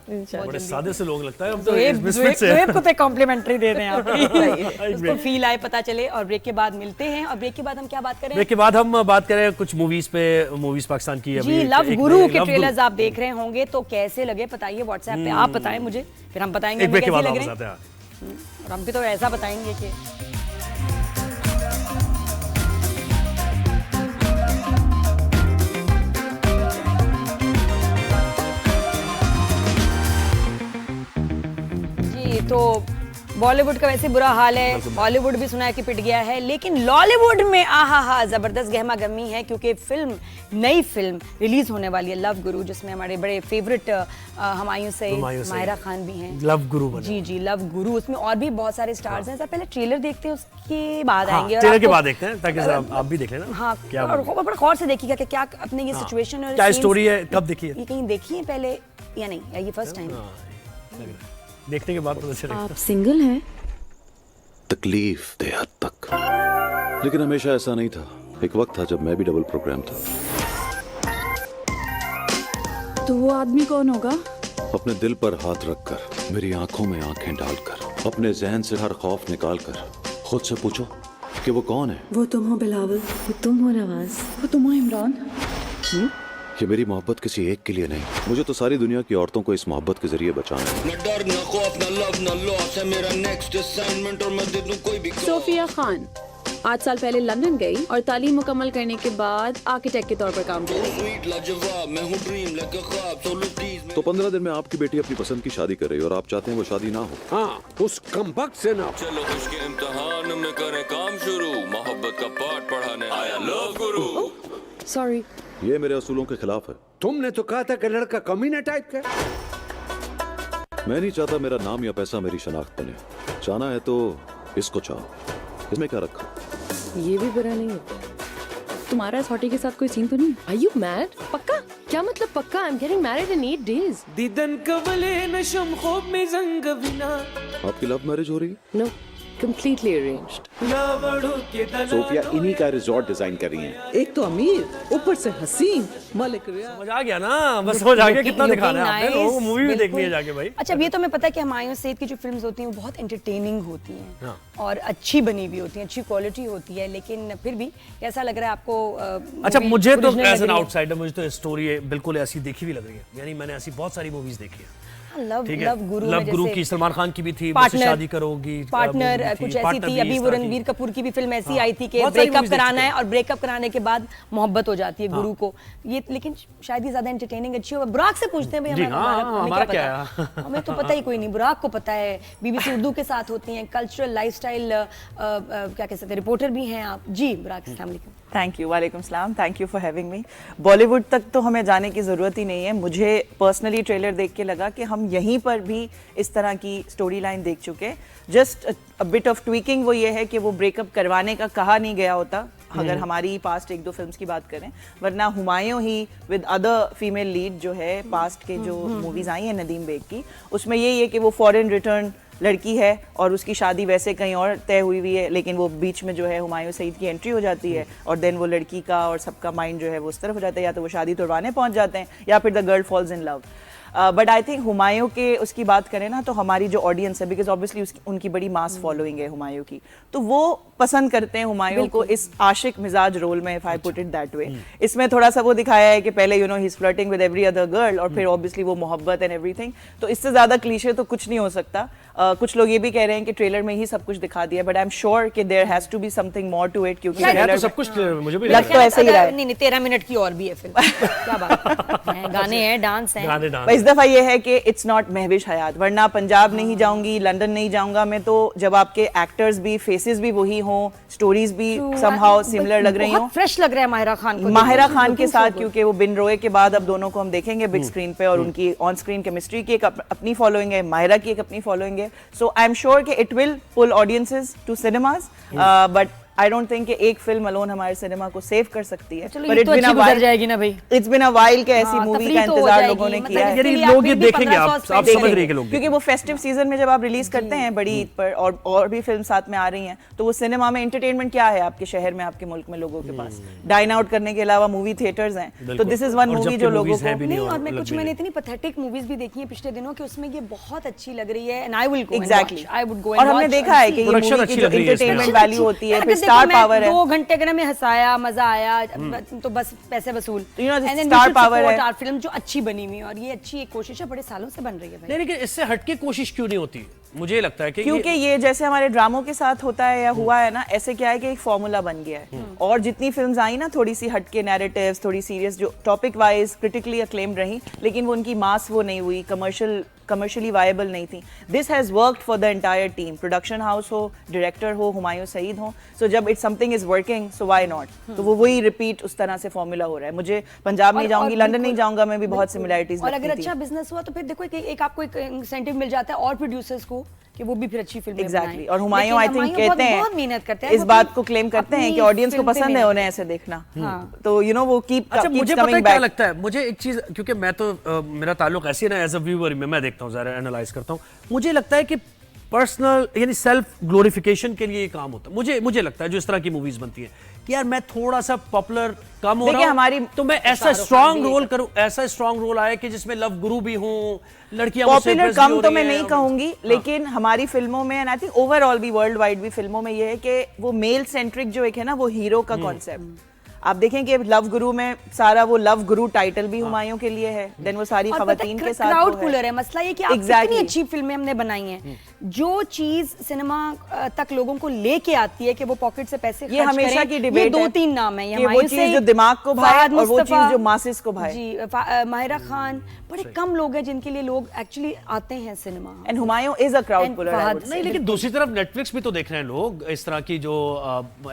बड़े सादे से लोग लगता है हम तो ज़ुएब मिसफिट से ज़ुएब को तो कॉम्प्लीमेंट्री दे रहे हैं आप, एक उसको फील आए, पता चले। और ब्रेक के बाद मिलते हैं, और ब्रेक के बाद हम क्या बात करें? ब्रेक के बाद हम बात करें कुछ मूवीज पे, मूवीज पाकिस्तान की जी, लव गुरु के ट्रेलर्स आप देख रहे होंगे, तो कैसे लगे बताइए व्हाट्सएप पे, आप बताएं मुझे, फिर हम बताएंगे एक हमें ब्रेक के कैसे बाद लग वापस रहे हैं। आते हैं। और हम भी तो ऐसा बताएंगे कि जी, तो बॉलीवुड का वैसे बुरा हाल है, बॉलीवुड भी सुना है कि पिट गया है, लेकिन लॉलीवुड में आहा जबरदस्त गहमा गहमी है, क्योंकि नई फिल्म रिलीज होने वाली है, लव गुरु, जिसमें हमारे बड़े फेवरेट हुमायूं सईद, माहिरा खान भी हैं। लव गुरु बना। जी जी, लव गुरु, उसमें और भी बहुत सारे स्टार्स हैं। सर पहले ट्रेलर देखते हैं, उसके बाद हाँ, आएंगे। और ट्रेलर के आपको- बाद देखते हैं, ताकि आप भी देख लेना। हाँ, क्या और बड़ा गौर से देखिएगा कि क्या अपने ये सिचुएशन और क्या scenes- स्टोरी है, कब देखी है? ये कहीं देखी है पहले या नहीं, या ये फर्स्ट टाइम? देखने के बाद पता चलेगा। आप सिंगल हैं? तकलीफ दे हद तक, लेकिन हमेशा ऐसा नहीं था। एक वक्त था जब मैं भी डबल प्रोग्राम था। तो वो आदमी कौन होगा? अपने दिल पर हाथ रखकर, मेरी आंखों में आंखें डालकर, अपने जहन से हर खौफ निकाल कर खुद से पूछो कि वो कौन है। वो तुम हो बिलावल, वो तुम हो नवाज, वो तुम हो इमरान। ये मेरी मोहब्बत किसी एक के लिए नहीं, मुझे तो सारी दुनिया की औरतों को इस मोहब्बत के जरिए बचाना है। सोफिया खान 8 साल पहले लंदन गई और तालीम मुकम्मल करने के बाद आर्किटेक्ट के तौर पर काम किया। तो 15 दिन में आपकी बेटी अपनी पसंद की शादी कर रही है और आप चाहते हैं वो शादी ना हो। हाँ, उस कमबख्त से ना। चलो इसके इम्तिहान में करें काम शुरू, मोहब्बत का पाठ पढ़ाने आया लो गुरु। सॉरी, ये मेरे असूलों के खिलाफ है। तुमने तो कहा था कि लड़का कमीना टाइप का। मैं नहीं चाहता मेरा नाम या पैसा मेरी शनाख्त बने। चाहना है तो इसको चाहो, इसमें क्या रखा। ये भी बुरा नहीं है। तुम्हारा इस हॉटी के साथ कोई सीन तो नहीं? Are you mad? पक्का? क्या मतलब पक्का? I'm getting married in 8 days. Deedan कवले नशम खूब में जंग बिना। आपकी लव मैरिज हो रही है? No, completely arranged. सोफिया इन्हीं का रिजॉर्ट डिजाइन कर रही हैं। एक तो अमीर, ऊपर से हसीन, मलिक रियाज। समझ आ गया ना, बस समझ आ गया कितना दिखाना है आपने। लोगों को मूवी भी बिल्कुल। देखनी है जाके भाई। अच्छा, ये तो मैं पता है कि हुमायूं सईद की जो फिल्म्स होती हैं वो बहुत एंटरटेनिंग होती हैं। हाँ। और अच्छी बनी हुई होती हैं, अच्छी क्वालिटी होती है, लेकिन फिर भी कैसा लग रहा है आपको? अच्छा, मुझे तो original एज लग एन रही है? आउटसाइडर मुझे तो स्टोरी बिल्कुल ऐसी देखी हुई लग रही है। यानी मैंने ऐसी बहुत सारी मूवीज देखी है। लव ठीक है, लव गुरु में लव गुरु जैसे की सलमान खान की भी थी, मुझसे पार्टनर शादी करोगी, पार्टनर movie थी, कुछ ऐसी पार्टनर थी। भी अभी इस वो तरह की। रणबीर कपूर की भी फिल्म ऐसी हाँ, आई थी कि बहुत सारी ब्रेकअप movies देखी कराना है है। और ब्रेकअप कराने के बाद मोहब्बत हो जाती है गुरु को। ये लेकिन शायद ही ज्यादा एंटरटेनिंग अच्छी हो। बुराक से पूछते हैं भाई, जी, हमें हाँ, हमारा क्या पता? हमें तो पता ही कोई नहीं, बुराक को पता है। बीबीसी उर्दू के साथ होती हैं, कल्चरल लाइफस्टाइल क्या कह सकते हैं, रिपोर्टर भी हैं आप। जी बुराक, अस्सलाम वालेकुम। थैंक यू, वालेकुम सलाम, thank you for having me. Bollywood तक तो हमें जाने की ज़रूरत ही नहीं है। मुझे पर्सनली ट्रेलर देख के लगा कि हम यहीं पर भी इस तरह की स्टोरी लाइन देख चुके। Just a bit of tweaking वो ये है कि वो ब्रेकअप करवाने का कहा नहीं गया होता, अगर हमारी पास्ट 1-2 फिल्म्स की बात करें, वरना हुमायूं ही विद अदर फीमेल लीड जो है पास्ट के जो मूवीज़ आई हैं नदीम बेग की, उसमें यही है कि वो फॉरेन रिटर्न लड़की है और उसकी शादी वैसे कहीं और तय हुई हुई है, लेकिन वो बीच में जो है हुमायूं सईद की एंट्री हो जाती है और देन वो लड़की का और सबका माइंड जो है वो उस तरफ हो जाता है, या तो वो शादी तोड़वाने पहुंच जाते हैं या फिर the girl falls in love. But I think Humayun के उसकी बात करें ना, तो हमारी जो ऑडियंस है, बिकॉज ऑब्वियसली उनकी बड़ी मास फॉलोइंग है हुमायूं की, तो वो पसंद करते हैं हुमायूं को इस आशिक मिजाज रोल में, if I put it that way. इसमें थोड़ा सा वो दिखाया है कि पहले you know he is flirting with every other girl और फिर ऑब्वियसली वो मोहब्बत एंड एवरीथिंग। तो इससे ज्यादा क्लीशे तो कुछ नहीं हो सकता। कुछ लोग ये भी कह रहे हैं कि ट्रेलर में ही सब कुछ दिखा दिया, बट आई एम श्योर कि there has to be something more to it, क्योंकि तो सब कुछ मुझे भी लग तो ऐसे ही रहा है। नहीं 13 मिनट की और भी है फिल्म। क्या बात है, गाने हैं, डांस हैं। इस दफा ये है कि इट्स नॉट महविश हयात, वरना पंजाब नहीं जाऊंगी, लंदन नहीं जाऊंगा मैं, तो जब आपके एक्टर्स भी, फेसेस भी वही हों, स्टोरीज भी समहाउ सिमिलर लग रही हों। फ्रेश लग रहा है माहिरा खान को, माहिरा खान के साथ, क्योंकि वो बिन रोए के बाद अब दोनों को हम देखेंगे बिग स्क्रीन पे, और उनकी ऑन स्क्रीन केमिस्ट्री की एक अपनी फॉलोइंग है, माहिरा की एक अपनी फॉलोइंग है। सो आई एम श्योर कि it will pull audiences to cinemas, but I don't think कि एक फिल्म अलोन हमारे सिनेमा को सेव कर सकती है। पर इट्स बिन अ वाइल जाएगी ना भाई, इट्स बिन अ वाइल के ऐसी मूवी का इंतजार लोगों ने किया है। लोग ये देखेंगे, आप समझ रहे हैं लोग, क्योंकि वो फेस्टिव सीजन में जब आप रिलीज करते हैं बड़ी ईद पर और भी फिल्म साथ में आ रही हैं, तो वो सिनेमा में एंटरटेनमेंट क्या है आपके शहर में, आपके मुल्क में लोगों के पास? डाइन आउट करने के अलावा मूवी थिएटर्स हैं, तो दिस इज वन मूवी जो लोगों को नहीं। और मैं कुछ मैंने इतनी पैथेटिक मूवीज भी देखी हैं पिछले दिनों कि उसमें ये बहुत अच्छी लग रही है, and I will go exactly, I would go. और हमने देखा है कि ये मूवी की जो एंटरटेनमेंट वैल्यू होती है, फिर स्टार पावर है, 2 घंटे अगर में हंसाया, मजा आया, तो बस पैसे वसूल। स्टार पावर है फिल्म जो अच्छी बनी हुई, और ये अच्छी एक कोशिश है, बड़े सालों से बन रही है। नहीं, लेकिन इससे हटके कोशिश क्यों नहीं होती? मुझे लगता है कि क्योंकि ये जैसे हमारे ड्रामों के साथ होता है या हुआ है ना, ऐसे क्या है कि एक फॉर्मूला बन गया है, और जितनी फिल्म्स आई ना थोड़ी सी हटके नैरेटिव्स, थोड़ी सीरियस, जो टॉपिक वाइज क्रिटिकली अक्लेम्ड रही, लेकिन वो उनकी मास वो नहीं हुई, कमर्शियली वायबल नहीं थी। This has worked for the entire team, production house हो, डायरेक्टर हो, हुमायूं सईद हो। सो जब it's something is working, so why not? तो वो वही रिपीट उस तरह से फॉर्मूला हो रहा है। मुझे पंजाब नहीं जाऊंगी, लंदन नहीं जाऊंगा, मैं भी बहुत सिमिलैरिटीज, और अगर अच्छा बिजनेस हुआ तो फिर देखो एक आपको एक इंसेंटिव मिल जाता है और प्रोड्यूसर्स को कि वो भी फिर अच्छी फिल्में बनाएं। एग्जैक्टली, और हुमायूं आई थिंक कहते हैं, बहुत मेहनत करते हैं, इस बात को क्लेम करते हैं कि ऑडियंस को पसंद है उन्हें ऐसे देखना। तो यू नो वो कीप अच्छा, मुझे पता है क्या लगता है, मुझे एक चीज, क्योंकि मैं तो मेरा ताल्लुक ऐसे ना एज अ व्यूअर में मैं देखता हूँ, जरा एनालाइज करता हूँ, मुझे लगता है कि पर्सनल यानी सेल्फ ग्लोरिफिकेशन के लिए ये काम होता है। मुझे लगता है जो इस तरह की मूवीज बनती हैं कि यार मैं थोड़ा सा पॉपुलर कम हो रहा हूं, तो मैं ऐसा स्ट्रांग रोल करूं, ऐसा स्ट्रांग रोल आए कि जिसमें लव गुरु भी हूं, लड़कियां मुझसे पॉपुलर impress भी कम हो तो रही मैं हैं। नहीं कहूंगी, लेकिन हमारी फिल्मों में एंड आई थिंक ओवरऑल भी वर्ल्ड वाइड भी फिल्मों में ये है कि वो मेल सेंट्रिक जो एक है ना वो हीरो का कॉन्सेप्ट। आप देखें कि लव गुरु में सारा वो लव गुरु टाइटल भी हुमायूं के लिए है, देन वो सारी खवातीन के साथ क्राउड पुलर है। मसला ये कि आप Exactly. कितनी अच्छी फिल्में हमने बनाई हैं, जो चीज सिनेमा तक लोगों को लेके आती है कि वो पॉकेट से पैसे ये हमेशा की डिबेट ये दो है तीन नाम है, कि वो चीज जो दिमाग को भाए और वो चीज जो मासिस को भाए। जी, माहिरा खान, बड़े कम लोग हैं जिनके लिए लोग एक्चुअली आते हैं cinema. And Humayun is a crowd puller. नहीं, लेकिन दूसरी तरफ नेटफ्लिक्स भी तो देख रहे हैं लोग, इस तरह की जो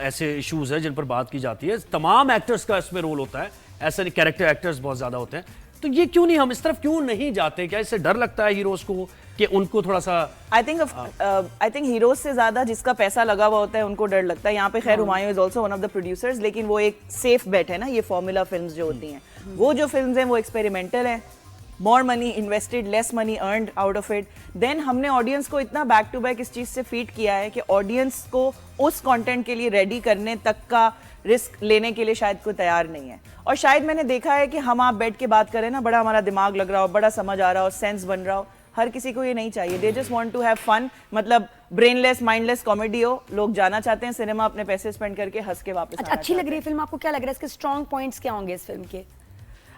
ऐसे इश्यूज है जिन पर बात की जाती है, तमाम एक्टर्स का इसमें रोल होता है, ऐसा नहीं कैरेक्टर एक्टर्स बहुत ज्यादा होते हैं, तो ये क्यों नहीं, हम इस तरफ क्यों नहीं जाते? क्या इससे डर लगता है हीरोज को कि उनको थोड़ा सा आई थिंक हीरोज से ज्यादा जिसका पैसा लगा हुआ होता है उनको डर लगता है। यहाँ पे खैर Humayun is also one of the producers, लेकिन वो एक सेफ बेट है ना, ये फॉर्मूला फिल्म्स जो होती हैं, वो जो फिल्म्स हैं वो एक्सपेरिमेंटल हैं, more money invested less money earned out of it. Then हमने ऑडियंस को इतना बैक टू बैक इस चीज से फीड किया है कि ऑडियंस को उस कंटेंट के लिए रेडी करने तक का रिस्क लेने के लिए शायद कोई तैयार नहीं है। और शायद मैंने देखा है कि हम आप बैठ के बात करें ना, बड़ा हमारा दिमाग लग रहा हो, बड़ा समझ आ रहा हो, सेंस बन रहा हो, हर किसी को ये नहीं चाहिए। They just want to have fun, मतलब ब्रेनलेस माइंडलेस कॉमेडी हो, लोग जाना चाहते हैं सिनेमा, अपने पैसे स्पेंड करके हंस के वापस आना अच्छी लग रही है फिल्म, आपको क्या लग रहा है इसके स्ट्रॉन्ग पॉइंट्स क्या होंगे इस फिल्म के?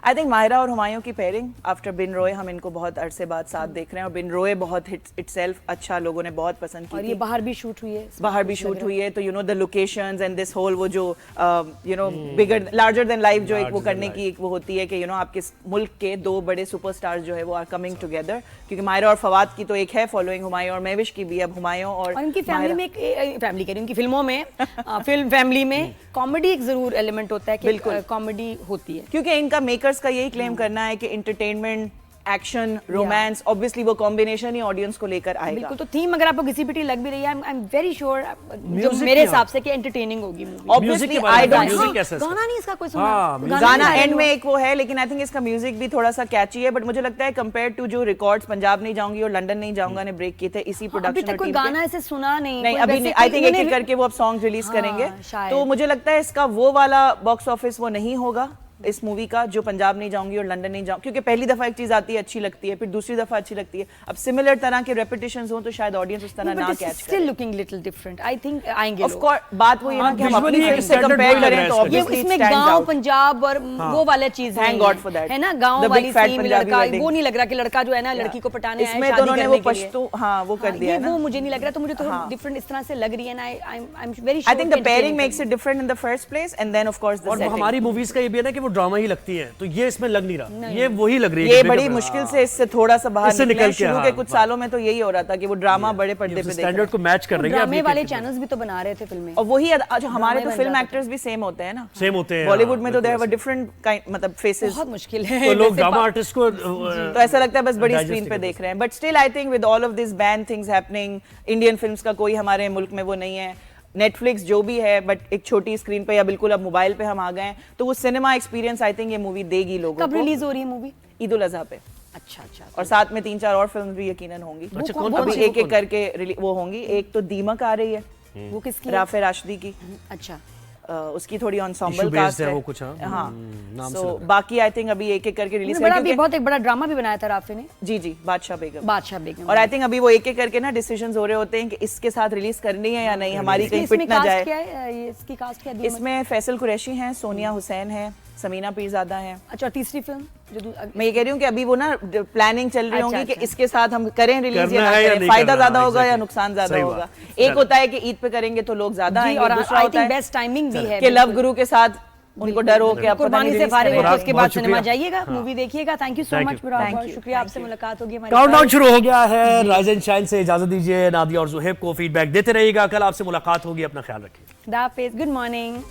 आई थिंक माहिरा और हुमायूं की पेयरिंग आफ्टर बिन रोए, हम इनको बहुत अरसे बाद साथ देख रहे हैं और बिन रोए बहुत हिट इटसेल्फ, अच्छा लोगों ने बहुत पसंद की और ये बाहर भी शूट हुई है, बाहर भी शूट हुई है, तो you know the locations and this whole वो जो you know bigger larger than life जो एक वो करने की एक वो होती है कि यू नो आपके मुल्क के दो बड़े सुपरस्टार्स जो है वो आर कमिंग टुगेदर, क्योंकि माहिरा और फवाद की तो एक है फॉलोइंग, हुमायूं और महविश की भी, अब हुमायूं और उनकी फैमिली में फैमिली कह रही हूँ उनकी फिल्मों में फिल्म फैमिली में कॉमेडी एक जरूर एलिमेंट होता है कि कॉमेडी होती है, क्योंकि इनका मेकर्स का यही क्लेम करना है कि एंटरटेनमेंट एक्शन रोमांस ऑब्वियसली वो कॉम्बिनेशन ही ऑडियंस को लेकर आएगा। बिल्कुल, तो थीम अगर आपको किसी पिटी लग भी रही है, आई एम वेरी श्योर जो मेरे हिसाब से कि एंटरटेनिंग होगी मूवी। ऑब्वियसली आई डोंट गाना नहीं इसका कोई सुना, गाना एंड में एक वो है, लेकिन आई थिंक इसका म्यूजिक भी थोड़ा सा कैची है, बट मुझे लगता है कंपेयर टू जो रिकॉर्ड्स पंजाब नहीं जाऊंगी और लंदन नहीं जाऊंगा ने ब्रेक किए थे इसी प्रोडक्शन अभी तक कोई गाना ऐसे सुना नहीं अभी नहीं, आई थिंक एक एक करके वो अब सॉन्ग रिलीज करेंगे, तो मुझे लगता है इसका वो वाला बॉक्स ऑफिस वो नहीं होगा इस मूवी का जो पंजाब नहीं जाऊंगी और लंदन नहीं जाऊंगी, क्योंकि पहली दफा एक चीज आती है अच्छी लगती है, फिर दूसरी दफा अच्छी लगती है, अब सिमिलर तरह के रेपिटेशंस हो तो शायद ऑडियंस उस तरह ना कैच करे। Still looking little different, I think आएंगे ऑफ कोर्स। बात वो ये ना कि हम अपनी फिल्म से कंपेयर करें तो ऑब्वियसली इसमें गांव पंजाब और वो वाला चीज थैंक गॉड फॉर दैट है ना, गांव वाली सीन लड़का वो नहीं लग रहा कि लड़का जो है ना लड़की को पटाने आया है, इसमें तो उन्होंने वो पश्तो हां वो कर दिया है ना, वो मुझे नहीं लग रहा, तो मुझे तो डिफरेंट इस तरह से लग रही है ना, I am very sure I think the pairing makes it different in the first place and then of course the और हमारी मूवीज का ये भी है ना कि वो ड्रामा ही लगती है, तो ये इसमें लग नहीं रहा, ये वही लग रही है, ये बड़ी मुश्किल से इससे थोड़ा सा बाहर निकल शुरू के कुछ सालों में तो यही हो रहा था कि वो ड्रामा बड़े पर्दे पे स्टैंडर्ड को मैच कर रही है, ड्रामे वाले चैनल्स भी तो बना रहे थे फिल्में, और वही जो हमारे तो फिल्म एक्टर्स भी सेम होते हैं ना, सेम होते हैं बॉलीवुड में तो they have a different kind, मतलब फेसेस, बहुत मुश्किल है, तो लोग ड्रामा आर्टिस्ट को तो ऐसा लगता है बस बड़ी स्क्रीन पे देख रहे हैं, but still I think with all of this ban things happening, Indian films का कोई हमारे मुल्क में वो नहीं है, नेटफ्लिक्स जो भी है बट एक छोटी स्क्रीन पे या बिल्कुल अब मोबाइल पे हम आ गए हैं, तो वो सिनेमा एक्सपीरियंस आई थिंक ये मूवी देगी लोगों को। कब रिलीज हो रही है मूवी? ईद उल अजहा पे। अच्छा, और साथ में 3-4 और फिल्म्स भी यकीनन होंगी, अभी एक एक करके वो होंगी। एक तो दीमक आ रही है, वो किसकी? राफे राशिदी की। अच्छा, उसकी थोड़ी एंसेंबल कास्ट है वो कुछ, हाँ, सो बाकी आई थिंक अभी एक एक करके रिलीज करेंगे। बहुत एक बड़ा ड्रामा भी बनाया था राफे ने। जी बादशाह बेगम। और आई थिंक अभी वो एक एक करके ना डिसीजंस हो रहे होते हैं कि इसके साथ रिलीज करनी है या नहीं, हमारी कहीं पिट ना जाए। इसकी कास्ट क्या है? इसमें फैसल कुरैशी हैं, सोनिया हुसैन है, समीना पीरजादा है। अच्छा, तीसरी फिल्म जो मैं ये कह रही हूँ कि अभी वो ना प्लानिंग चल रही होंगी कि इसके साथ हम करें रिलीज या ना करें, फायदा ज्यादा होगा या नुकसान ज्यादा होगा। एक होता है कि ईद पे करेंगे तो लोग ज्यादा आएंगे, और दूसरा होता है बेस्ट टाइमिंग भी है कि लव गुरु के साथ उनको डर हो कि कुर्बानी से फारिग होकर उसके बाद सिनेमा जाइएगा, मूवी देखिएगा। थैंक यू सो मच, बहुत शुक्रिया, आपसे मुलाकात होगी। काउंटडाउन शुरू हो गया है, राइज एंड शाइन से इजाजत दीजिए, नादिया और ज़ुहैब को फीडबैक देते रहिएगा, कल आपसे मुलाकात होगी, अपना ख्याल रखिए, गुड मॉर्निंग।